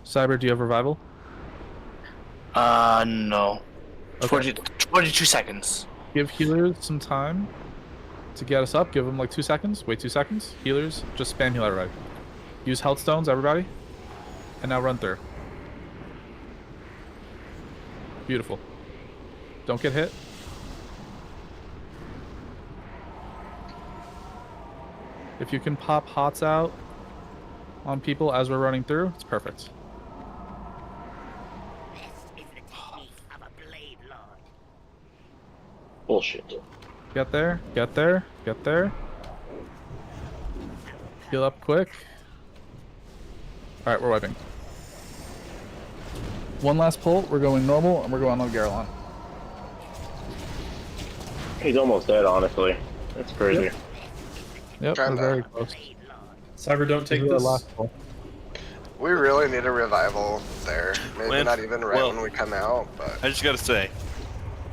Cyber, do you have revival? No. Okay. 22 seconds. Give healers some time to get us up. Give them like 2 seconds. Wait 2 seconds. Healers, just spam healer right. Use health stones, everybody. And now run through. Beautiful. Don't get hit. If you can pop hots out on people as we're running through, it's perfect. Bullshit. Get there, get there, get there. Heal up quick. Alright, we're wiping. One last pull, we're going normal, and we're going on Garelon. He's almost dead, honestly. That's crazy. Yep, we're very close. Cyber, don't take this. Last pull. We really need a revival there. Maybe When- not even right well, when we come out, but I just gotta say,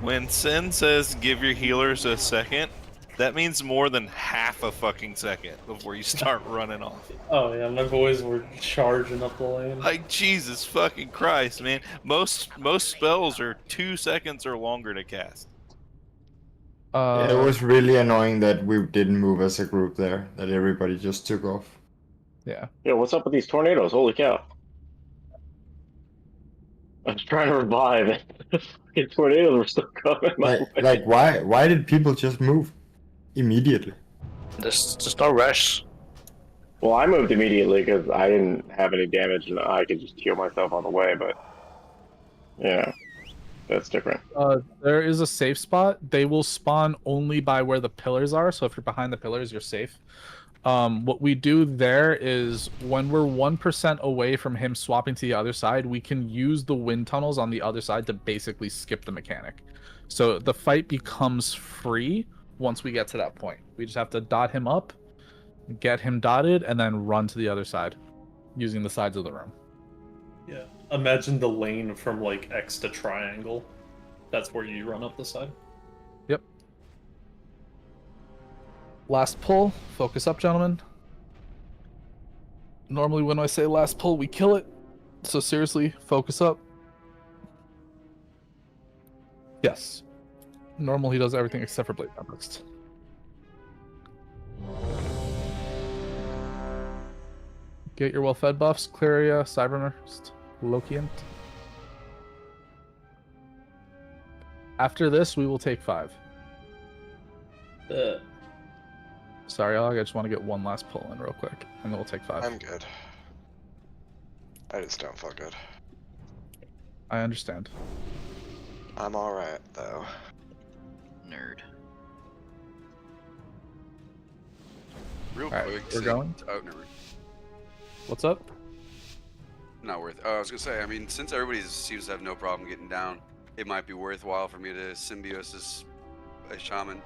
when Sin says give your healers a second, that means more than half a fucking second before you start running off. Oh yeah, my boys were charging up the lane. Like Jesus fucking Christ, man. Most spells are 2 seconds or longer to cast. Yeah, it was really annoying that we didn't move as a group there, that everybody just took off. Yeah. Yeah, what's up with these tornadoes? Holy cow. I was trying to revive it. The fucking tornadoes were still coming. Like why did people just move immediately? There's no rush. Well, I moved immediately because I didn't have any damage and I could just heal myself on the way, but yeah, that's different. There is a safe spot. They will spawn only by where the pillars are, so if you're behind the pillars, you're safe. What we do there is when we're 1% away from him swapping to the other side, we can use the wind tunnels on the other side to basically skip the mechanic. So the fight becomes free once we get to that point. We just have to dot him up, get him dotted, and then run to the other side using the sides of the room. Yeah. Imagine the lane from like X to triangle. That's where you run up the side. Yep. Last pull. Focus up, gentlemen. Normally when I say last pull, we kill it. So seriously, focus up. Yes. Normal, he does everything except for Blade Tempest. Get your well-fed buffs. Claria, Cybermurst, Lokiant. After this, we will take 5. Sorry, I just want to get one last pull in real quick, and then we'll take 5. I'm good. I just don't feel good. I understand. I'm alright, though. Nerd. Real Alright, quick. we're going? Oh, never. What's up? Not worth. Oh, I was gonna say. I mean, since everybody seems to have no problem getting down, it might be worthwhile for me to symbiosis a shaman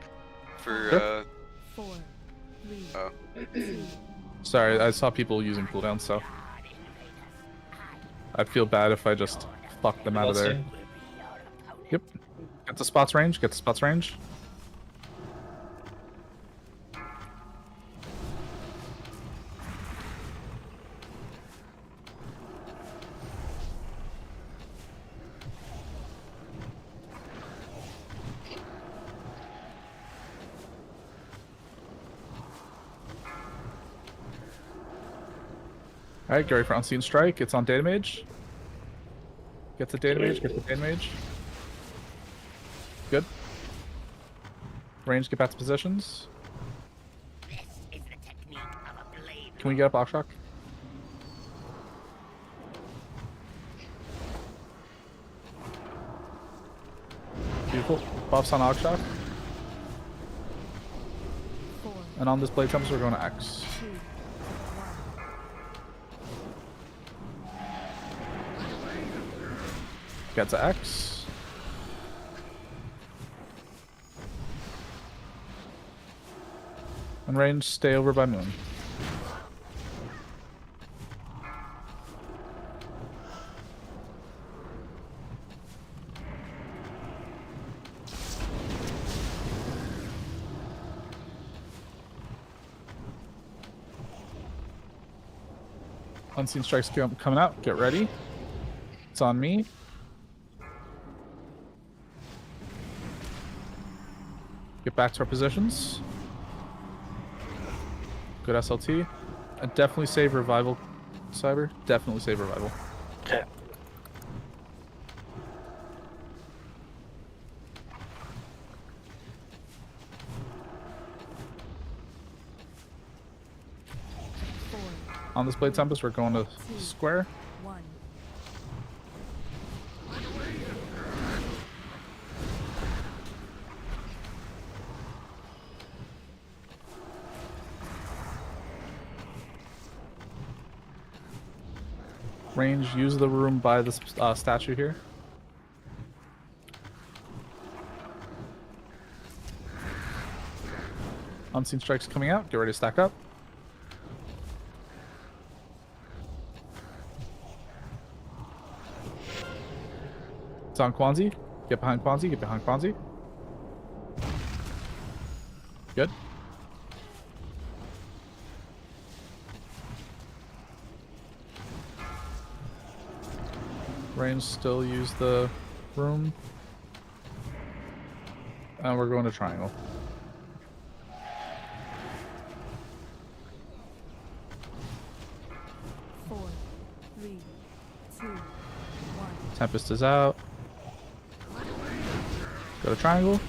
for. 4, 3, Oh. 2. Sorry, I saw people using cooldowns, so I'd feel bad if I just fucked them out of there. Yep. Get the spots range. Get the spots range. Alright, Gary for Unseen Strike. It's on Data Mage. Get the Data Mage, get the Data Mage. Good. Range, get back to positions. Can we get up Oxshock? Beautiful. Buffs on Oxshock. And on this Blade Tempest, we're going to X. Get to X. And range, stay over by Moon. Unseen strikes coming out. Get ready. It's on me. Get back to our positions. Good SLT. And definitely save revival, Cyber. Definitely save revival. Okay. On this Blade Tempest, we're going to square. Range, use the room by this statue here. Unseen strikes coming out. Get ready to stack up. It's on Kwanzi. Get behind Kwanzi. Get behind Kwanzi. Good. Range, still use the room. And we're going to triangle. Four, three, two, one. Tempest is out. Go to triangle.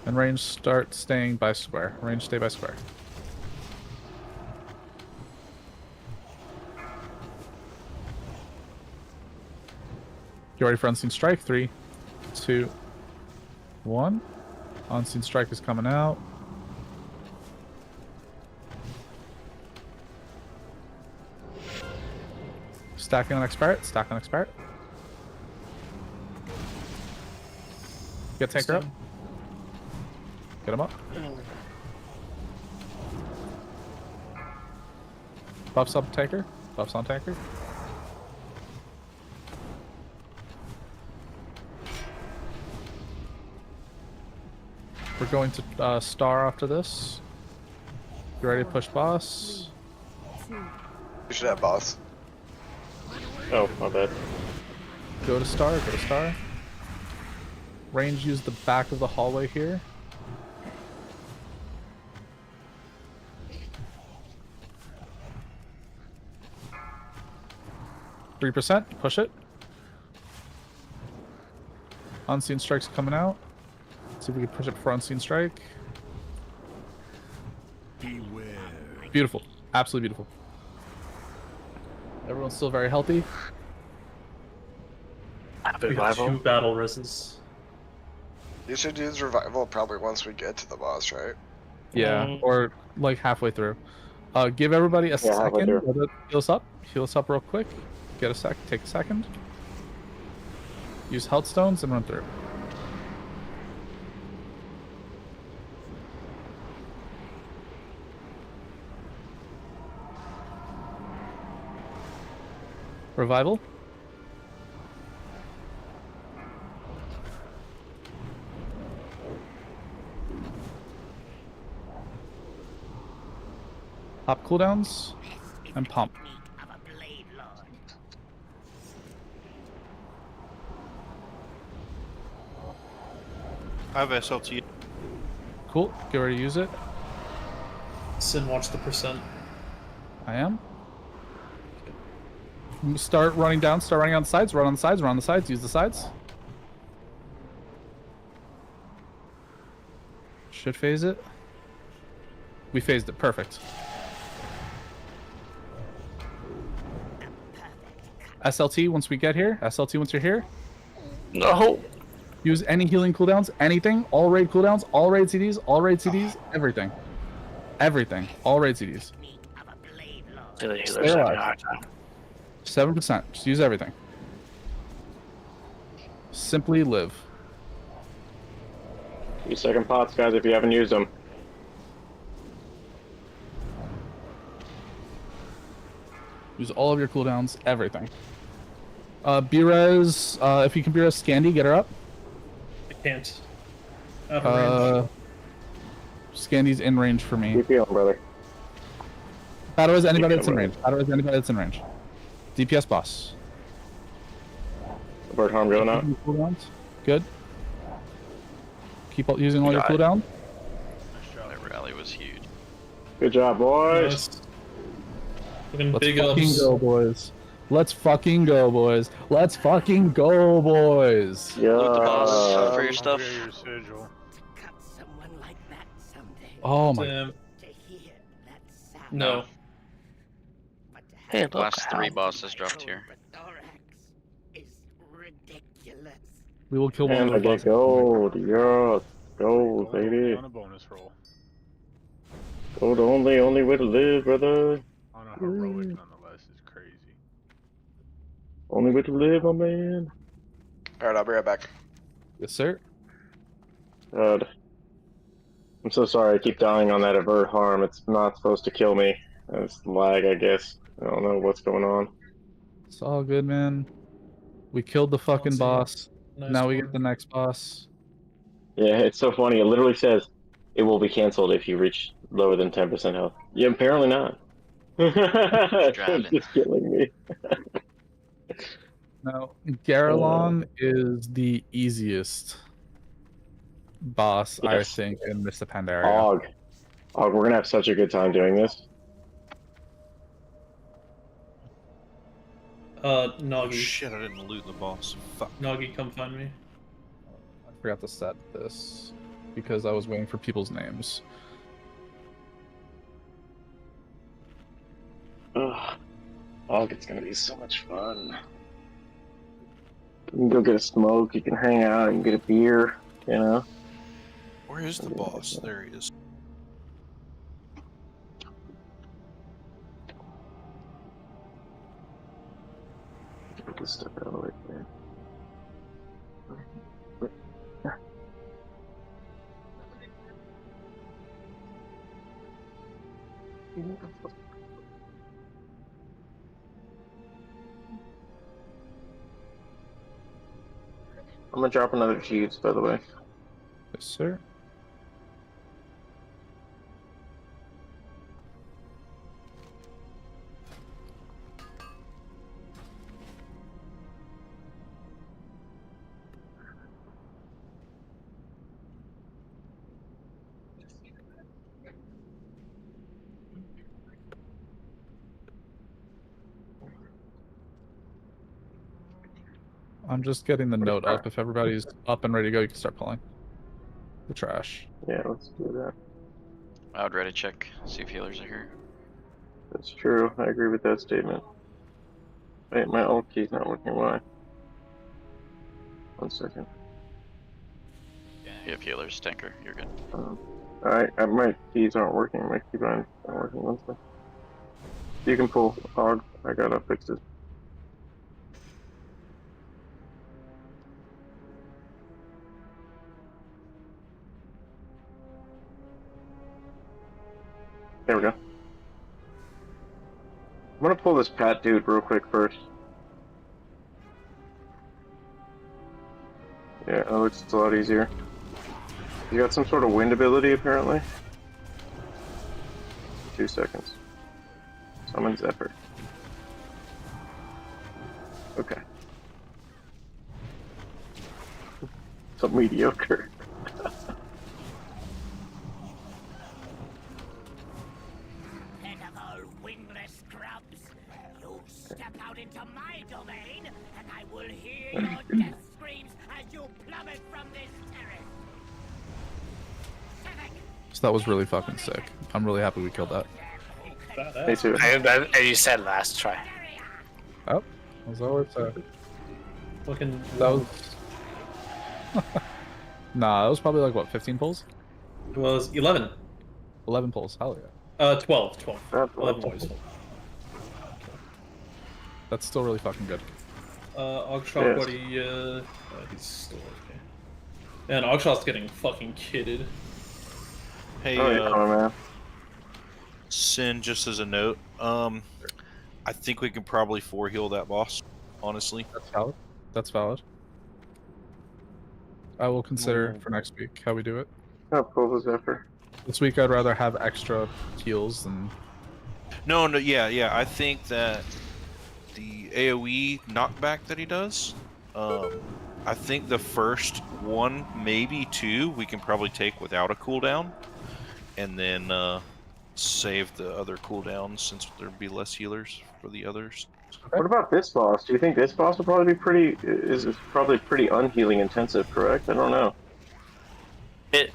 And range, start staying by square. Range, stay by square. Get ready for Unseen Strike. 3, 2, 1. Unseen Strike is coming out. Stacking on Expiret. Stack on Expiret. Get Tanker up. Get him up. Buffs up Tanker. Buffs on Tanker. We're going to star after this. You ready to push boss? You should have boss. Oh, my bad. Go to star, go to star. Range, use the back of the hallway here. %, push it. Unseen Strike's coming out. See if we can push it before Unseen Strike. Beware. Beautiful. Absolutely beautiful. Everyone's still very healthy. We have 2 battle reses. You should use revival probably once we get to the boss, right? Yeah, or like halfway through. Give everybody a second. Heal us up. Heal us up real quick. Get a sec. Take a second. Use health stones and run through. Revival. Pop cooldowns and pump. I have SLT. Cool. Get ready to use it. Sin, watch the %. I am. Start running down. Start running on the sides. Run on the sides. Run on the sides. Use the sides. Should phase it. We phased it. Perfect. SLT once we get here. SLT once you're here. No. Use any healing cooldowns. Anything. All raid cooldowns. All raid CDs. All raid CDs. Everything. Everything. All raid CDs. The healer's Stay having a alive. hard time. 7%. Just use everything. Simply live. 2-second pots, guys, if you haven't used them. Use all of your cooldowns, everything. B-res, if you can B-res Scandy, get her up. I can't. Out of range. Scandy's in range for me. Keep feeling, brother. Battle is anybody that's in range. Battle is anybody that's in range. DPS boss. Bird harm going out. Cooldowns. Good. Keep using all your cooldowns. That rally was huge. Good job, boys. Looking Let's big fucking ups. go, boys. Let's fucking go, boys. Let's fucking go, boys. Yeah. Loot the boss for your stuff. Your sigil. Cut someone like that someday. Oh my. Damn. To hear that sound. No. But to Hey, have look. Last 3 bosses dropped here. the thorax is ridiculous. We will kill one And of I the get bosses. gold. Yeah. Gold, baby. On a bonus roll. Gold only way to live, brother. On a heroic, nonetheless, is crazy. Only way to live, my man. Alright, I'll be right back. Yes, sir. God. I'm so sorry I keep dying on that avert harm. It's not supposed to kill me. It's lag, I guess. I don't know what's going on. It's all good, man. We killed the fucking boss. Nice Now we work. get the next boss. Yeah, it's so funny. It literally says it will be canceled if you reach lower than 10% health. Yeah, apparently not. Driving. Just killing me. Now, Garalon is the easiest boss, I Yes. think, in Mr. Pandaria. Og, we're gonna have such a good time doing this. Nagi. Shit, I didn't loot the boss. Fuck. Nagi, come find me. I forgot to set this because I was waiting for people's names. Ugh. Og, it's gonna be so much fun. You can go get a smoke, you can hang out, you can get a beer, you know? Where is the boss? There he is. Get this stuff out of the way there. I'm gonna drop another fuse, by the way. Yes, sir. I'm just getting the note up. If everybody's up and ready to go, you can start pulling the trash. Yeah, let's do that. I would ready check, see if healers are here. That's true. I agree with that statement. Wait, my alt key's not working. Why? 1 second. Yeah, you have healers, tanker, you're good. Alright, my keys aren't working. My keybinds aren't working. 1 second. You can pull. Og, I gotta fix it. There we go. I'm gonna pull this Pat dude real quick first. Yeah, that looks a lot easier. You got some sort of wind ability apparently. 2 seconds. Summon Zephyr. Okay. So mediocre. Pitiful, wingless scrubs. You step out into my domain, and I will hear your death screams as you plummet from this terrace. So that was really fucking sick. I'm really happy we killed that. Me too. And you said last try. Oh, was that what it said? Fucking. That was. Nah, that was probably like what, 15 pulls? It was 11. 11 pulls. Hell yeah. 12. 11 was. That's still really fucking good. Ogshot, buddy, he's still okay. And Ogshot's getting fucking kidded. Hey, man. Sin, just as a note, I think we can probably 4-heal that boss, honestly. That's valid. That's valid. I will consider for next week how we do it. How cool was Zephyr? This week I'd rather have extra heals than... No, yeah, I think that the AoE knockback that he does, I think the first one, maybe two, we can probably take without a cooldown, and then save the other cooldowns since there'd be less healers for the others. What about this boss? Do you think this boss will probably be pretty? Is probably pretty unhealing intensive, correct? I don't know. It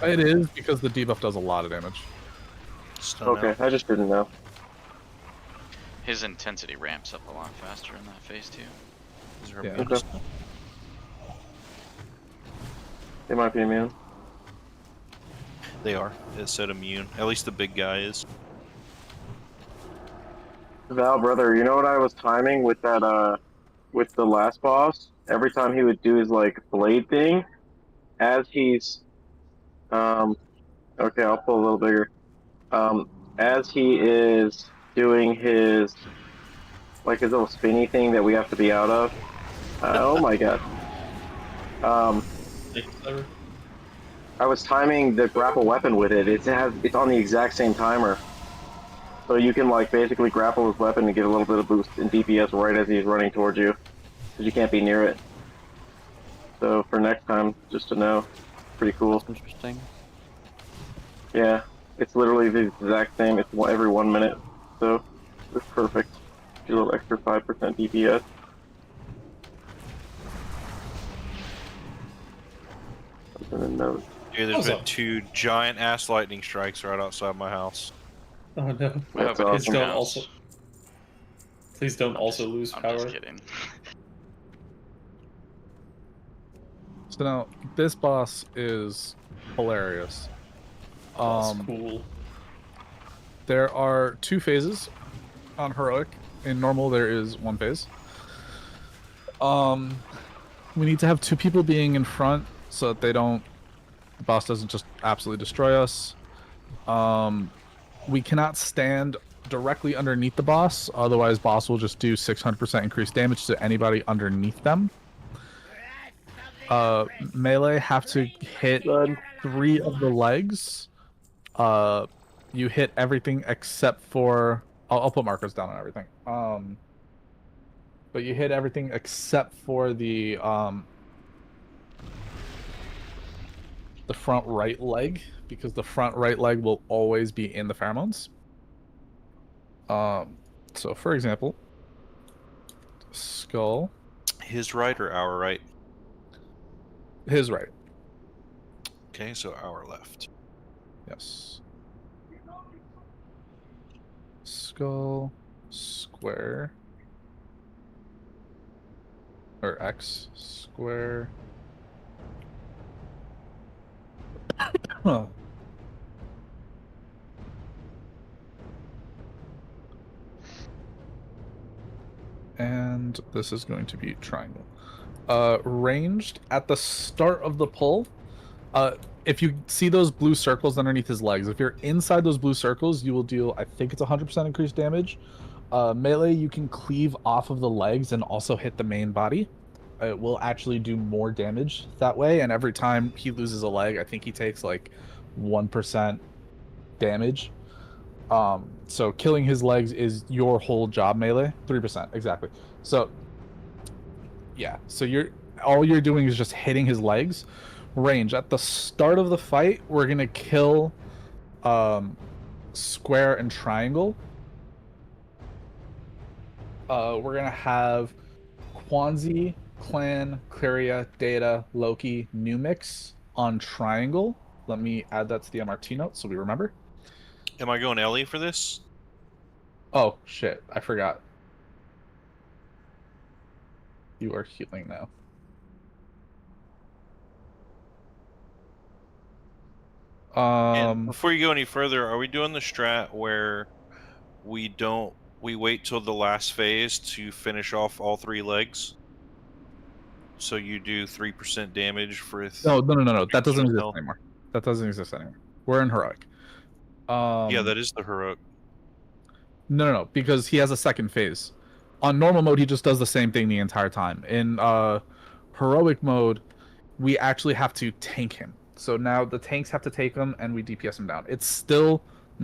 is because the debuff does a lot of damage. Okay, I just didn't know. His intensity ramps up a lot faster in that phase too. Is there a Yeah. bonus? They might be immune. They are. It said immune. At least the big guy is. Val, brother, you know what I was timing with that? With the last boss. Every time he would do his like blade thing, as he's, okay, I'll pull a little bigger. As he is doing his, like his little spinny thing that we have to be out of. Oh my god. I was timing the grapple weapon with it. It's on the exact same timer. So you can like basically grapple his weapon and get a little bit of boost in DPS right as he's running towards you. Because you can't be near it. So for next time, just to know. Pretty cool. Interesting. Yeah. It's literally the exact same. It's every 1 minute. So it's perfect. Get a little extra 5% DPS. Dude, there's been 2 giant ass lightning strikes right outside my house. Oh no. That's Please awesome. don't also. Please don't also lose I'm power. just kidding. So now, this boss is hilarious. That's cool. There are 2 phases on Heroic. In normal, there is 1 phase. We need to have 2 people being in front so that the boss doesn't just absolutely destroy us. We cannot stand directly underneath the boss, otherwise boss will just do 600% increased damage to anybody underneath them. Melee have to hit 3 of the legs. You hit everything except for... I'll put markers down on everything. But you hit everything except for the front right leg, because the front right leg will always be in the pheromones. So for example, skull. His right or our right? His right. Okay, so our left. Yes. Skull, square, or X, square. Huh. And this is going to be triangle. Ranged at the start of the pull. If you see those blue circles underneath his legs, if you're inside those blue circles, you will deal, I think it's 100% increased damage. Melee, you can cleave off of the legs and also hit the main body. It will actually do more damage that way, and every time he loses a leg, I think he takes like 1% damage. So killing his legs is your whole job, Melee. 3%, exactly. So yeah, so all you're doing is just hitting his legs. Range at the start of the fight, we're gonna kill square and triangle. We're gonna have Quanzi, Clan, Claria, Data, Loki, Numix on triangle. Let me add that to the MRT note so we remember. Am I going Ellie for this? Oh shit, I forgot. You are healing now. And before you go any further, are we doing the strat where we wait till the last phase to finish off all 3 legs. So you do 3% damage for. No. That doesn't exist anymore. That doesn't exist anymore. We're in heroic. Yeah, that is the heroic. No, because he has a second phase. On normal mode, he just does the same thing the entire time. In heroic mode, we actually have to tank him. So now the tanks have to take him, and we DPS him down. It's still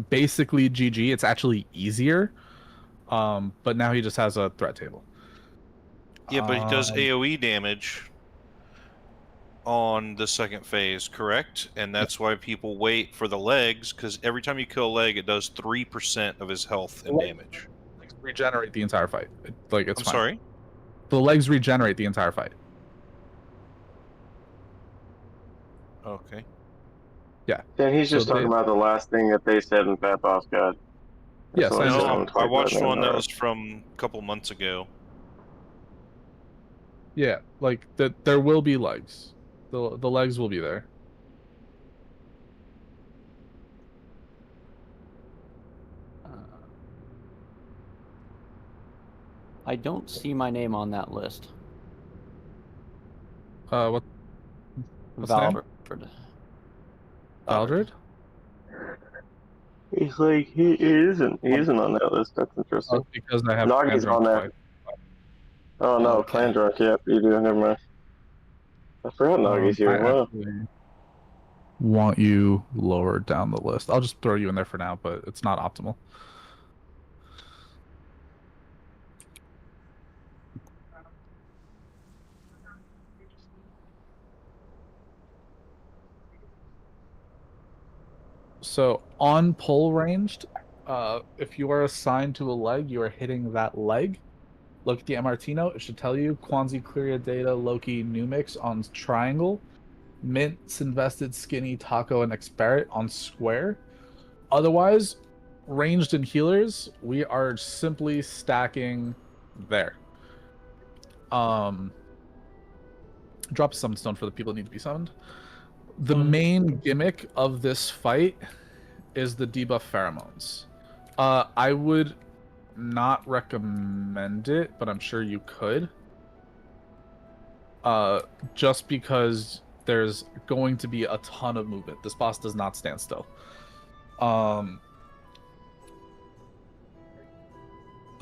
basically GG. It's actually easier, but now he just has a threat table. Yeah, but he does AoE damage on the second phase, correct? And that's why people wait for the legs, because every time you kill a leg, it does 3% of his health and damage. Regenerate the entire fight. It's I'm fine. sorry? The legs regenerate the entire fight. Okay. Yeah. Yeah, he's just talking about the last thing that they said in Fat Boss God. Yes, I watched one that was from a couple months ago. Yeah, there will be legs. The legs will be there. I don't see my name on that list. What's name? Valdred? He's like, he isn't on that list. That's interesting. Oh, because I have Nagi's on there. Oh no, Clan Drunk, yep, you do, never mind. I forgot Nagi's here, wow. Want you lower down the list. I'll just throw you in there for now, but it's not optimal. So on pole ranged, if you are assigned to a leg, you are hitting that leg. Look at the MRT note. It should tell you Quanzi, Clearia, Data, Loki, Numix on triangle, Mint, Invested, Skinny, Taco, and Experit on square. Otherwise, ranged and healers, we are simply stacking there. Drop a summon stone for the people that need to be summoned. The main gimmick of this fight is the debuff pheromones. I would not recommend it, but I'm sure you could. Just because there's going to be a ton of movement. This boss does not stand still. The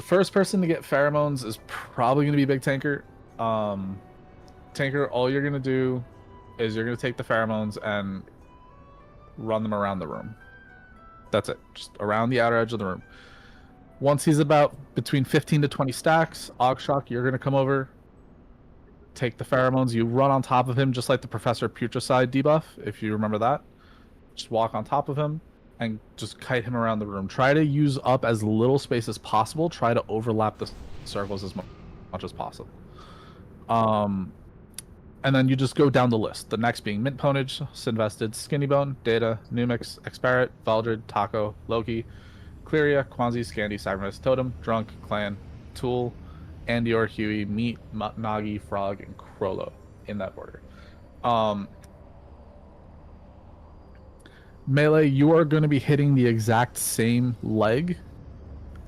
first person to get pheromones is probably going to be Big Tanker. Tanker, all you're going to do is you're going to take the pheromones and run them around the room. That's it. Just around the outer edge of the room. Once he's about between 15 to 20 stacks, Ogshock, you're going to come over, take the pheromones. You run on top of him just like the Professor Putricide debuff, if you remember that. Just walk on top of him and just kite him around the room. Try to use up as little space as possible. Try to overlap the circles as much as possible. And then you just go down the list. The next being Mint Ponage, Sinvested, Skinny Bone, Data, Numix, Experit, Valdred, Taco, Loki, Clearia, Quanzi, Scandy, Cybernus, Totem, Drunk, Clan, Tool, Andior, Huey, Meat, Nagi, Frog, and Krollo in that order. Melee, you are going to be hitting the exact same leg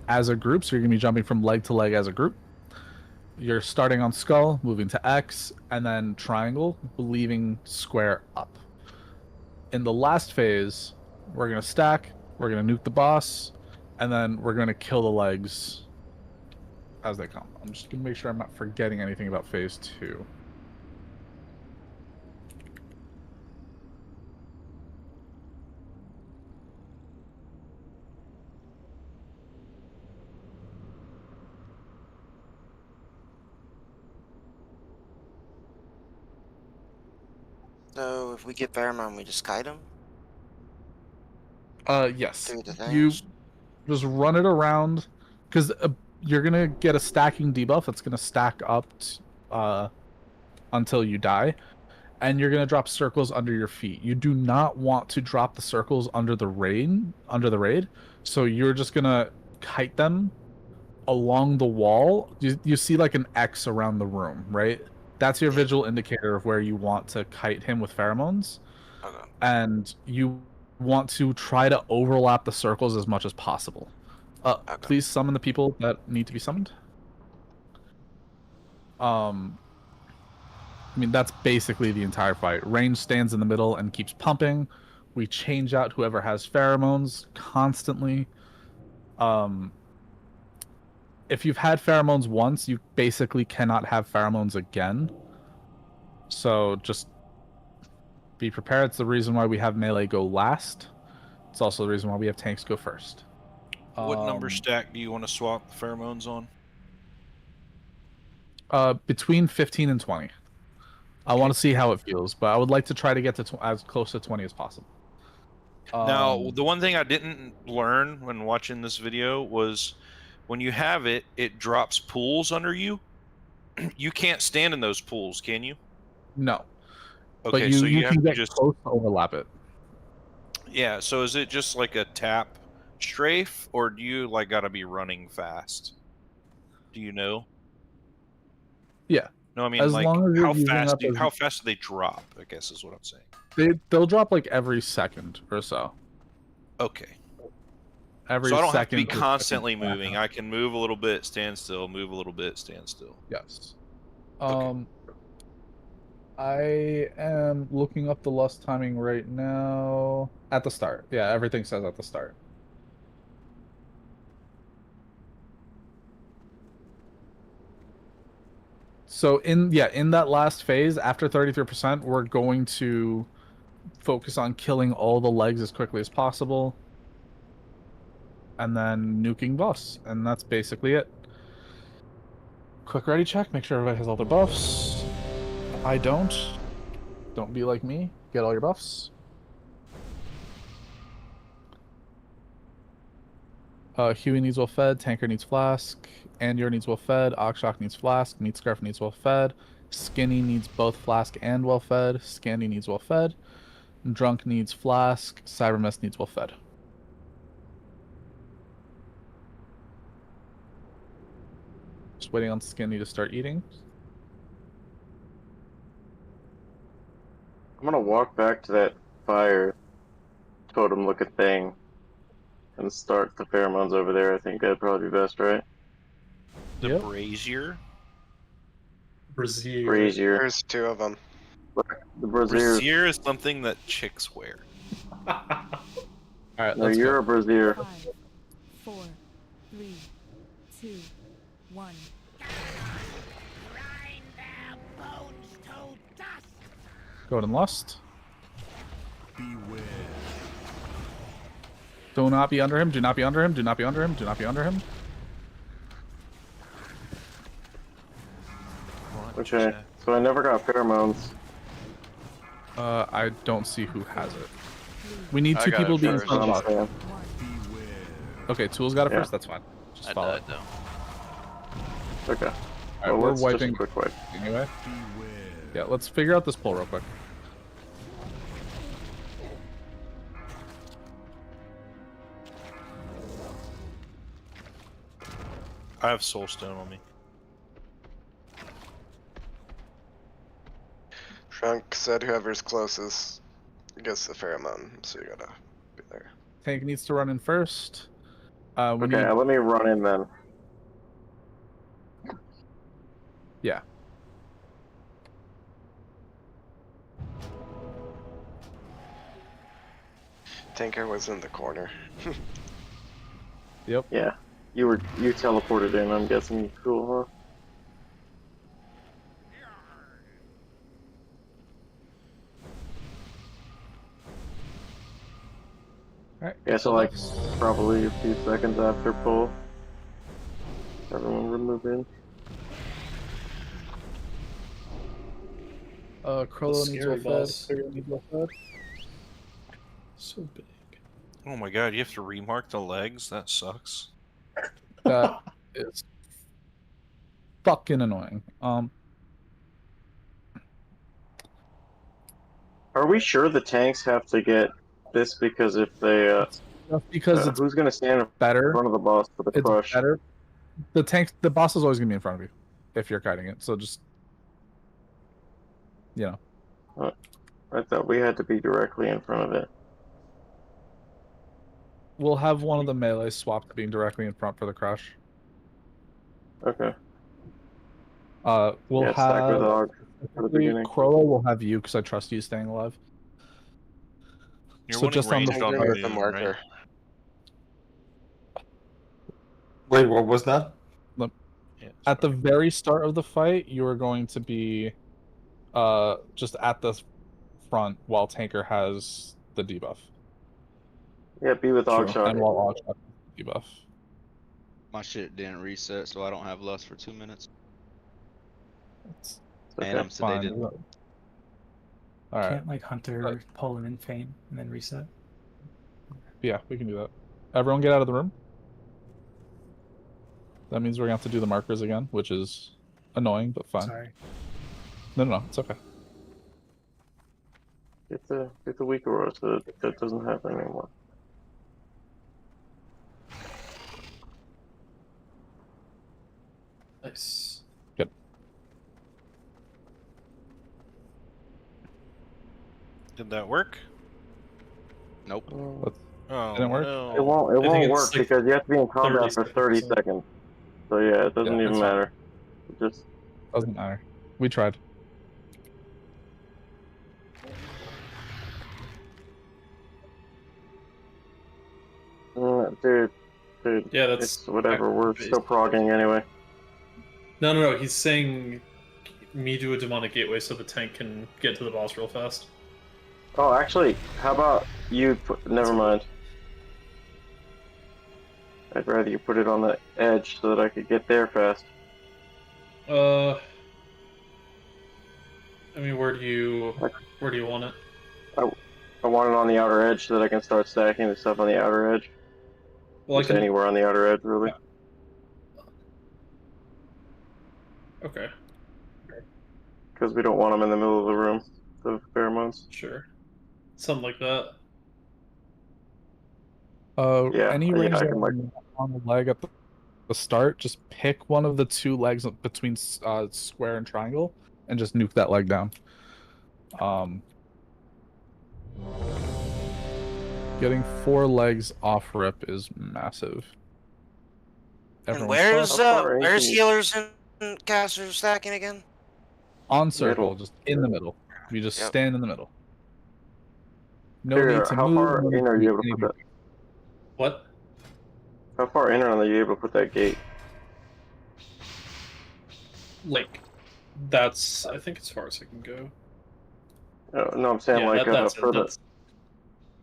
as a group, so you're going to be jumping from leg to leg as a group. You're starting on skull, moving to X, and then triangle, leaving square up. In the last phase, we're going to stack, we're going to nuke the boss, and then we're going to kill the legs as they come. I'm just going to make sure I'm not forgetting anything about phase 2. So if we get pheromone, we just kite him? Yes. You just run it around, because you're going to get a stacking debuff that's going to stack up until you die, and you're going to drop circles under your feet. You do not want to drop the circles under the raid, so you're just going to kite them along the wall. You see like an X around the room, right? That's your visual indicator of where you want to kite him with pheromones. And you want to try to overlap the circles as much as possible. Please summon the people that need to be summoned. I mean, that's basically the entire fight. Range stands in the middle and keeps pumping. We change out whoever has pheromones constantly. If you've had pheromones once, you basically cannot have pheromones again. So just be prepared. It's the reason why we have melee go last. It's also the reason why we have tanks go first. What number stack do you want to swap the pheromones on? Between 15 and 20. I want to see how it feels, but I would like to try to get to as close to 20 as possible. Now, the one thing I didn't learn when watching this video was when you have it, it drops pools under you. You can't stand in those pools, can you? No. Okay, but you, so you have can to get just close to overlap it. Yeah, so is it just like a tap strafe, or do you like gotta be running fast? Do you know? Yeah. No, I mean, as like, long as you're how using fast up do as- how fast do they drop? I guess is what I'm saying. They'll drop like every second or so. Okay. Every So I don't have to be second or constantly second and a moving. half. I can move a little bit, stand still, move a little bit, stand still. Yes. I am looking up the lust timing right now. At the start. Yeah, everything says at the start. So in that last phase, after 33%, we're going to focus on killing all the legs as quickly as possible. And then nuking boss. And that's basically it. Quick ready check, make sure everybody has all their buffs. I don't. Don't be like me. Get all your buffs. Huey needs well fed, Tanker needs flask, Andior needs well fed, Oxshock needs flask, Meat Scarf needs well fed, Skinny needs both flask and well fed, Scandy needs well fed, Drunk needs flask, Cybermess needs well fed. Just waiting on Skinny to start eating. I'm gonna walk back to that fire totem looking thing and start the pheromones over there. I think that'd probably be best, right? The brazier? Brazier. Brazier. There's two of them. The brazier. Brazier is something that chicks wear. Alright, No, let's you're go. a brazier. 5, 4, 3, 2, 1. Golden Lust. Do not be under him, do not be under him, do not be under him, do not be under him. Okay, so I never got pheromones. I don't see who has it. We need I two got people it to be in first. front of us. Yeah. Okay, Tools got it Yeah. first, that's fine. Just I follow died it. though. Okay. Alright, Well, we're let's just wiping quick wipe. anyway. Yeah, let's figure out this poll real quick. I have Soulstone on me. Trunk said whoever's closest gets the pheromone, so you gotta be there. Tank needs to run in first. We Okay, need... let me run in then. Yeah. Tanker was in the corner. Yep. Yeah. You teleported in, I'm guessing. Cool, huh? Alright. Yeah, so like probably a few seconds after pull. Everyone would move in. Krollo needs Scary well fed. boss. Figure needs well fed. So big. Oh my god, you have to remark the legs? That sucks. That is fucking annoying. Are we sure the tanks have to get this because if they Just because it's who's gonna stand in better. front of the boss for the It's crush? better. The boss is always gonna be in front of you if you're kiting it. So just, you know. I thought we had to be directly in front of it. we'll have one of the melee swapped being directly in front for the crush. Okay. We'll Yeah, stack with have dog for the beginning. Crollo will have you because I trust you staying alive. You're So wanting just on the ranged on With the noon, marker. right? Wait, what was that? At the very start of the fight, you are going to be just at the front while Tanker has the debuff. Yeah, be with Ogshot. And while Ogshot has the debuff. My shit didn't reset, so I don't have lust for 2 minutes. Okay, And I'm fine. sedated. Alright. Can't like Hunter pull him in Fame and then reset? Yeah, we can do that. Everyone get out of the room. That means we're going to have to do the markers again, which is annoying, but fine. Sorry. No, it's okay. Get the weak aura so that doesn't happen anymore. Nice. Good. Did that work? Nope. Oh, Didn't work? no. It won't work like because you have to be in combat for 30 seconds. seconds. So yeah, it doesn't Yeah, even that's fine. matter. It just Doesn't matter. We tried. dude. Yeah, that's it's whatever. We're still progging anyway. No. He's saying me do a demonic gateway so the tank can get to the boss real fast. Oh, actually, how about you put... Never mind. I'd rather you put it on the edge so that I could get there fast. I mean, where do you want it? I want it on the outer edge so that I can start stacking the stuff on the outer edge. Well, Just anywhere on the outer edge, really. Okay. Because we don't want them in the middle of the room, the pheromones. Sure. Something like that. Any range on the leg at the start, just pick one of the two legs between square and triangle, and just nuke that leg down. Getting 4 legs off rip is massive. And Everyone's where's healers and casters stacking again? on circle, Middle. just in the middle. You just stand in the middle. No Here, need to how move. far no need in to are do you able to put anything. that? What? How far in are you able to put that gate? Like, that's I think as far as I can go. Oh, no, I'm saying Yeah, like that's further. that's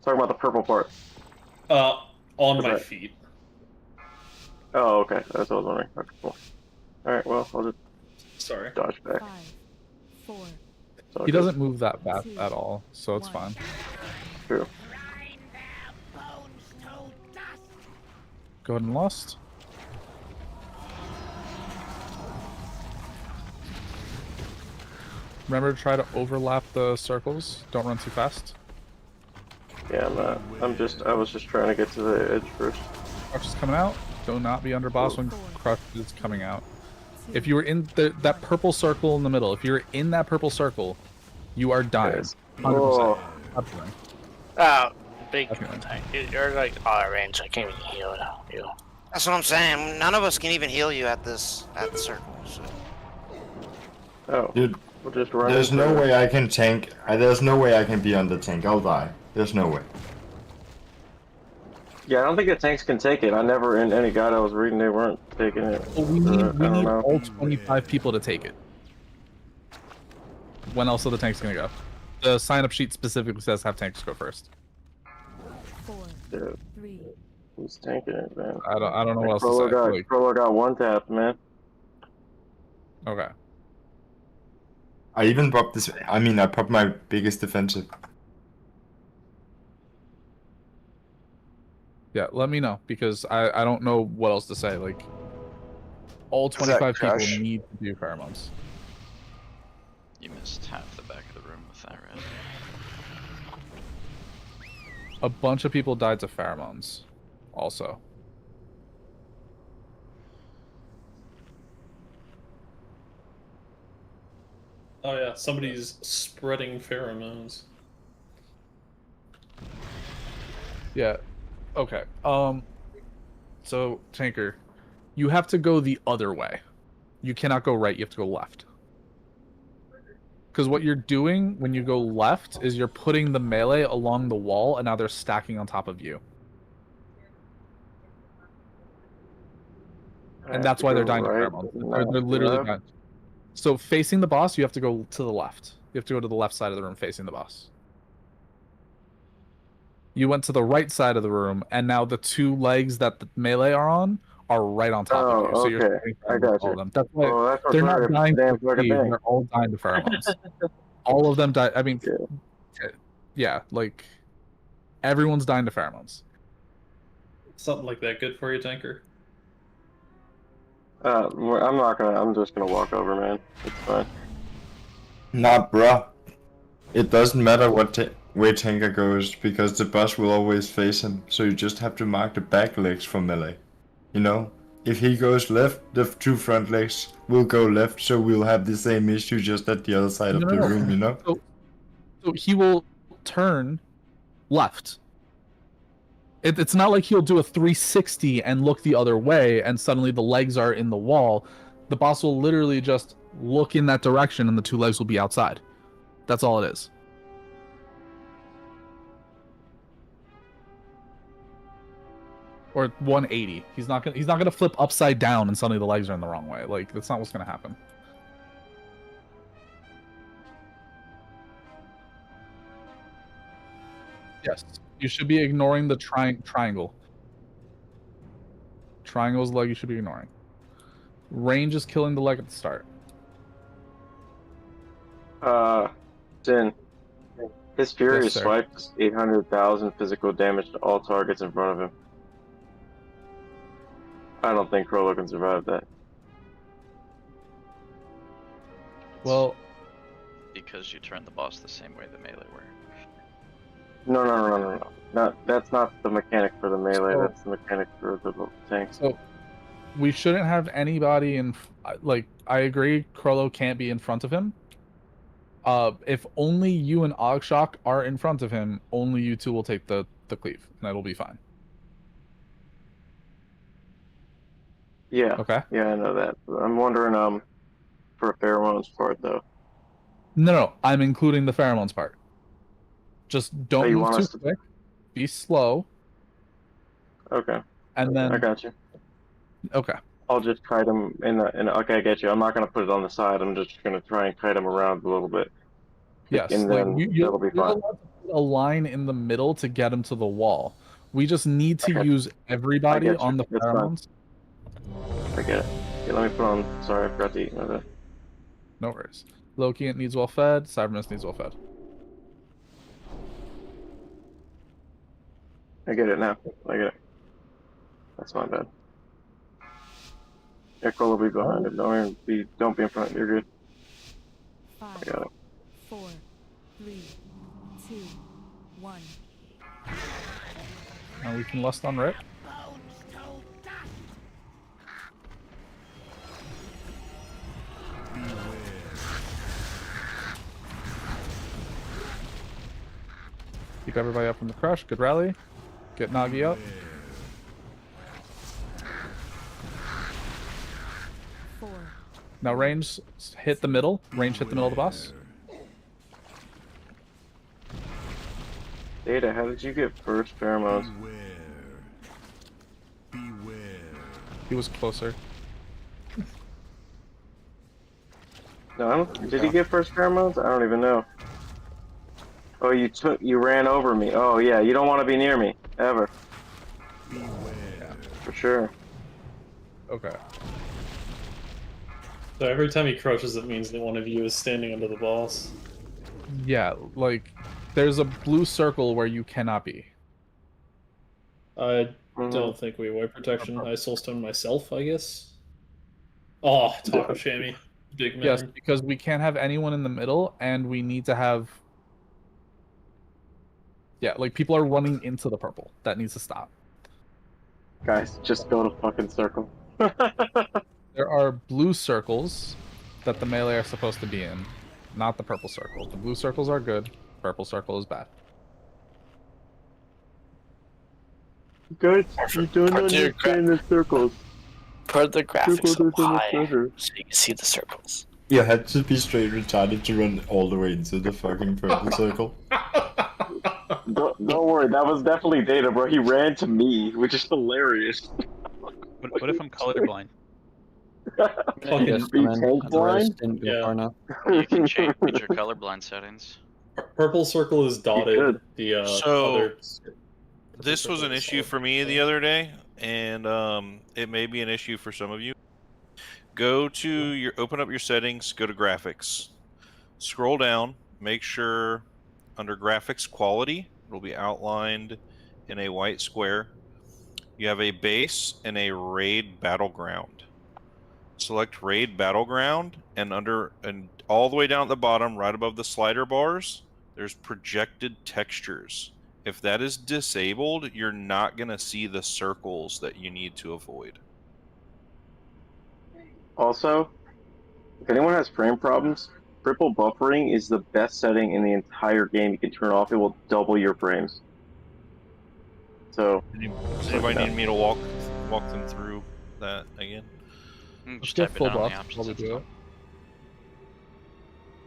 Talking about the purple part. on my Okay. feet. Oh, okay. That's what I was wondering. Okay, cool. Alright, well, I'll just Sorry. dodge back. 5, 4, It's all He good. doesn't move that fast at all, so it's fine. True. Go ahead and lost. Remember to try to overlap the circles. Don't run too fast. Yeah, I'm not. I was just trying to get to the edge first. Crush is coming out. Do not be under boss when Crush is coming out. If you were in that purple circle in the middle, if you're in that purple circle, you are dying. 100%. Oh, big tank. You're like out of range. I can't even heal you. That's what I'm saying. None of us can even heal you at the circle. So. Oh, Dude, we'll just run. there's into no it. way I can tank. There's no way I can be on the tank. I'll die. There's no way. Yeah, I don't think the tanks can take it. I never, in any guide I was reading, they weren't taking it. Well, we need all 25 people to take it. When else are the tanks gonna go? The sign-up sheet specifically says have tanks go first. 4, Yeah. 3. Who's tanking it, man? I don't know what else to say. Like, Crollo got one tap, man. okay. I even popped this. I mean, I popped my biggest defensive. Yeah, let me know, because I don't know what else to say. Like, all Does that 25 people crash? need to do pheromones. You missed half the back of the room with that red. A bunch of people died to pheromones, also. Oh yeah, somebody's spreading pheromones. Yeah. Okay. So Tanker, you have to go the other way. You cannot go right. You have to go left. Because what you're doing when you go left is you're putting the melee along the wall, and now they're stacking on top of you. And that's why they're dying to pheromones. They're literally dying. So facing the boss, you have to go to the left. You have to go to the left side of the room facing the boss. You went to the right side of the room, and now the two legs that the melee are on are right on top of you. So you're I got you. them. That's why they're not dying to speed, they're all dying to pheromones. All of them die. I mean, yeah, like everyone's dying to pheromones. Something like that good for you, Tanker? I'm just gonna walk over, man. It's fine. Nah, bruh. It doesn't matter what way Tanker goes, because the boss will always face him, so you just have to mark the back legs for melee. You know? If he goes left, the two front legs will go left, so we'll have the same issue just at the other side of the room, you know? So he will turn left. It's not like he'll do a 360 and look the other way, and suddenly the legs are in the wall. The boss will literally just look in that direction, and the two legs will be outside. That's all it is. Or 180. He's not gonna flip upside down and suddenly the legs are in the wrong way. Like, that's not what's gonna happen. Yes, you should be ignoring the triangle. Triangle's leg you should be ignoring. Range is killing the leg at the start. Sin. His Furious Swipe does 800,000 physical damage to all targets in front of him. I don't think Crollo can survive that. Well, because you turned the boss the same way the melee were. No. That's not the mechanic for the melee. That's the mechanic for the tank. So we shouldn't have anybody in. Like, I agree, Crollo can't be in front of him. If only you and Ogshock are in front of him, only you two will take the cleave, and that'll be fine. Yeah. Okay. Yeah, I know that. I'm wondering, for a pheromones part though. No, I'm including the pheromones part. Just don't move too quick. Be slow. Okay. And then I got you. Okay. I'll just kite him okay, I get you. I'm not gonna put it on the side. I'm just gonna try and kite him around a little bit. Yes, and like then you're that'll be allowed fine. to put a line in the middle to get him to the wall. We just need to use everybody on the That's fine. pheromones. I get it. Okay, let me put on. Sorry, I forgot to eat. My bad. No worries. Loki needs well fed. Cybermus needs well fed. I get it now. I get it. That's my bad. Yeah, Cole will be behind him. Don't be in front. You're good. 5, I got it. 4, 3, 2, 1. Now we can lust on Rip. Keep everybody up from the crush. Good rally. Get Nagi up. 4. Now range hit the middle. Range hit the middle of the boss. Data, how did you get first pheromones? He was closer. No, I don't. Did he get first pheromones? I don't even know. Oh, you ran over me. Oh yeah, you don't want to be near me ever. For sure. Okay. So every time he crouches, it means that one of you is standing under the boss. Yeah, like there's a blue circle where you cannot be. I don't think we wipe protection. I soulstone myself, I guess. Oh, Taco Shammy. Big man. Yes, because we can't have anyone in the middle, and we need to have. Yeah, like people are running into the purple. That needs to stop. Guys, just go to fucking circle. There are blue circles that the melee are supposed to be in, not the purple circle. The blue circles are good. Purple circle is bad. Guys, you don't understand the circles. Put the graphics Circles up are so much high better. so you can see the circles. You had to be straight retarded to run all the way into the fucking purple circle. Don't worry, that was definitely Data, bro. He ran to me, which is hilarious. What if I'm colorblind? Fucking Be tank blind? Yeah. You can change your colorblind settings. Purple circle is dotted. The So, other. This was an issue for me the other day, and it may be an issue for some of you. Go to your, open up your settings, go to graphics, scroll down, make sure under graphics quality, it'll be outlined in a white square. You have a base and a raid battleground. Select raid battleground, and all the way down at the bottom, right above the slider bars, there's projected textures. If that is disabled, you're not going to see the circles that you need to avoid. Also, if anyone has frame problems, triple buffering is the best setting in the entire game. You can turn off; it will double your frames. So, Does anybody need me to walk them through that again? Just Let's type go it full down on the buff options. while we It's do fine. it.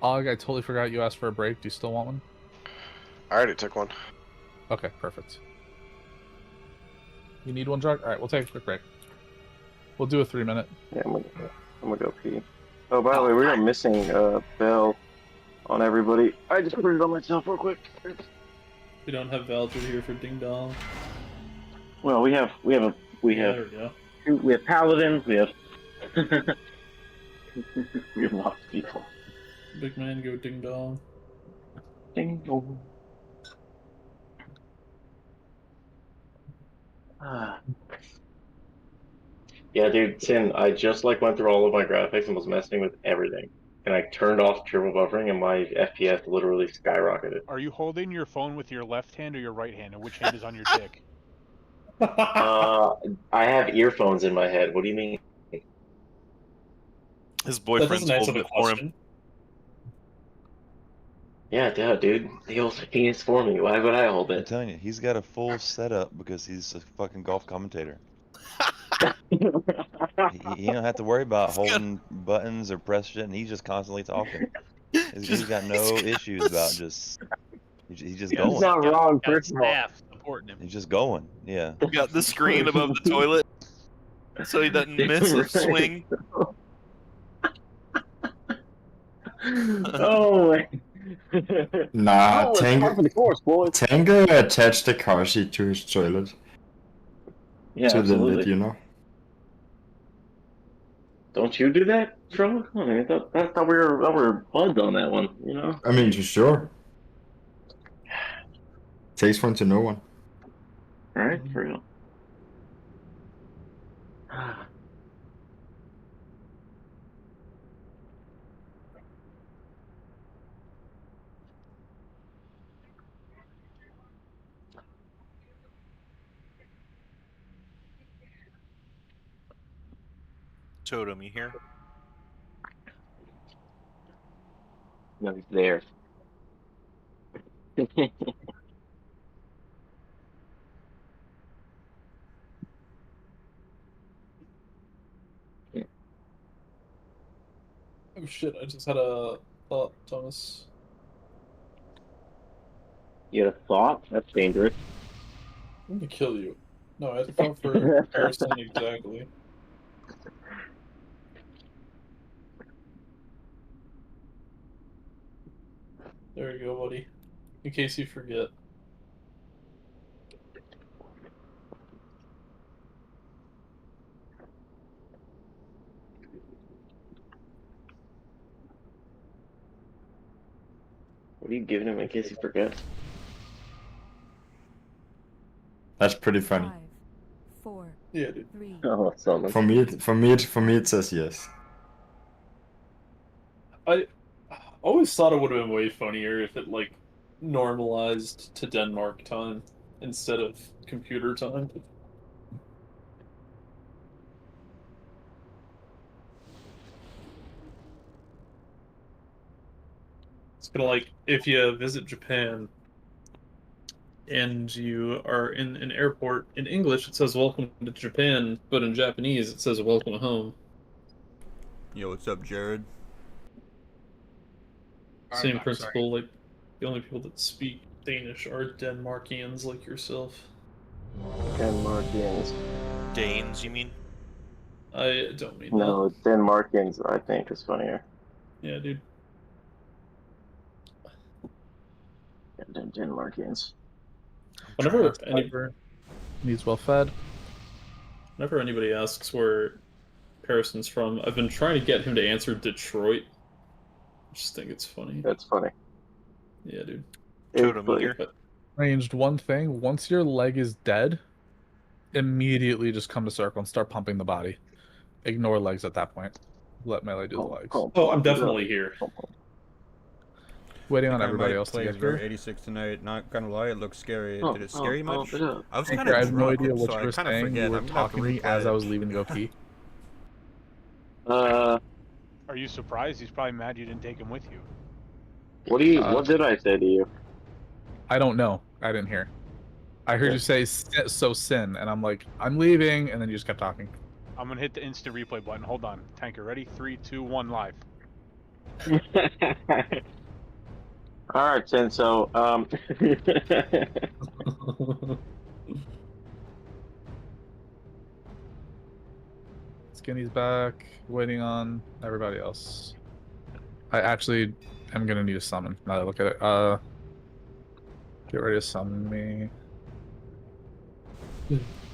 Og, I totally forgot you asked for a break. Do you still want one? I already took one. Okay, perfect. You need one, Drug? Alright, we'll take a quick break. We'll do a 3-minute. yeah, I'm gonna go pee. Oh, by the way, we are missing Bell on everybody. I just put it on myself real quick. We don't have Valtor here for Ding Dong. Well, we have There we go. Paladin. We have we have lots of people. Big man, go Ding Dong. Ding dong. Yeah, dude, Sin, I just went through all of my graphics and was messing with everything. And I turned off triple buffering and my FPS literally skyrocketed. Are you holding your phone with your left hand or your right hand, and which hand is on your dick? I have earphones in my head. What do you mean? His boyfriend's holding it for him. Yeah, dude. He holds my penis for me. Why would I hold I'm it? telling you, he's got a full setup because he's a fucking golf commentator. He don't have to worry about holding buttons or press shit, and he's just constantly talking. He's got no issues about just. He's just going. He's not wrong, first of all. Supporting him. He's just going. Yeah. You got the screen above the toilet so he doesn't miss or swing. Oh my. Nah, Oh, it's par for the course, boys. Tango attached the car seat to his toilet. Yeah, to the absolutely. lid, you know? Don't you do that, Trump? I thought we were buds on that one, you know? I mean, sure. Takes one to know one. Alright, for real. Totem, you here? No, he's there. Oh shit, I just had a thought, Thomas. You had a thought? That's dangerous. I'm gonna kill you. No, I had a thought for Harrison exactly. There you go, buddy. In case you forget. What are you giving him in case he forgets? That's pretty funny. 5, 4, Yeah, dude. 3. Oh, it's so much. For me, it says yes. I always thought it would have been way funnier if it normalized to Denmark time instead of computer time. It's kind of like if you visit Japan, and you are in an airport, in English it says welcome to Japan, but in Japanese it says welcome home. Yo, what's up, Jared? Same principle, like the only people that speak Danish are Denmarkians like yourself. Denmarkians. Danes, you mean? I don't mean No, Denmarkians, I think, is funnier. that. Yeah, dude. Denmarkians. Whenever needs well fed. Whenever anybody asks where Harrison's from, I've been trying to get him to answer Detroit. I just think it's funny. That's funny. Yeah, dude. Ranged one thing, once your leg is dead, immediately just come to circle and start pumping the body. Ignore legs at that point. Let melee do the legs. Oh, I'm definitely here. Waiting on I everybody might else to play get as here. 86 tonight. Not gonna lie, it looks scary. Oh, Did it scare you much? I was Anchor, kind of I have no idea what so you were I kind of saying. forget. You were I'm gonna have to talking to me replay as it. I was leaving to go pee. Are you surprised? He's probably mad you didn't take him with you. What do you? What did I say to you? I don't know. I didn't hear. I heard you say so sin, and I'm like, I'm leaving, and then you just kept talking. I'm gonna hit the instant replay button. Hold on. Tanker, ready? 3, 2, 1, live. All right, Sin. So, Skinny's back. Waiting on everybody else. I actually am gonna need a summon. Now that I look at it. Get ready to summon me.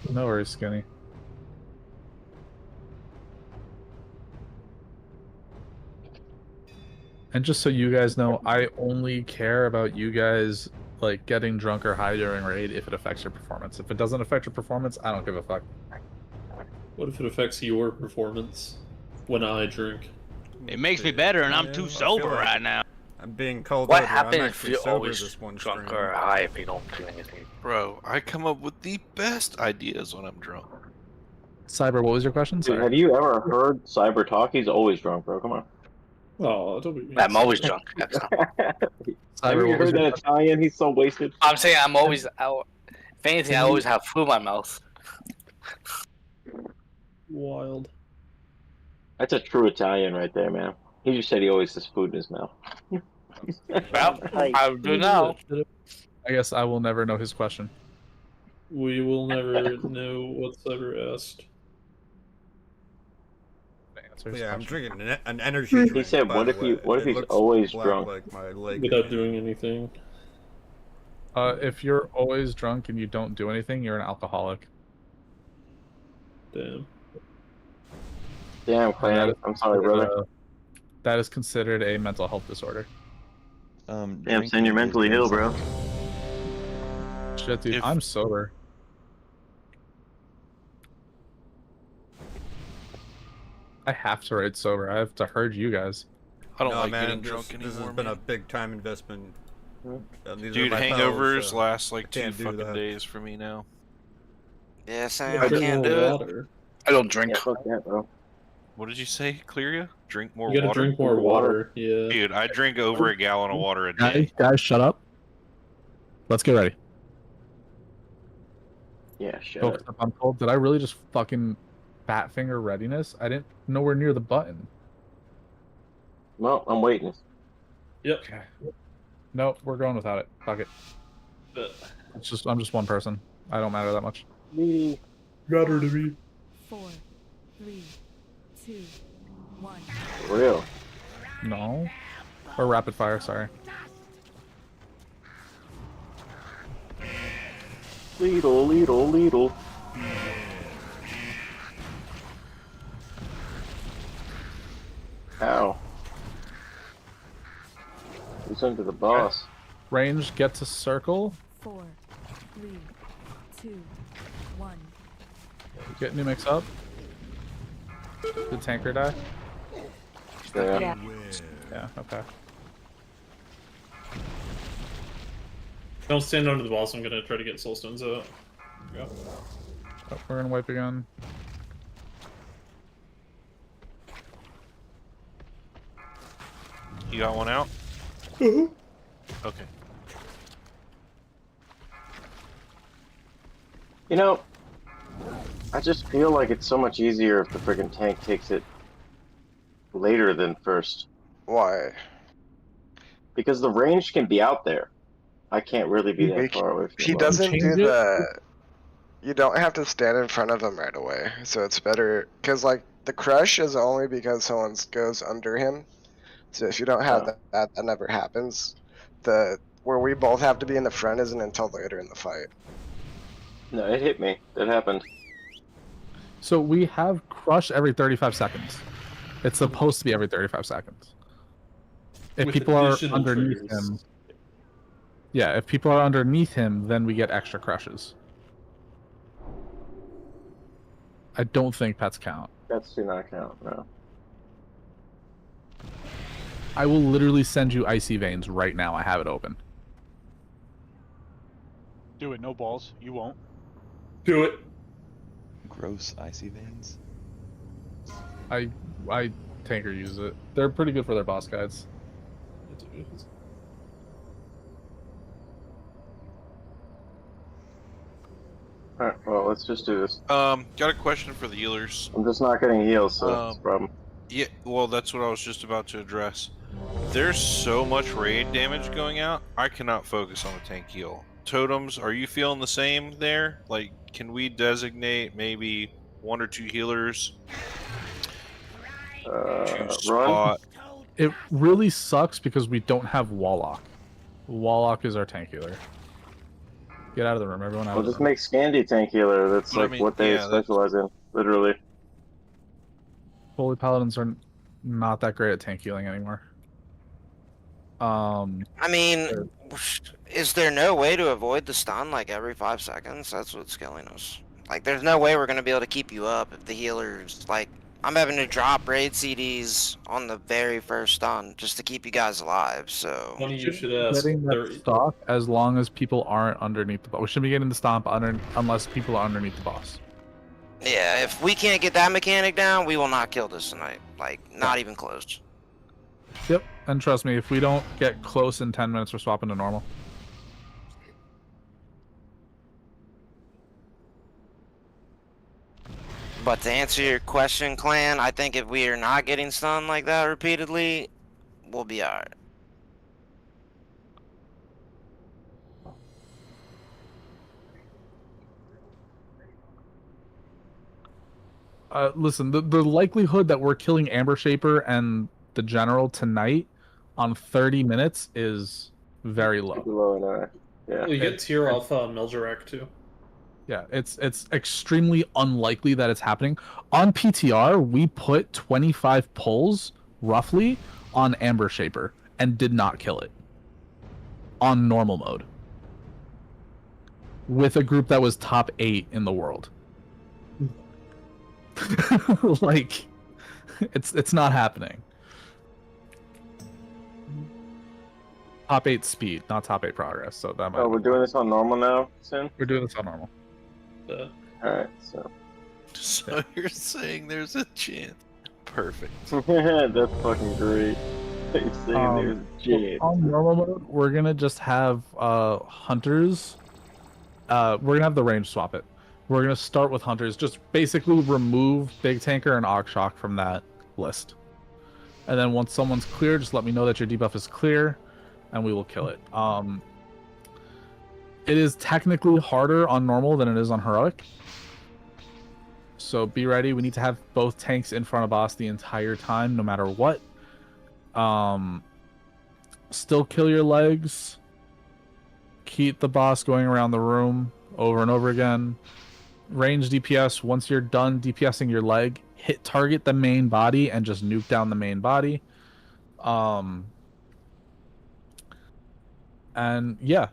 No worries, Skinny. And just so you guys know, I only care about you guys like getting drunk or high during raid if it affects your performance. If it doesn't affect your performance, I don't give a fuck. What if it affects your performance when I drink? It makes me better, and I'm too sober right now. I'm being called What out. happens I'm if actually you're sober always this one drunk stream. or high if you don't do anything? Bro, I come up with the best ideas when I'm drunk. Cyber, what was your question? dude, Sorry. have you ever heard Cyber talk? He's always drunk, bro. Come on. Oh, don't be. I'm always drunk. Have Cyber, you what was heard your that Italian? He's so wasted. I'm saying I'm always out. If anything, I always have food in my mouth. Wild. That's a true Italian right there, man. He just said he always has food in his mouth. Well, I do now. I guess I will never know his question. We will never know what Cyber asked. Yeah, I'm drinking an energy drink. He said, by "What the if you? way. What if It he's looks always black drunk?" like my leg. Without doing anything. If you're always drunk and you don't do anything, you're an alcoholic. Damn. Damn, Clan. I'm sorry, brother. That is considered a mental health disorder. Damn, Sin, you're mentally ill, bro. Shit, dude, I'm sober. I have to ride sober. I have to herd you guys. I don't No, like man, getting this, drunk this anymore, has been man. a big time investment. These are Dude, my hangovers pals, so last like I 2 can't do fucking that. days for me now. Yeah, same. Yeah, I drink can't more do it. water. I don't drink. Yeah, fuck that, bro. What did you say, Clearia? Drink more You gotta water? drink more water. Yeah. Dude, I drink over a gallon of water a day. Guys, shut up. Let's get ready. Yeah, shut Focus up on cold. Did I really just fucking fat finger readiness? I didn't nowhere near the button. Well, I'm waiting. Yep. Okay. Nope, we're going without it. Fuck it. I'm just one person. I don't matter that much. Matter to me. 4, 3, 2, 1. For real. No. Or rapid fire, sorry. Leedle. Ow. He's under the boss. Range, get to circle. 4, 3, 2, 1. Get new mix up. Did tanker die? Yeah. Yeah, okay. Don't stand under the boss. I'm gonna try to get soul stones out. Yeah. Oh, we're gonna wipe again. You got one out? Mm-hmm. Okay. You know, I just feel like it's so much easier if the friggin' tank takes it later than first. Why? Because the range can be out there. I can't really be that far away from the He button. doesn't do the. You don't have to stand in front of him right away, so it's better. Because, like, the crush is only because someone goes under him. So if you don't have that never happens. Where we both have to be in the front isn't until later in the fight. No, it hit me. That happened. So we have crush every 35 seconds. It's supposed to be every 35 seconds. If With people are additional underneath triggers. him, yeah, if people are underneath him, then we get extra crushes. I don't think pets count. Pets do not count, no. I will literally send you icy veins right now. I have it open. Do it, no balls. You won't. Do it. Gross icy veins. I tanker use it. They're pretty good for their boss guides. Alright, well, let's just do this. Got a question for the healers. I'm just not getting heals, so that's the problem. Yeah, well, that's what I was just about to address. There's so much raid damage going out, I cannot focus on a tank heal. Totems, are you feeling the same there? Like, can we designate maybe 1 or 2 healers to spot? It really sucks because we don't have Warlock. Warlock is our tank healer. Get out of the room, everyone out Well, of the just room. make Scandy tank healer. That's But I like mean, what they yeah, that's- specialize in, literally. Holy Paladins are not that great at tank healing anymore. I mean, is there no way to avoid the stun like every 5 seconds? That's what's killing us. Like, there's no way we're gonna be able to keep you up if the healers, like, I'm having to drop raid CDs on the very first stun just to keep you guys alive, so... Funny you should ask. Getting that stock as long as people aren't underneath the boss. We shouldn't be getting the stomp unless people are underneath the boss. Yeah, if we can't get that mechanic down, we will not kill this tonight. Like, not even close. Yep, and trust me, if we don't get close in 10 minutes, we're swapping to normal. But to answer your question, Clan, I think if we are not getting stunned like that repeatedly, we'll be alright. Listen, the likelihood that we're killing Amber Shaper and the General tonight on 30 minutes is very low. Yeah. Well, you get tier alpha on Meljorak too. Yeah, it's extremely unlikely that it's happening. On PTR, we put 25 pulls, roughly, on Amber Shaper and did not kill it. On normal mode. With a group that was top 8 in the world. Like, it's not happening. Top 8 speed, not top 8 progress. So that might. Oh, we're doing this on normal now, soon? We're doing this on normal. Alright, so. So you're saying there's a chance. Perfect. That's fucking great. You're saying there's a chance. On normal mode, we're gonna just have hunters. We're gonna have the range swap it. We're gonna start with hunters. Just basically remove Big Tanker and Ogshock from that list. And then once someone's clear, just let me know that your debuff is clear, and we will kill it. It is technically harder on normal than it is on heroic. So be ready. We need to have both tanks in front of boss the entire time, no matter what. Still kill your legs. Keep the boss going around the room over and over again. Range DPS, once you're done DPSing your leg, hit target the main body and just nuke down the main body. And yeah,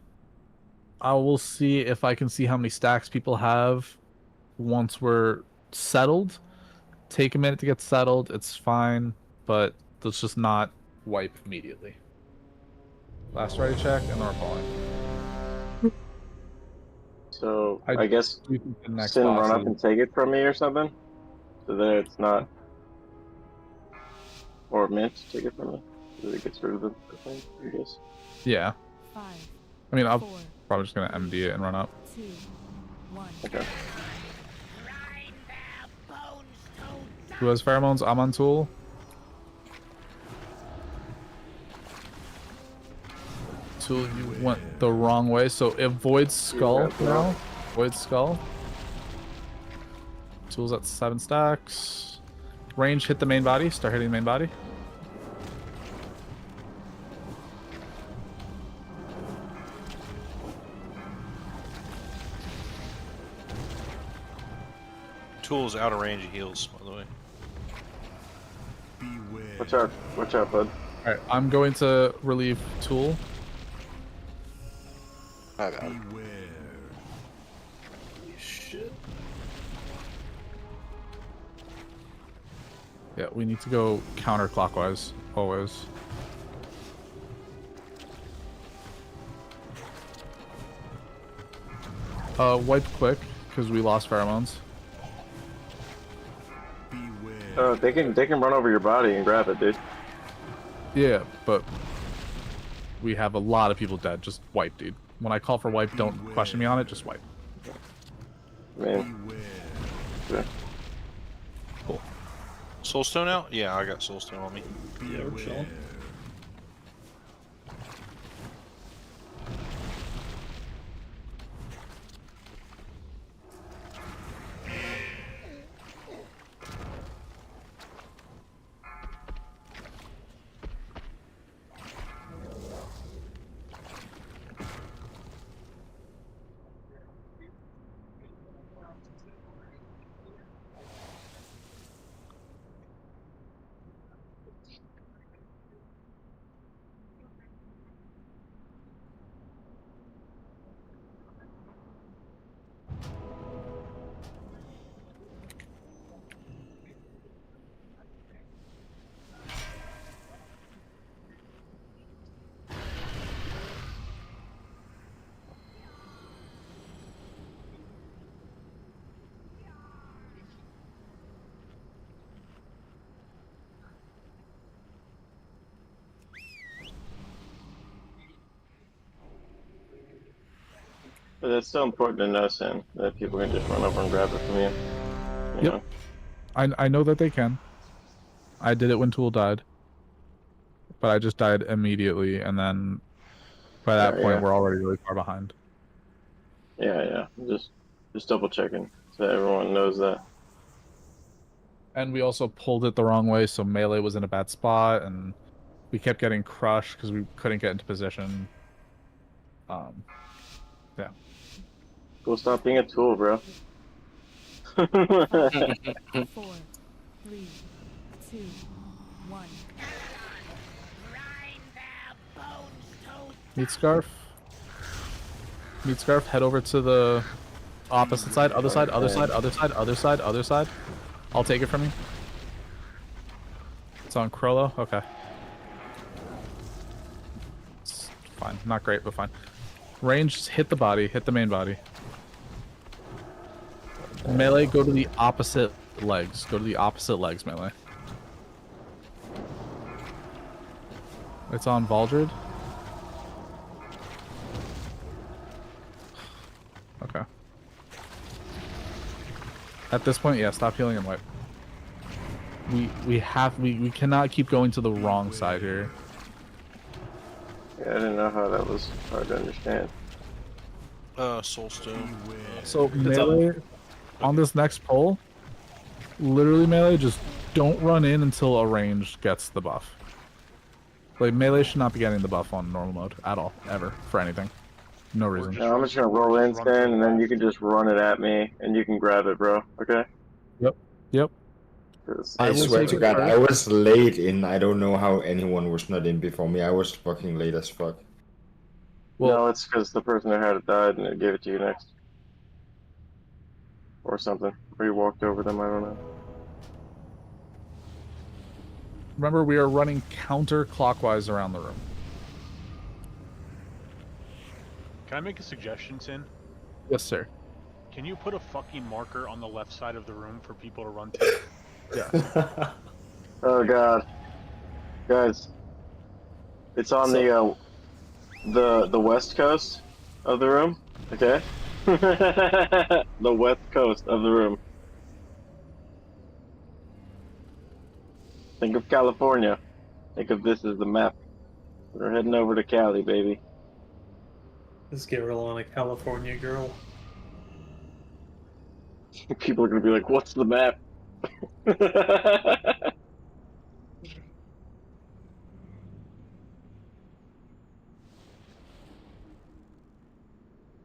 I will see if I can see how many stacks people have once we're settled. Take a minute to get settled, it's fine, but let's just not wipe immediately. Last ready check, and then we're falling. So, I guess Sin run up and take it from me or something? So that it's not... Or Mint take it from me? So that it gets rid of the thing, I guess. Yeah. 5, I mean, I'm 4, probably just gonna MD it and run up. 2, Okay. Who has pheromones? I'm on Tool. Tool, you went the wrong way, so avoid Skull now. Avoid Skull. Tool's at 7 stacks. Range, hit the main body. Start hitting the main body. Tool's out of range of heals, by the way. Watch out, bud. Alright, I'm going to relieve Tool. My bad. Shit. Yeah, we need to go counterclockwise, always. Wipe quick, because we lost pheromones. Oh, they can run over your body and grab it, dude. Yeah, but we have a lot of people dead. Just wipe, dude. When I call for wipe, don't question me on it, just wipe. Man. Yeah. Cool. Soulstone out? Yeah, I got Soulstone on me. Yeah, we're chilling. But it's still important to know, Sin, that people can just run over and grab it from you. You know? I know that they can. I did it when Tool died. But I just died immediately, and then by that point, we're already really far behind. Yeah. Just double checking so everyone knows that. And we also pulled it the wrong way, so melee was in a bad spot, and we kept getting crushed because we couldn't get into position. Yeah. Go stop being a tool, bro. 4, 3, 2, 1. Meat Scarf. Meat Scarf, head over to the opposite side, other side, other side, other side, other side, other side. I'll take it from you. It's on Crollo? Okay. It's fine. Not great, but fine. Range, just hit the body, hit the main body. Melee, go to the opposite legs. Go to the opposite legs, melee. It's on Valdred. Okay. At this point, yeah, stop healing and wipe. We cannot keep going to the wrong side here. Yeah, I didn't know how that was hard to understand. Soulstone. So melee on this next pull, literally melee, just don't run in until a range gets the buff. Like melee should not be getting the buff on normal mode at all, ever, for anything. No reason. No, I'm just gonna roll in, Stan, and then you can just run it at me, and you can grab it, bro. Okay? Yep. I swear to God, I was late in. I don't know how anyone was not in before me. I was fucking late as fuck. Well, no, it's because the person who had it died and it gave it to you next. Or something. Or you walked over them, I don't know. Remember, we are running counterclockwise around the room. Can I make a suggestion, Sin? Yes, sir. Can you put a fucking marker on the left side of the room for people to run to? Yeah. Oh god. Guys. It's on the west coast of the room, okay? The west coast of the room. Think of California. Think of this as the map. We're heading over to Cali, baby. Let's get real on a California girl. People are gonna be like, "What's the map?"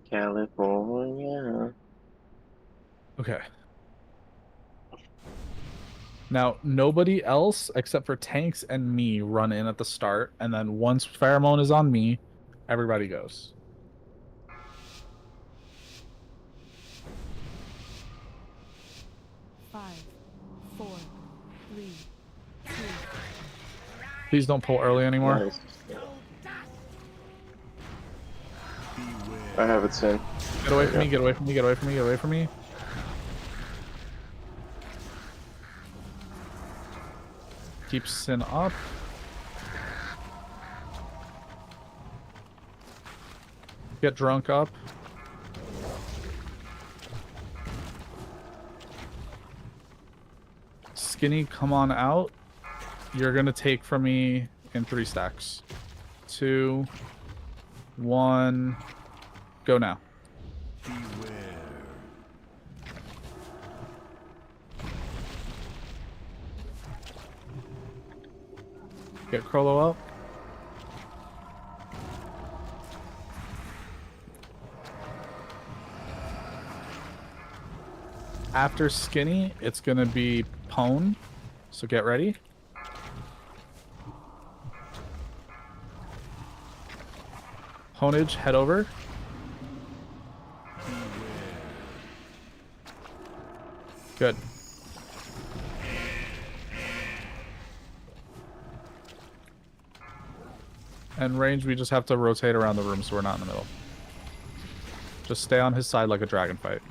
California. Okay. Now, nobody else except for Tanks and me run in at the start, and then once Pheromone is on me, everybody goes. Five, 4, 3, 2. Please don't pull early anymore. Nice. I have it soon. Get away from me, get away from me, get away from me, get away from me. Keep Sin up. Get drunk up. Skinny, come on out. You're gonna take from me in 3 stacks. 2, 1, go now. Get Crollo up. After Skinny, it's gonna be Pone, so get ready. Ponage, head over. Good. And range, we just have to rotate around the room so we're not in the middle. Just stay on his side like a dragon fight.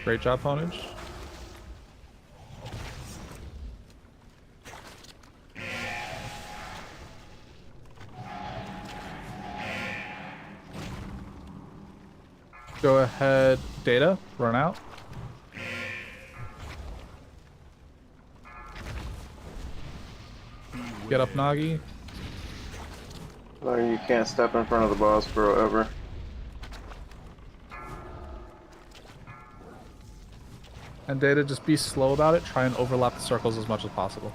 Great job, Ponage. Go ahead, Data, run out. Get up, Nagi. No, you can't step in front of the boss, bro, ever. And Data, just be slow about it. Try and overlap the circles as much as possible.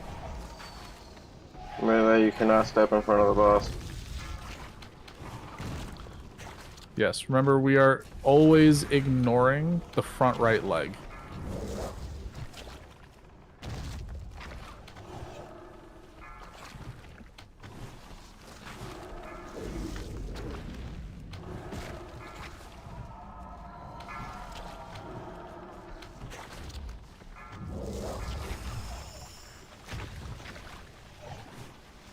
Melee, you cannot step in front of the boss. Yes, remember we are always ignoring the front right leg.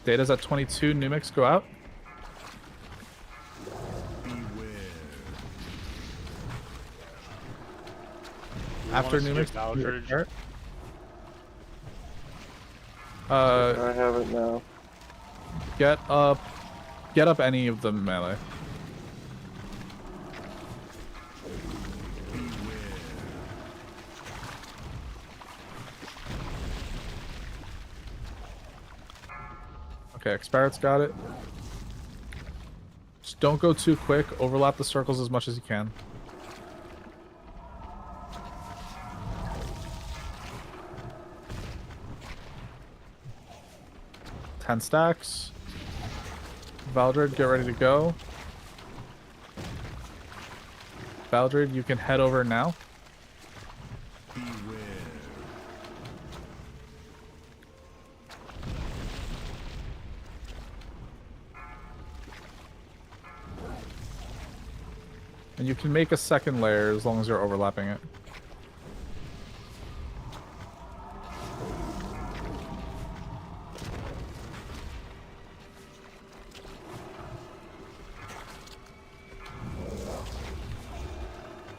Data's at 22, Numix, go out. After Numix, start. I have it now. Get up any of them melee. Okay, Expirit's got it. Just don't go too quick. Overlap the circles as much as you can. Ten stacks. Valdred, get ready to go. Valdred, you can head over now. And you can make a second layer as long as you're overlapping it.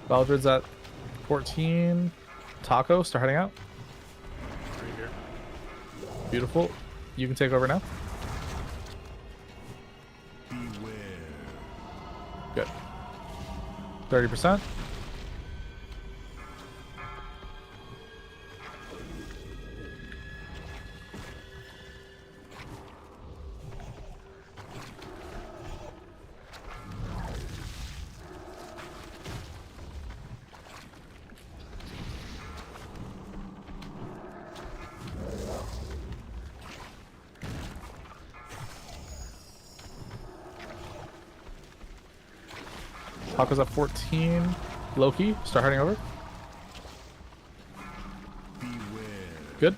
Baldred's at 14. Taco, start heading out. Right here. Beautiful. You can take over now. Good. 30%. Taco's up 14. Loki, start heading over. Good.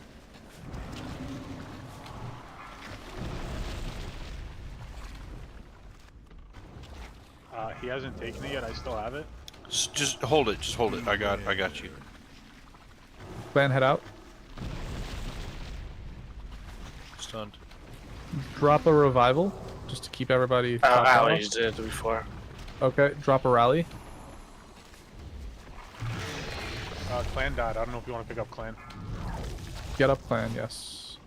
He hasn't taken it yet. I still have it. Just hold it. Just hold it. I got you. Clan, head out. Stunned. Drop a revival, just to keep everybody. I already did it before. Okay, drop a rally. Clan died. I don't know if you want to pick up Clan. Get up, Clan, yes.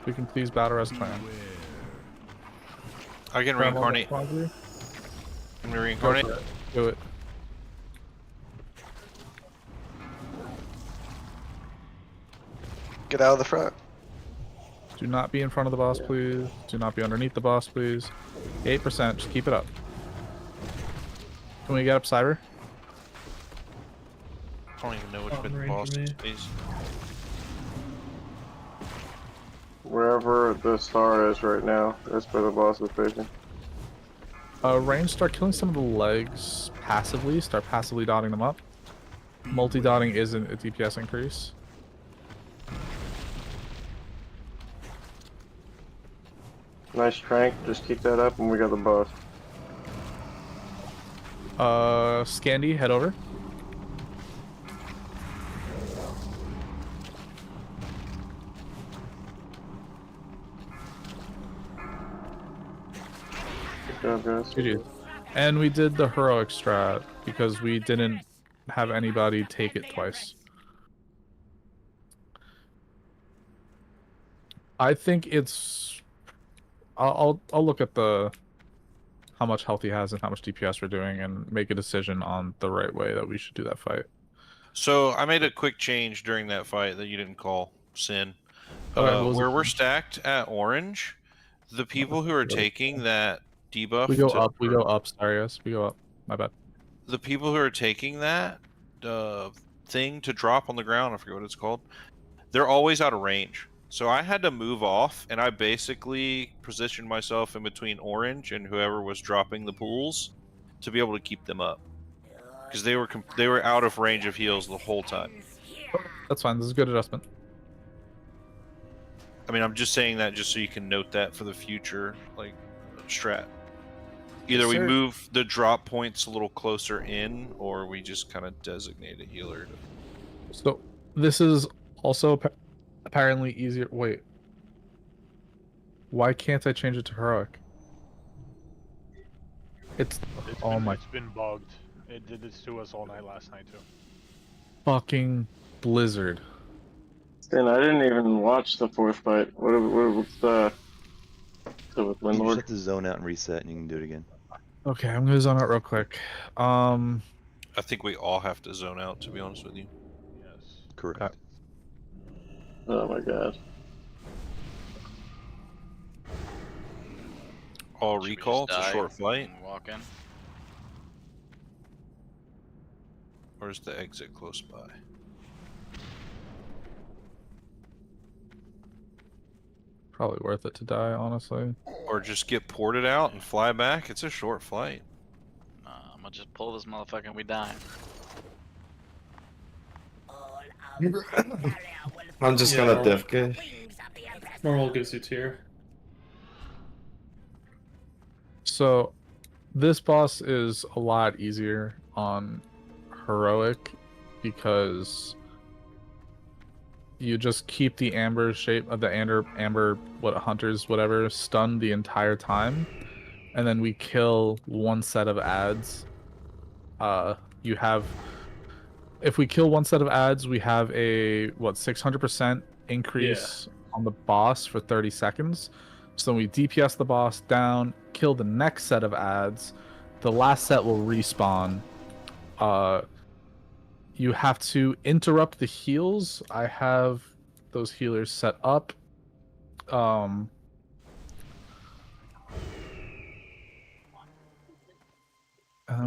We can please battle as Clan. I can reincarnate. I'm gonna reincarnate. Do it. Get out of the front. Do not be in front of the boss, please. Do not be underneath the boss, please. 8%, just keep it up. Can we get up Cyber? I don't even know which bit the boss is, please. Wherever the star is right now, that's where the boss is facing. Range, start killing some of the legs passively. Start passively dotting them up. Multi-dotting isn't a DPS increase. Nice strength, just keep that up and we got the boss. Scandy, head over. Good job, guys. GG. And we did the heroic strat because we didn't have anybody take it twice. I think it's... I'll look at the how much health he has and how much DPS we're doing and make a decision on the right way that we should do that fight. So I made a quick change during that fight that you didn't call, Sin. Where we're stacked at orange, the people who are taking that debuff... We go up, sorry guys, we go up. My bad. The people who are taking that thing to drop on the ground, I forget what it's called, they're always out of range. So I had to move off, and I basically positioned myself in between orange and whoever was dropping the pools to be able to keep them up, because they were out of range of heals the whole time. That's fine. This is a good adjustment. I mean, I'm just saying that just so you can note that for the future, like strat. Either we move the drop points a little closer in, or we just kind of designate a healer. So this is also apparently easier. Wait. Why can't I change it to heroic? It's been bugged. It did this to us all night last night too. Fucking Blizzard. And I didn't even watch the fourth fight. What's the... So with You just Landlord? have to zone out and reset, and you can do it again. Okay, I'm gonna zone out real quick. I think we all have to zone out, to be honest with you. Yes. Correct. Oh my god. All recall, it's a short flight. Walk in. Or is the exit close by? Probably worth it to die, honestly. Or just get ported out and fly back? It's a short flight. I'm gonna just pull this motherfucker and we die. I'm just gonna defk. Normal gives you tier. So, this boss is a lot easier on heroic because you just keep the amber shape of the amber what hunters whatever stunned the entire time, and then we kill one set of ads. You have, if we kill one set of ads, we have a 600% increase on the boss for 30 seconds. So we DPS the boss down, kill the next set of ads, the last set will respawn. You have to interrupt the heals. I have those healers set up.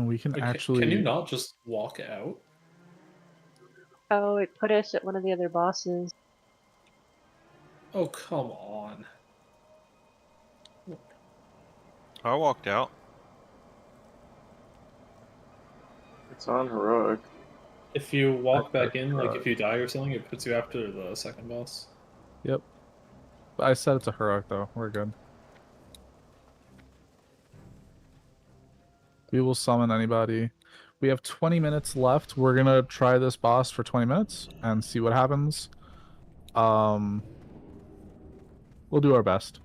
We can actually. Can you not just walk out? Oh, it put us at one of the other bosses. Oh, come on. I walked out. It's on heroic. If you walk back in, like if you die or something, it puts you after the second boss. Yep. I set it to heroic though. We're good. We will summon anybody. We have 20 minutes left. We're gonna try this boss for 20 minutes and see what happens. We'll do our best.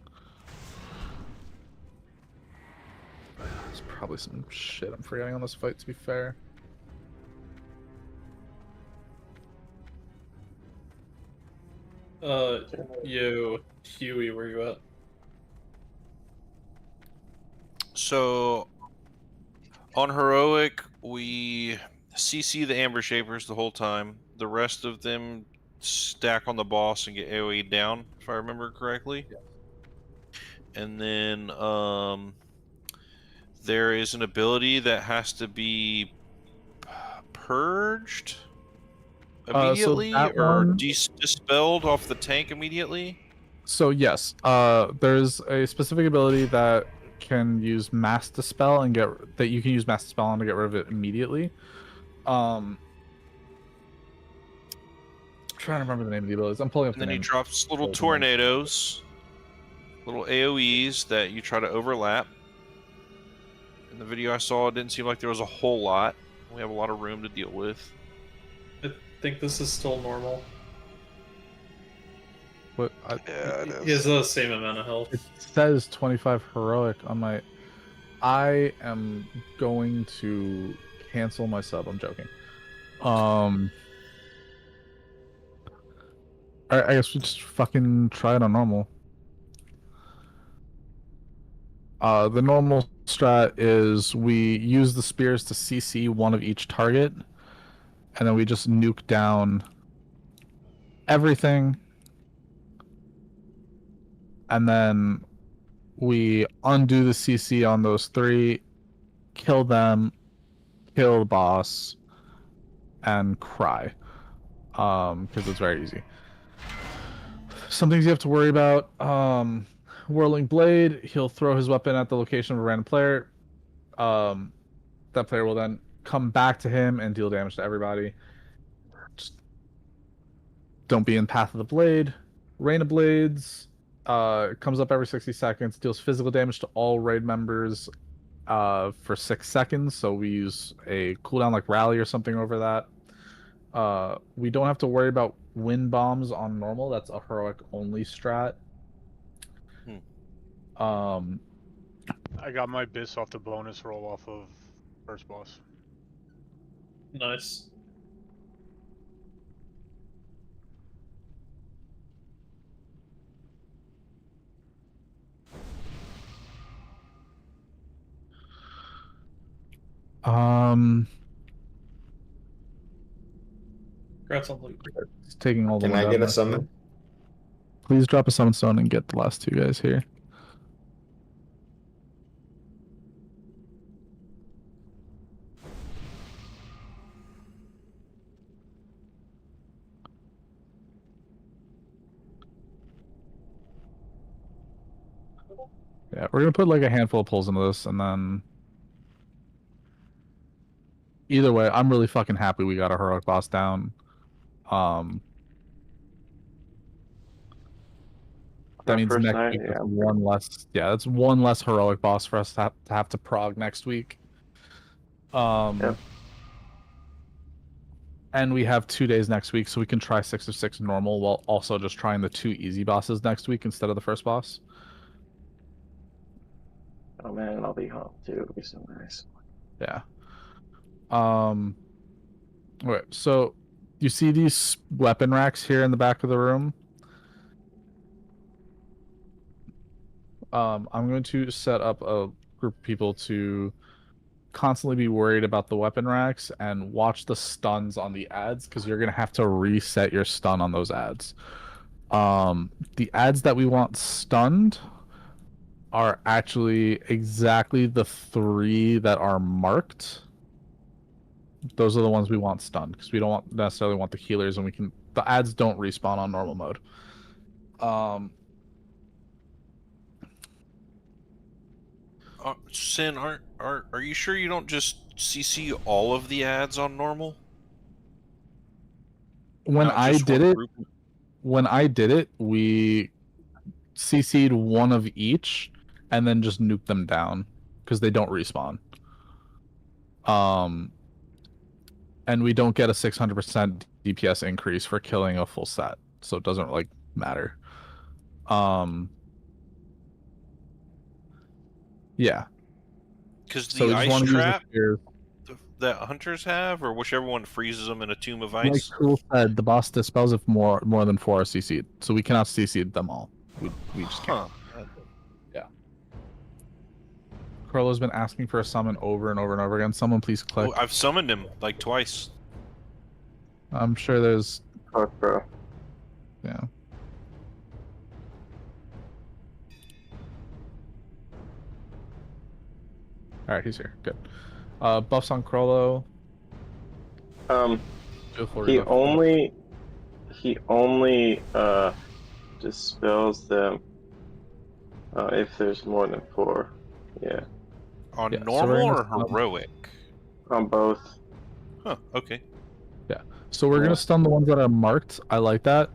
There's probably some shit I'm forgetting on this fight, to be fair. Yo, Huey, where you at? So, on heroic, we CC the Amber Shapers the whole time. The rest of them stack on the boss and get AoE down, if I remember correctly. And then there is an ability that has to be purged immediately, or dispelled off the tank immediately. So yes, there's a specific ability that can use mass dispel and you can use mass dispel on to get rid of it immediately. Trying to remember the name of the abilities. I'm pulling up And the then name. he drops little tornadoes, little AoEs that you try to overlap. In the video I saw, it didn't seem like there was a whole lot. We have a lot of room to deal with. I think this is still normal. What? Yeah, it He has the same amount of health. It says 25 heroic on my. I am going to cancel my sub. I'm joking. I guess we just fucking try it on normal. The normal strat is we use the spears to CC one of each target, and then we just nuke down everything, and then we undo the CC on those three, kill them, kill the boss, and cry. Because it's very easy. Some things you have to worry about. Whirling Blade, he'll throw his weapon at the location of a random player. That player will then come back to him and deal damage to everybody. Just don't be in path of the blade. Rain of Blades comes up every 60 seconds, deals physical damage to all raid members for 6 seconds, so we use a cooldown like Rally or something over that. We don't have to worry about wind bombs on normal. That's a heroic only strat. I got my bis off the bonus roll off of first boss. Nice. Congrats on loot. It's taking all the Can way I down get a this summon? way. Please drop a summon stone and get the last two guys here. Yeah, we're gonna put like a handful of pulls into this, and then either way, I'm really fucking happy we got a heroic boss down. That means first next night, week yeah. that's one less. Yeah, that's one less heroic boss for us to have to prog next week. And we have 2 days next week, so we can try 6 of 6 normal while also just trying the 2 easy bosses next week instead of the first boss. Oh man, I'll be home too. It'll be so nice. Yeah. Wait, so you see these weapon racks here in the back of the room? I'm going to set up a group of people to constantly be worried about the weapon racks and watch the stuns on the ads, because you're going to have to reset your stun on those ads. The ads that we want stunned are actually exactly the 3 that are marked. Those are the ones we want stunned, because we don't necessarily want the healers, and the ads don't respawn on normal mode. Sin, are you sure you don't just CC all of the ads on normal? When I did it, we CC'd one of each and then just nuked them down because they don't respawn. And we don't get a 600% DPS increase for killing a full set, so it doesn't like matter. Yeah. Because the ice trap that hunters have, or whichever one freezes them in a tomb of ice. Like Cool said, the boss dispels if more than 4 are CC'd, so we cannot CC them all. We just can't. Yeah. Carlo's been asking for a summon over and over and over again. Someone please click. Oh, I've summoned him like twice. I'm sure there's. Fuck, bro. Yeah. Alright, he's here. Good. Buffs on Crollo. He only dispels them if there's more than 4. Yeah. On normal or heroic? On both. Huh, okay. Yeah. So we're gonna stun the ones that are marked. I like that.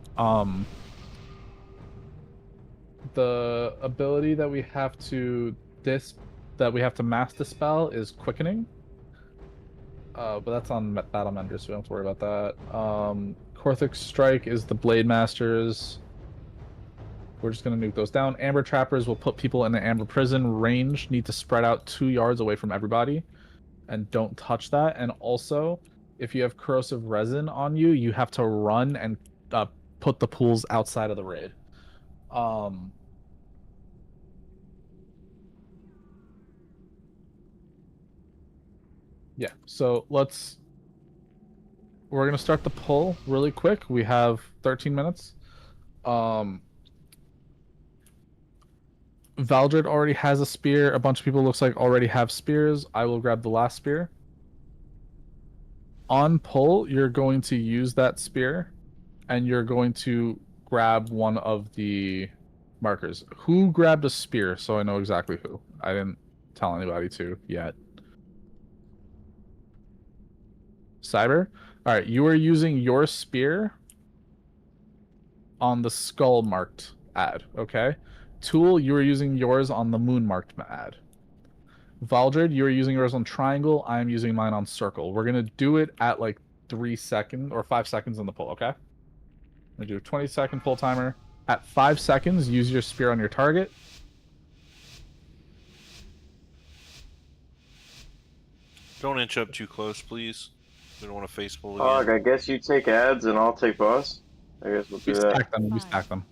The ability that we have to mass dispel is quickening. But that's on Battle Mender, so we don't have to worry about that. Korthic's Strike is the Blade Masters. We're just going to nuke those down. Amber Trappers will put people in an Amber Prison. Range need to spread out 2 yards away from everybody. And don't touch that. And also, if you have Corrosive Resin on you, you have to run and put the pools outside of the raid. Yeah, so we're gonna start the pull really quick. We have 13 minutes. Valdred already has a spear. A bunch of people looks like already have spears. I will grab the last spear. On pull, you're going to use that spear, and you're going to grab one of the markers. Who grabbed a spear? So I know exactly who. I didn't tell anybody to yet. Cyber? Alright, you are using your spear on the skull marked ad, okay? Tool, you are using yours on the moon marked ad. Valdred, you are using yours on triangle, I am using mine on circle. We're gonna do it at like 3 seconds or 5 seconds in the pull, okay? I'm gonna do a 20-second pull timer. At 5 seconds, use your spear on your target. Don't inch up too close, please. We don't want to face pull again. I guess you take ads and I'll take boss. I guess we'll do that. We stack them.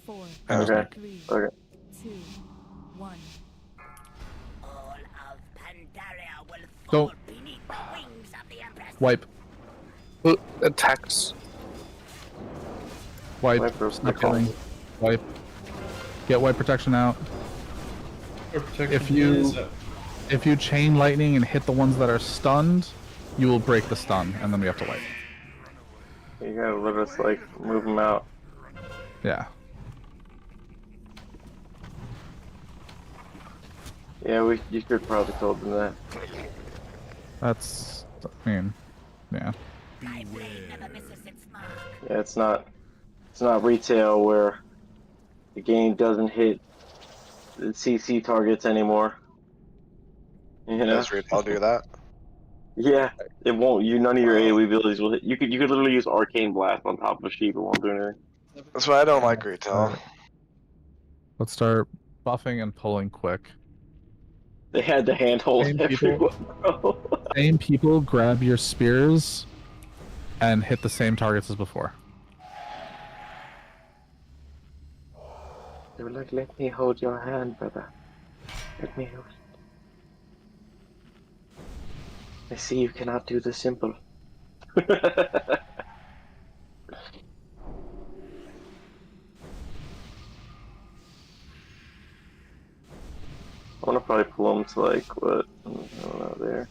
4, Okay. 3, Okay. 2, 1. All of Pandaria will Don't. fall beneath the wings of the Empress. Wipe. Attacks. Wipe. Stop killing. Wipe. Get wipe protection out. If you chain lightning and hit the ones that are stunned, you will break the stun, and then we have to wipe. You gotta let us like move them out. Yeah. Yeah, you could probably told them that. That's, I mean, yeah. Yeah, it's not retail where the game doesn't hit the CC targets anymore. You know? Does retail do that? Yeah, it won't. None of your AoE abilities will hit. You could literally use Arcane Blast on top of a sheep. It won't do anything. That's why I don't like retail. Let's start buffing and pulling quick. They had to handhold everyone, bro. Same people, grab your spears and hit the same targets as before. They were like, let me hold your hand, brother. Let me hold it. I see you cannot do the simple. I want to probably pull them to like, what? I don't know, there.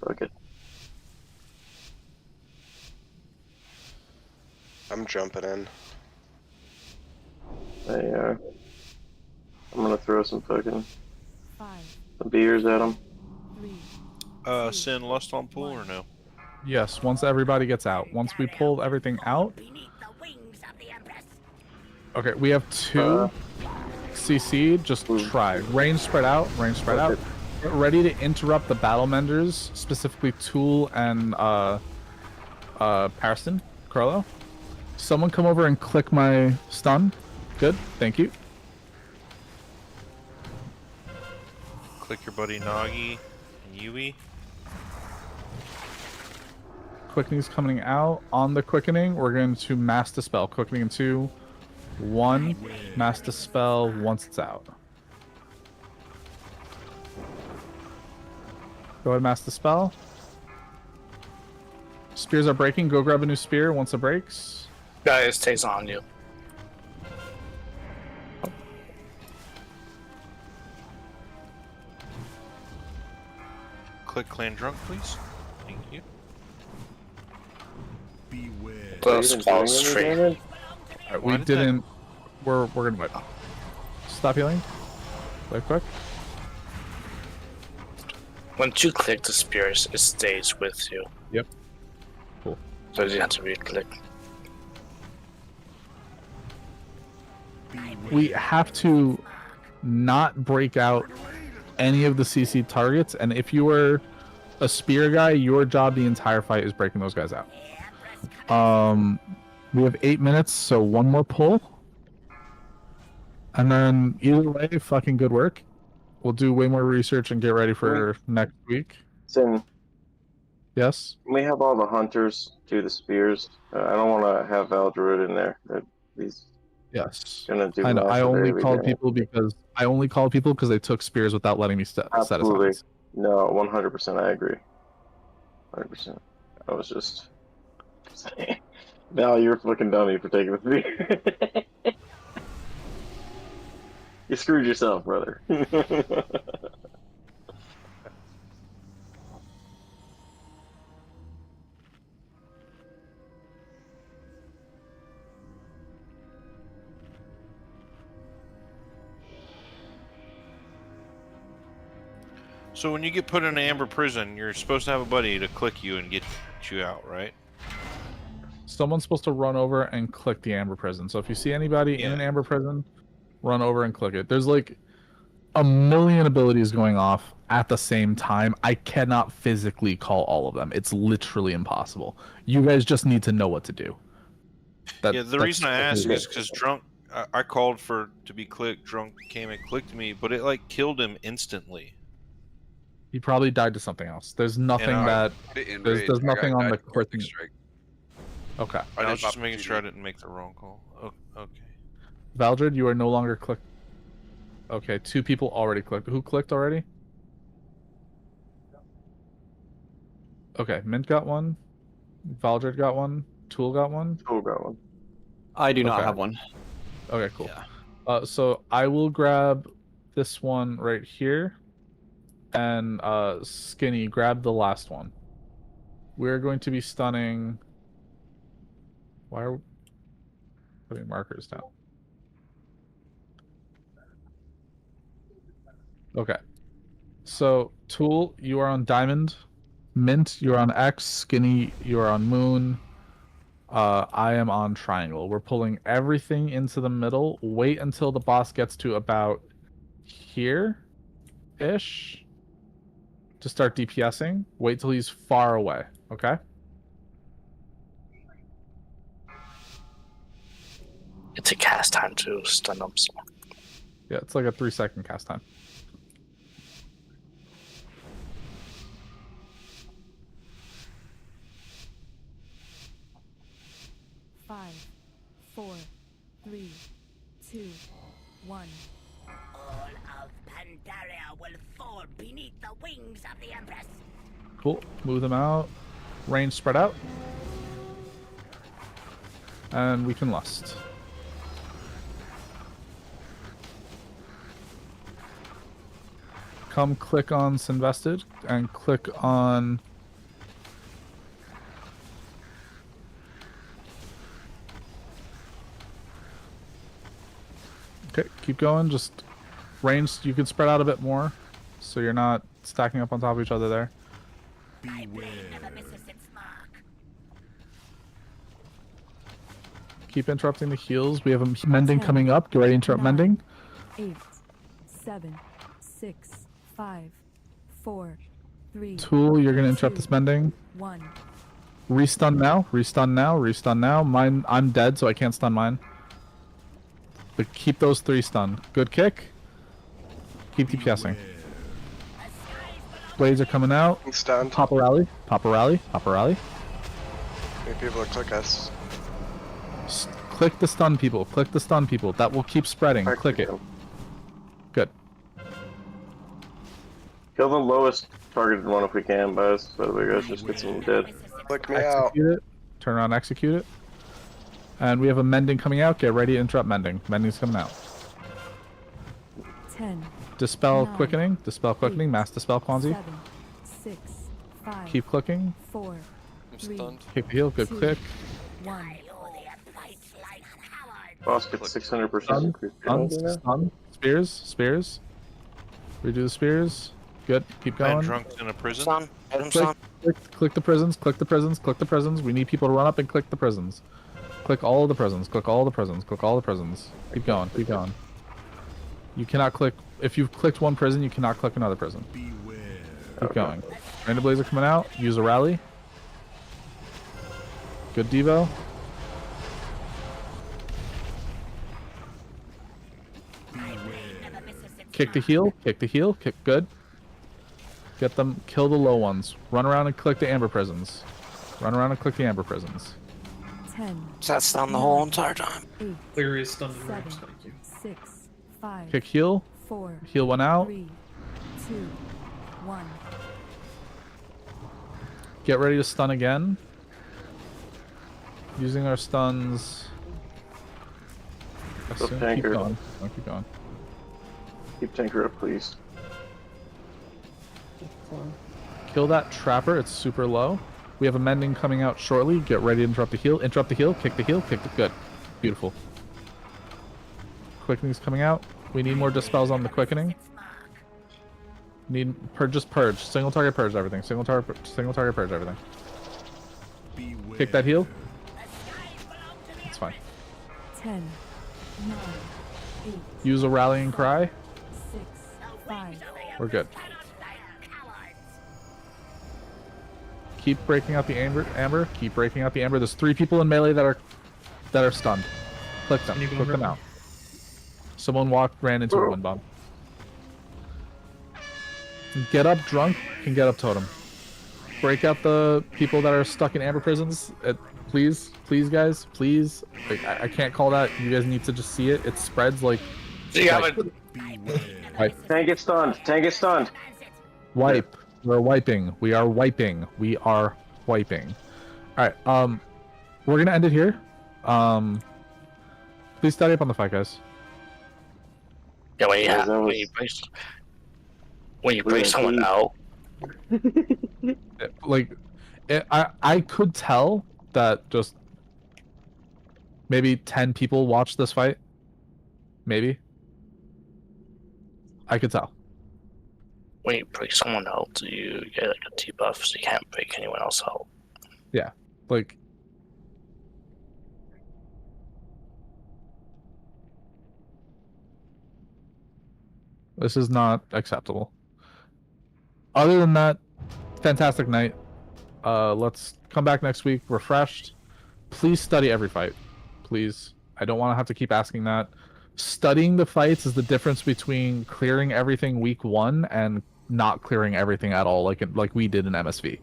Fuck it. I'm jumping in. They are. I'm gonna throw some fucking some beers at them. Sin Lust on pool or no? Yes, once everybody gets out. Once we pull everything out. Okay, we have 2 CC. Just try. Range spread out. Range spread out. Get ready to interrupt the battle menders, specifically Tool and Pariston, Carlo. Someone come over and click my stun. Good, thank you. Click your buddy Nagi and Yui. Quickening's coming out. On the quickening, we're going to mass dispel. Quickening in 2, 1. Mass dispel once it's out. Go ahead, mass dispel. Spears are breaking. Go grab a new spear once it breaks. Guys, stays on you. Click Clan Drunk, please. Thank you. Beware. Close calls straight. Alright, we didn't. We're gonna wait. Stop healing. Wait quick. Once you click the spears, it stays with you. Yep. Cool. So you have to re-click. We have to not break out any of the CC targets, and if you are a spear guy, your job the entire fight is breaking those guys out. We have 8 minutes, so 1 more pull. And then either way, fucking good work. We'll do way more research and get ready for next week. Sin, Yes? we have all the hunters do the spears. I don't want to have Valdruid in there. He's Yes. gonna do. I know. I massive only AoE called damage. people because they took spears without letting me set Absolutely. aside. No, 100%. I agree. 100%. I was just saying. Val, you're a fucking dummy for taking the spear. You screwed yourself, brother. So when you get put in an amber prison, you're supposed to have a buddy to click you and get you out, right? Someone's supposed to run over and click the amber prison. So if you see anybody in an amber prison, run over and click it. There's like a million abilities going off at the same time. I cannot physically call all of them. It's literally impossible. You guys just need to know what to do. Yeah, the reason I ask is because Drunk, I called for to be clicked. Drunk came and clicked me, but it like killed him instantly. He probably died to something else. There's nothing that there's nothing on the clicking. Okay. I was just making sure I didn't make the wrong call. Okay. Valdred, you are no longer clicked. Okay, 2 people already clicked. Who clicked already? Okay, Mint got 1. Valdred got 1. Tool got 1. Tool got 1. I do not have 1. Okay, cool. So I will grab this one right here. And Skinny, grab the last one. We're going to be stunning. Why are we putting markers down? Okay. So, Tool, you are on Diamond. Mint, you're on X. Skinny, you're on Moon. I am on Triangle. We're pulling everything into the middle. Wait until the boss gets to about here-ish to start DPSing. Wait till he's far away, okay? It's a cast time to stun them. So. Yeah, it's like a 3-second cast time. Cool. Move them out. Range spread out. And we can lust. Come click on Sinvested and click on okay, keep going, just range, you can spread out a bit more so you're not stacking up on top of each other there. Keep interrupting the heals. We have a mending coming up. Get ready to interrupt mending. 8, 7, 6, 5, 4, 3. Tool, you're gonna interrupt this mending. 1. Restun now. Restun now. Restun now. Mine, I'm dead, so I can't stun mine. But keep those 3 stunned. Good kick. Keep DPSing. Blades are coming out. I'm stunned. Pop a rally. Pop a rally. Pop a rally. Need people to click us. Click the stun people. Click the stun people. That will keep spreading. Click it. Good. Kill the lowest targeted one if we can, guys. So we guys just get some dead. Click me out. Execute it. Turn around, execute it. And we have a mending coming out. Get ready to interrupt mending. Mending's coming out. 10. Dispel 9, quickening. Dispel quickening. Mass dispel Quanzi. 7, 6, 5. Keep clicking. 4. 3. Kick the heel. Good click. 1. Boss gets 600%. Stun. Stun. Spears. Spears. Redo the spears. Good. Keep Man going. drunk in a prison. Stun. Hit him, stun. Click the prisons. Click the prisons. Click the prisons. We need people to run up and click the prisons. Click all of the prisons. Click all the prisons. Click all the prisons. Keep going. Keep going. You cannot click. If you've clicked one prison, you cannot click another prison. Keep going. Random Blazer coming out. Use a rally. Good Devo. Kick the heel. Kick the heel. Kick good. Get them. Kill the low ones. Run around and click the amber prisons. Run around and click the amber prisons. 10. So that's down the whole entire time. 8. Clear is stunned in 7, range, thank you. 6, 5. Kick heal. 4. Heal one out. 3, 2, 1. Get ready to stun again. Using our stuns. Go Keep tanker. going. Keep going. Keep tanker up, please. Kill that trapper. It's super low. We have a mending coming out shortly. Get ready to interrupt the heal. Interrupt the heal. Kick the heal. Kick the good. Beautiful. Quickening's coming out. We need more dispels on the quickening. Need just purge. Single target purge everything. Single target purge everything. Kick that heal. It's fine. 10, 9, 8. Use a rallying cry. 6, 5. We're good. Keep breaking out the amber. Keep breaking out the amber. There's 3 people in melee that are stunned. Click them. Click them out. Someone ran into a wind bomb. Get up drunk and get up totem. Break out the people that are stuck in amber prisons. Please, guys, please. Like, I can't call that. You guys need to just see it. It spreads like. Tank gets stunned. Tank gets stunned. Wipe. We're wiping. We are wiping. We are wiping. Alright, we're gonna end it here. Please study up on the fight, guys. Yeah, when you bring someone out. I could tell that just maybe 10 people watched this fight. Maybe. I could tell. When you break someone out, you get like a debuff, so you can't break anyone else out. Yeah, like. This is not acceptable. Other than that, fantastic night. Let's come back next week refreshed. Please study every fight. Please. I don't want to have to keep asking that. Studying the fights is the difference between clearing everything week 1 and not clearing everything at all, like we did in MSV.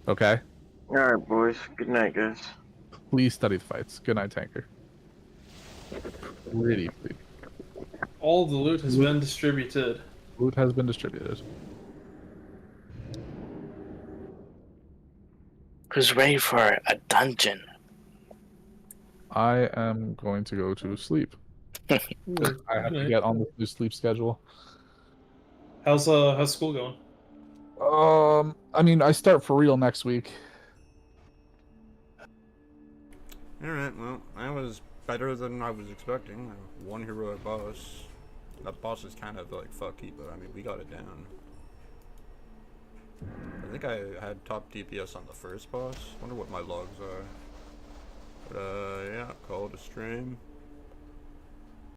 Okay? Alright, boys. Good night, guys. Please study the fights. Good night, Tanker. Really, please. All the loot has been distributed. Loot has been distributed. Who's ready for a dungeon? I am going to go to sleep. I have to get on the new sleep schedule. How's school going? I mean, I start for real next week. Alright, well, that was better than I was expecting. One heroic boss. That boss is kind of like fucky, but I mean, we got it down. I think I had top DPS on the first boss. Wonder what my logs are. But, yeah, call it a stream.